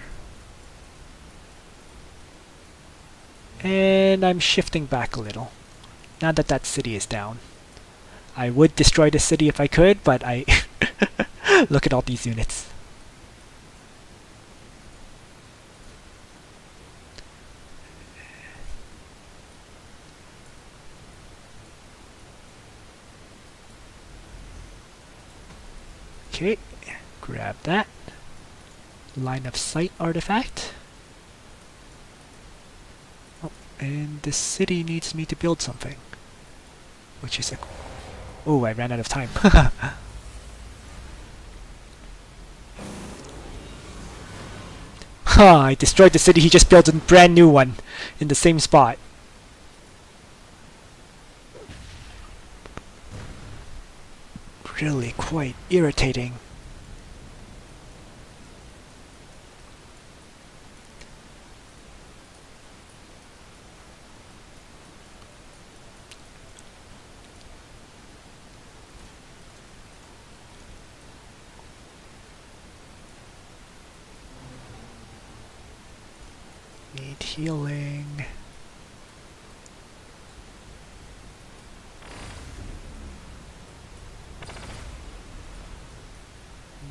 And I'm shifting back a little. Now that that city is down. I would destroy the city if I could, but I... Look at all these units. Okay, grab that. Line of sight artifact. Oh, and the city needs me to build something. Which is a... Oh, I ran out of time. I destroyed the city, he just built a brand new one in the same spot. Really quite irritating. Need healing.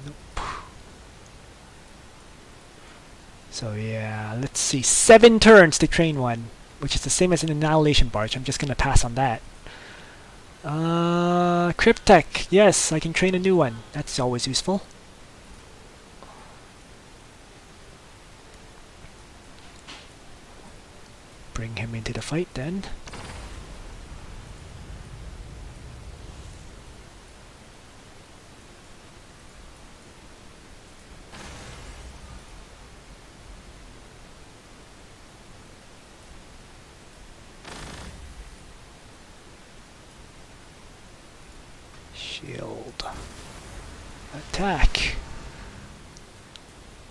Nope. So yeah, let's see. 7 turns to train one, which is the same as an Annihilation barge. I'm just gonna pass on that. Cryptech. Yes, I can train a new one. That's always useful. Bring him into the fight then. Shield. Attack.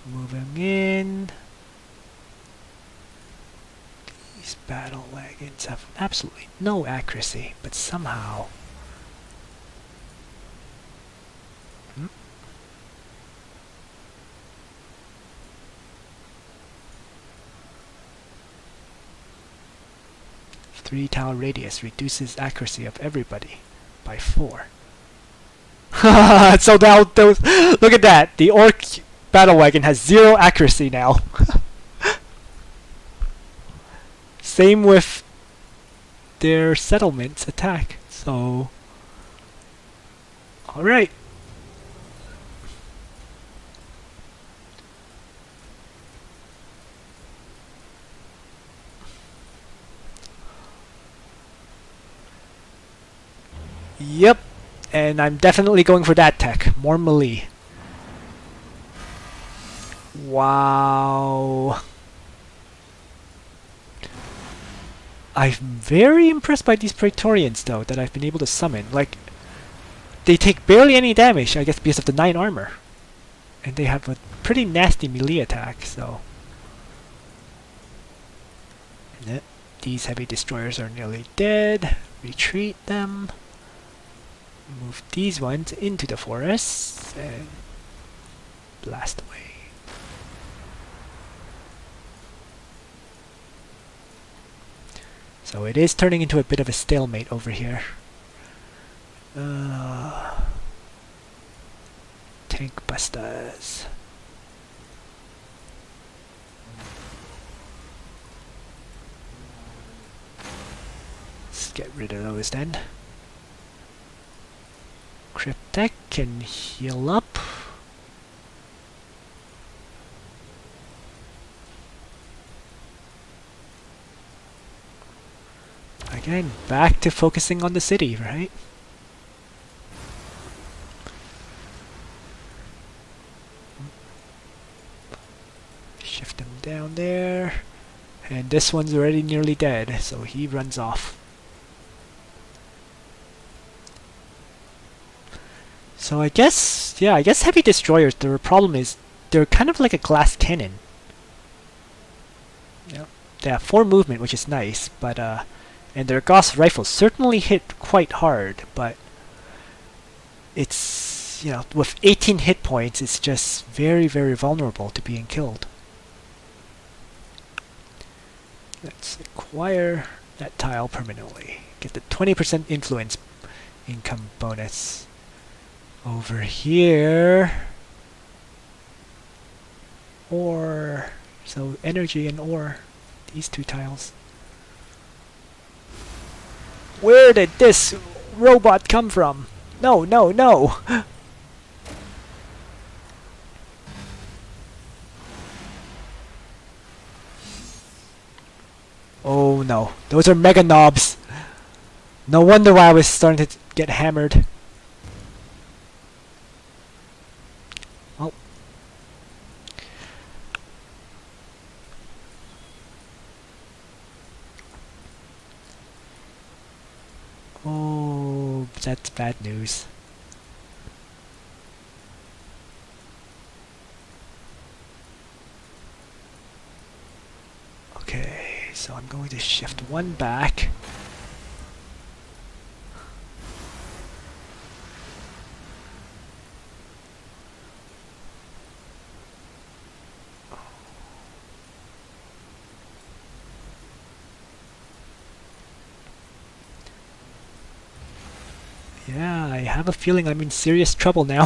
Move him in. These battle wagons have absolutely no accuracy, but somehow... Hmm? 3-tile radius reduces accuracy of everybody by 4. So now those... Look at that! The Orc battle wagon has 0 accuracy now. Same with their settlements attack, so... Alright. Yep, and I'm definitely going for that tech. More melee. Wow. I'm very impressed by these Praetorians, though, that I've been able to summon. Like, they take barely any damage, I guess, because of the 9 armor. And they have a pretty nasty melee attack, so... Yep. These heavy destroyers are nearly dead. Retreat them. Move these ones into the forest. And blast away. So it is turning into a bit of a stalemate over here. Tank busters. Let's get rid of those then. Cryptek can heal up. Again, back to focusing on the city, right? Shift him down there. And this one's already nearly dead, so he runs off. So I guess heavy destroyers, their problem is they're kind of like a glass cannon. Yep. They have 4 movement, which is nice, but and their Gauss rifles certainly hit quite hard, but it's, you know, with 18 hit points, it's just very, very vulnerable to being killed. Let's acquire that tile permanently. Get the 20% influence income bonus. Over here, ore, so energy and ore, these 2 tiles. Where did this robot come from? No, no, no! Oh no, those are mega knobs! No wonder why I was starting to get hammered. Oh, that's bad news. Okay, so I'm going to shift 1 back. Yeah, I have a feeling I'm in serious trouble now.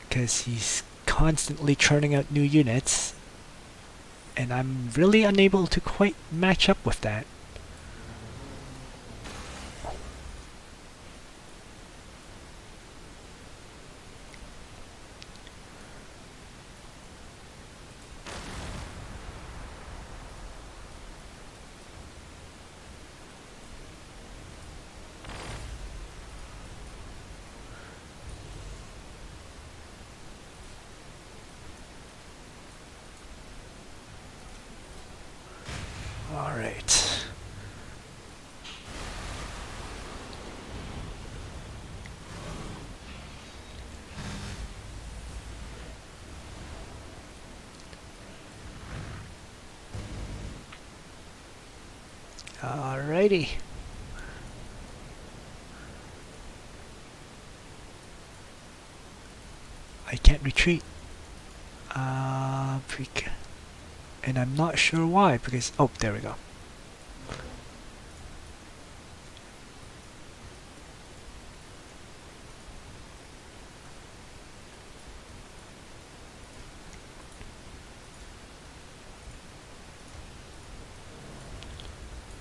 Because he's constantly churning out new units, and I'm really unable to quite match up with that. Alright. Alrighty. I can't retreat. And I'm not sure why, because... Oh, there we go.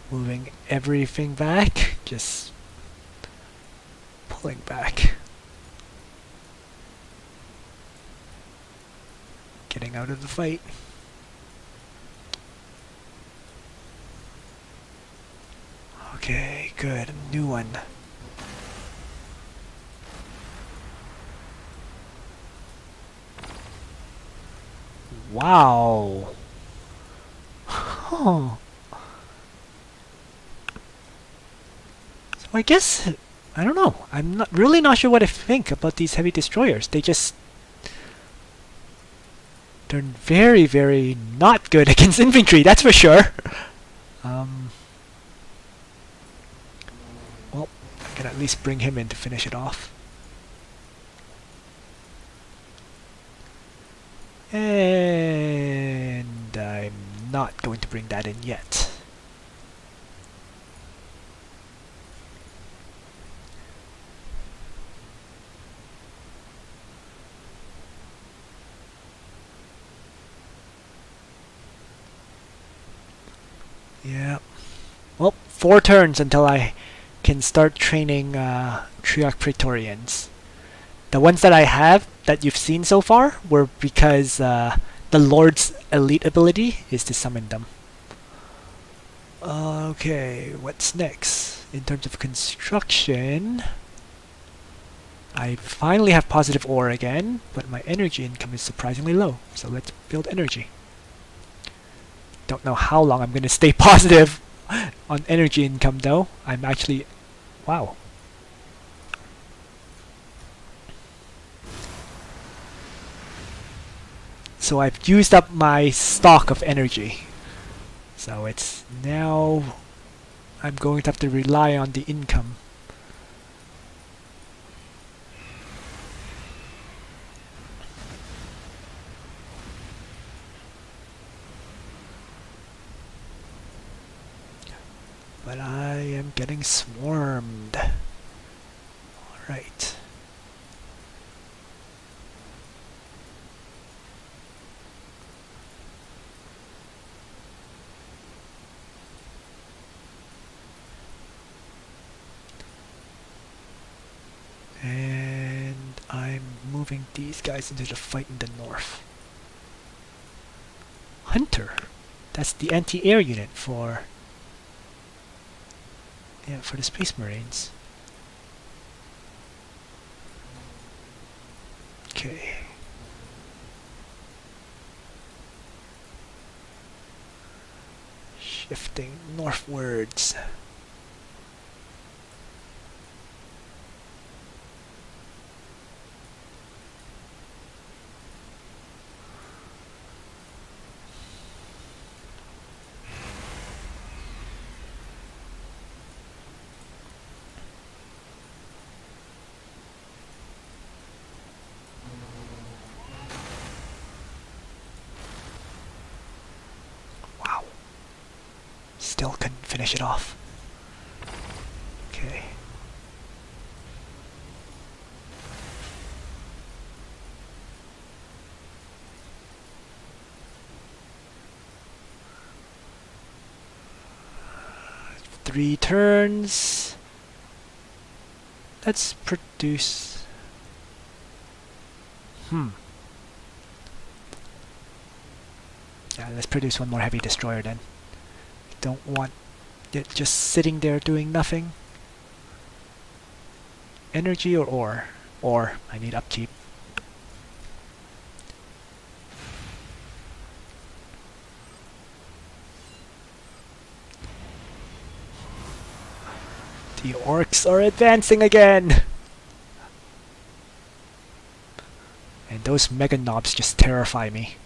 Moving everything back, just pulling back. Getting out of the fight. Okay, good. New one. Wow. Huh. So I guess, I don't know. I'm really not sure what I think about these heavy destroyers. They're very, very not good against infantry, that's for sure. Well, I can at least bring him in to finish it off. And I'm not going to bring that in yet. Yeah. Well, 4 turns until I can start training Triarch Praetorians. The ones that I have that you've seen so far were because the Lord's elite ability is to summon them. Okay, what's next? In terms of construction, I finally have positive ore again, but my energy income is surprisingly low, so let's build energy. Don't know how long I'm going to stay positive on energy income though. I'm actually... wow. So I've used up my stock of energy. So it's now... I'm going to have to rely on the income. But I am getting swarmed. Alright. And I'm moving these guys into the fight in the north. Hunter! That's the anti-air unit for... yeah, for the Space Marines. Okay. Shifting northwards. Still couldn't finish it off. Okay. Three turns. Let's produce... yeah, let's produce one more heavy destroyer then. Don't want it just sitting there doing nothing. Energy or ore? Ore. I need upkeep. The orcs are advancing again! And those mega knobs just terrify me.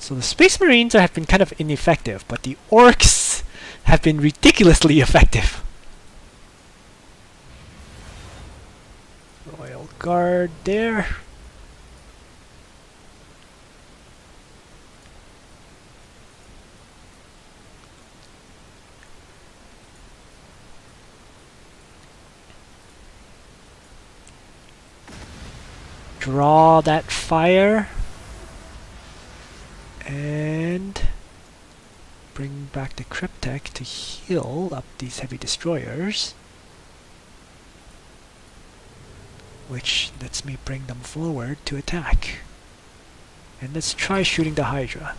So the Space Marines have been kind of ineffective, but the orcs have been ridiculously effective. Royal Guard there. Draw that fire. And bring back the Cryptek to heal up these heavy destroyers. which lets me bring them forward to attack. And let's try shooting the Hydra.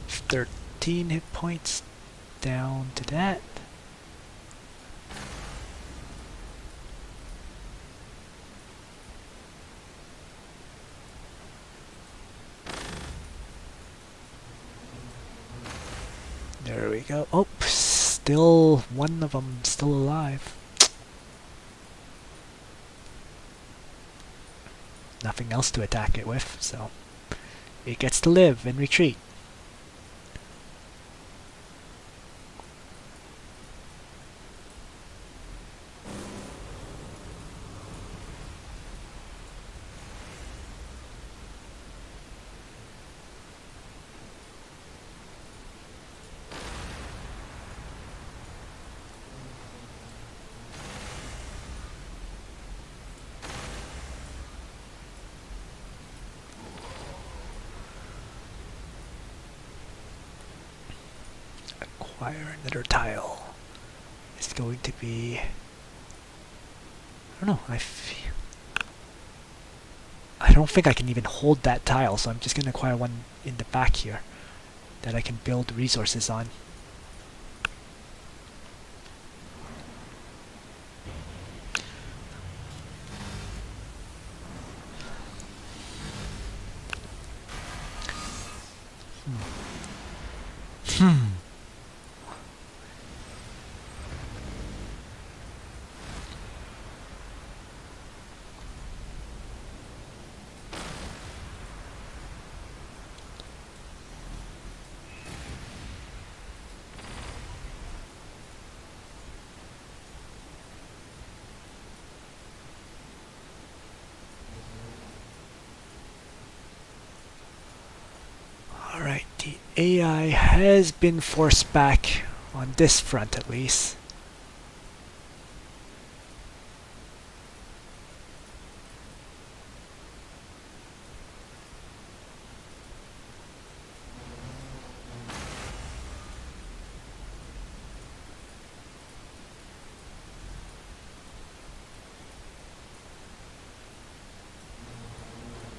13 hit points down to that. There we go. Oh, still one of them still alive. Nothing else to attack it with, so it gets to live and retreat. Acquire another tile. It's going to be... I don't know, I don't think I can even hold that tile, so I'm just going to acquire one in the back here that I can build resources on. Alright, the AI has been forced back on this front at least.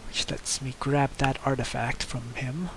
Which lets me grab that artifact from him.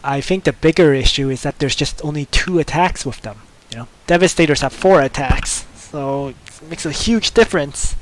I think the bigger issue is that there's just only 2 attacks with them. You know, Devastators have 4 attacks, so it makes a huge difference.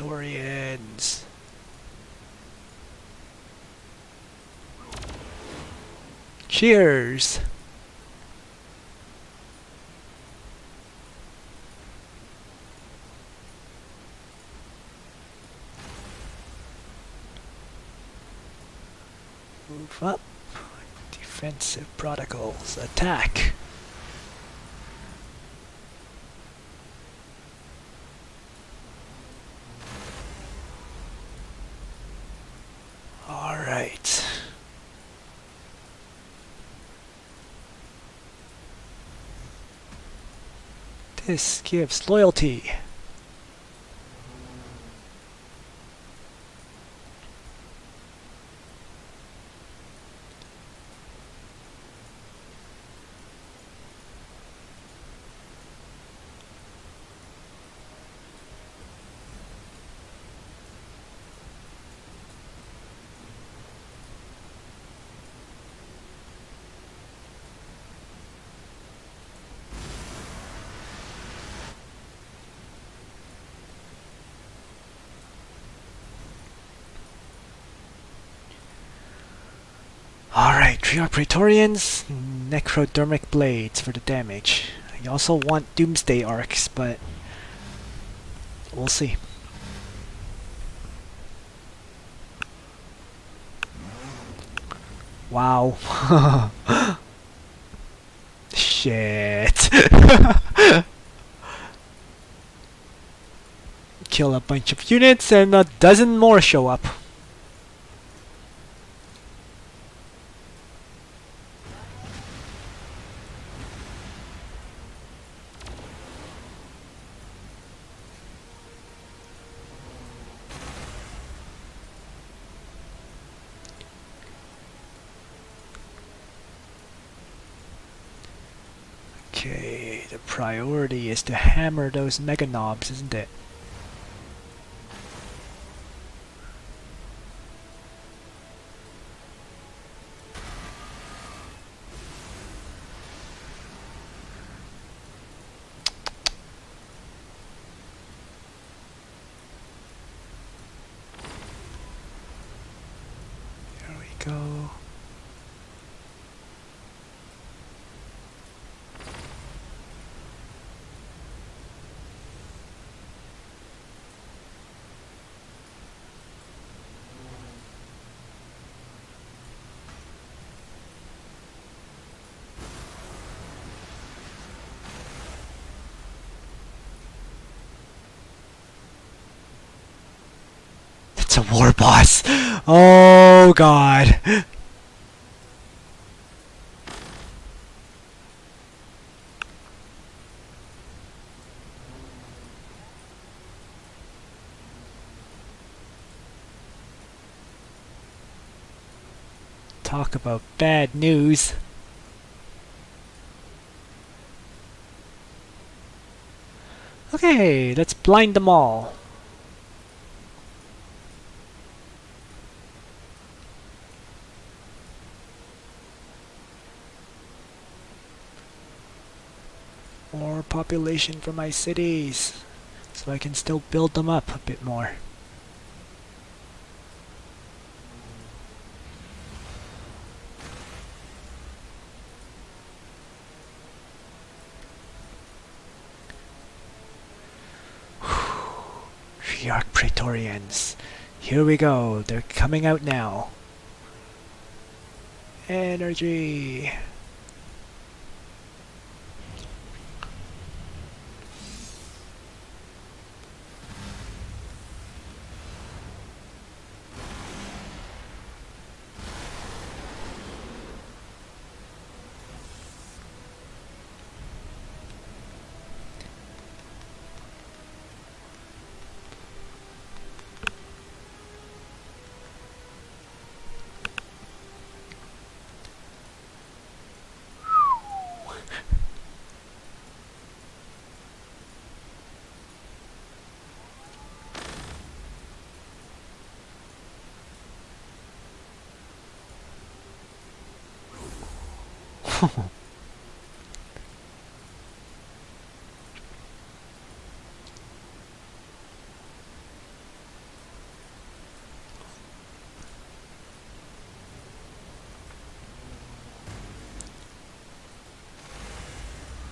Praetorians. Cheers! Move up. Defensive protocols. Attack. Alright. This gives loyalty. Alright, Triarch Praetorians, Necrodermic Blades for the damage. You also want Doomsday Arcs, but we'll see. Wow. Shit. Kill a bunch of units and a dozen more show up. Okay, the priority is to hammer those mega knobs, isn't it? There we go. It's a war boss. Oh god. Talk about bad news. Okay, let's blind them all. More population for my cities, so I can still build them up a bit more. Triarch Praetorians. Here we go, they're coming out now. Energy.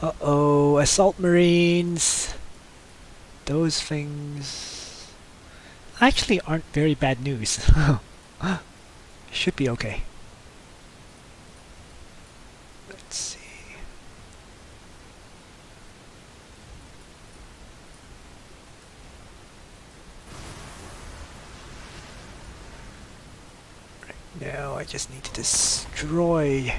Uh-oh, assault marines. Those things actually aren't very bad news. Should be okay. Let's see. Right now I just need to destroy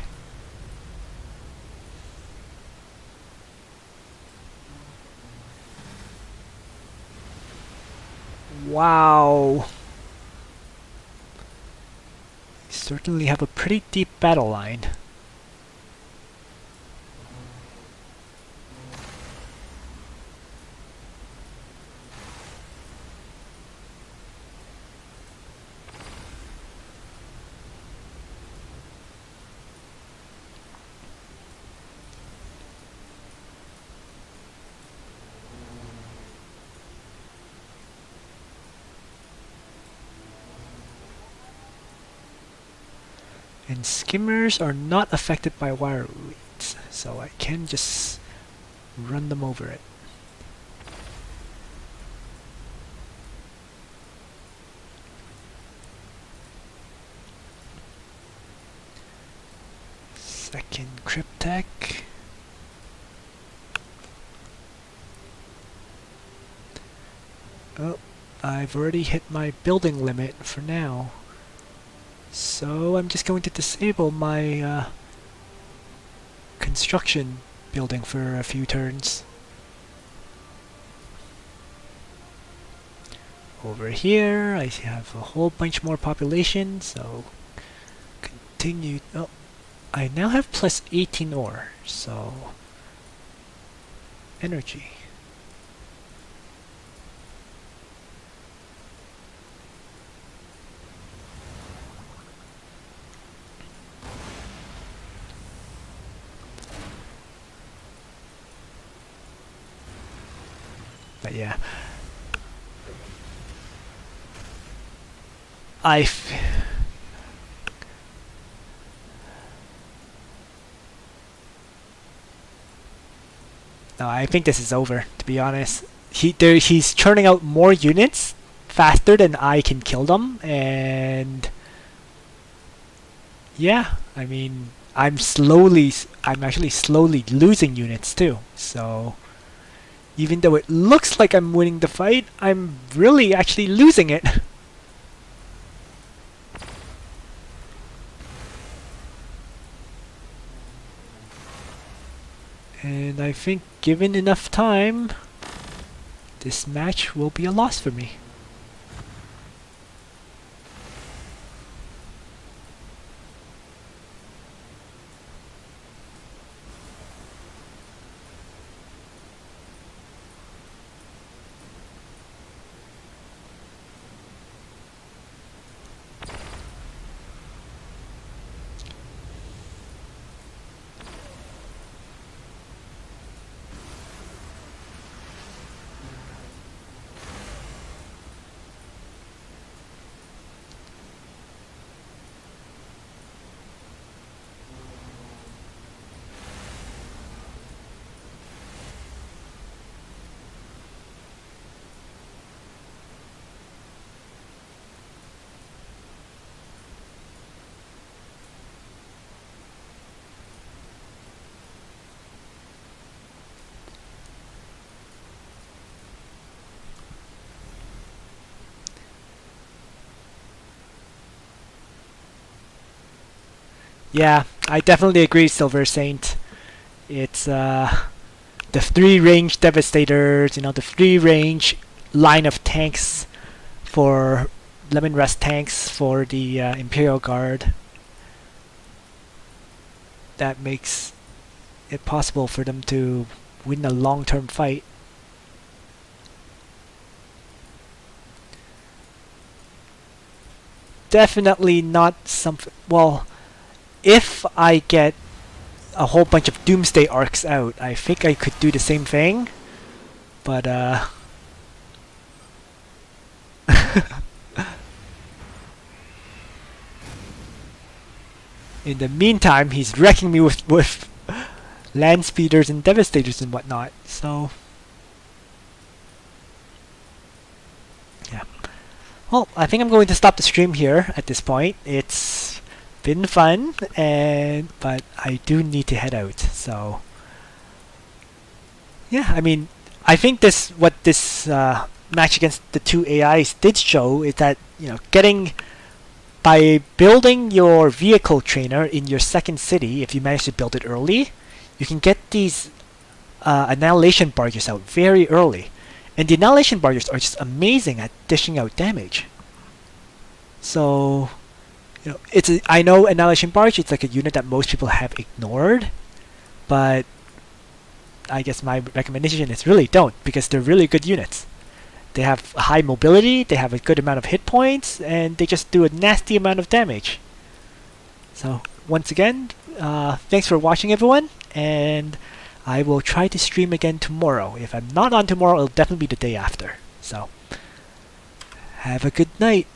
Wow. You certainly have a pretty deep battle line. And skimmers are not affected by wire weeds, so I can just run them over it. Second cryptech. Oh, I've already hit my building limit for now. So I'm just going to disable my construction building for a few turns. Over here I have a whole bunch more population, so continue. Oh, I now have plus 18 ore, so energy. But yeah, no, I think this is over, to be honest. He's churning out more units faster than I can kill them, and yeah, I mean, I'm actually slowly losing units too, so even though it looks like I'm winning the fight, I'm really actually losing it. And I think given enough time, this match will be a loss for me. Yeah, I definitely agree, Silver Saint. It's the 3-range Devastators, the 3-range line of tanks for Lemon Rust tanks for the Imperial Guard. That makes it possible for them to win a long-term fight. Definitely not something. Well, if I get a whole bunch of Doomsday arcs out, I think I could do the same thing. But in the meantime, he's wrecking me with land speeders and devastators and whatnot. So yeah. Well, I think I'm going to stop the stream here at this point. It's been fun, but I do need to head out. So yeah, I mean, I think what this match against the two AIs did show is that by building your vehicle trainer in your second city, if you manage to build it early, you can get these Annihilation barges out very early. And the Annihilation barges are just amazing at dishing out damage. So, I know Annihilation barge, it's like a unit that most people have ignored, but I guess my recommendation is really don't, because they're really good units. They have high mobility, they have a good amount of hit points, and they just do a nasty amount of damage. So, once again, thanks for watching, everyone, and I will try to stream again tomorrow. If I'm not on tomorrow, it'll definitely be the day after. So, have a good night.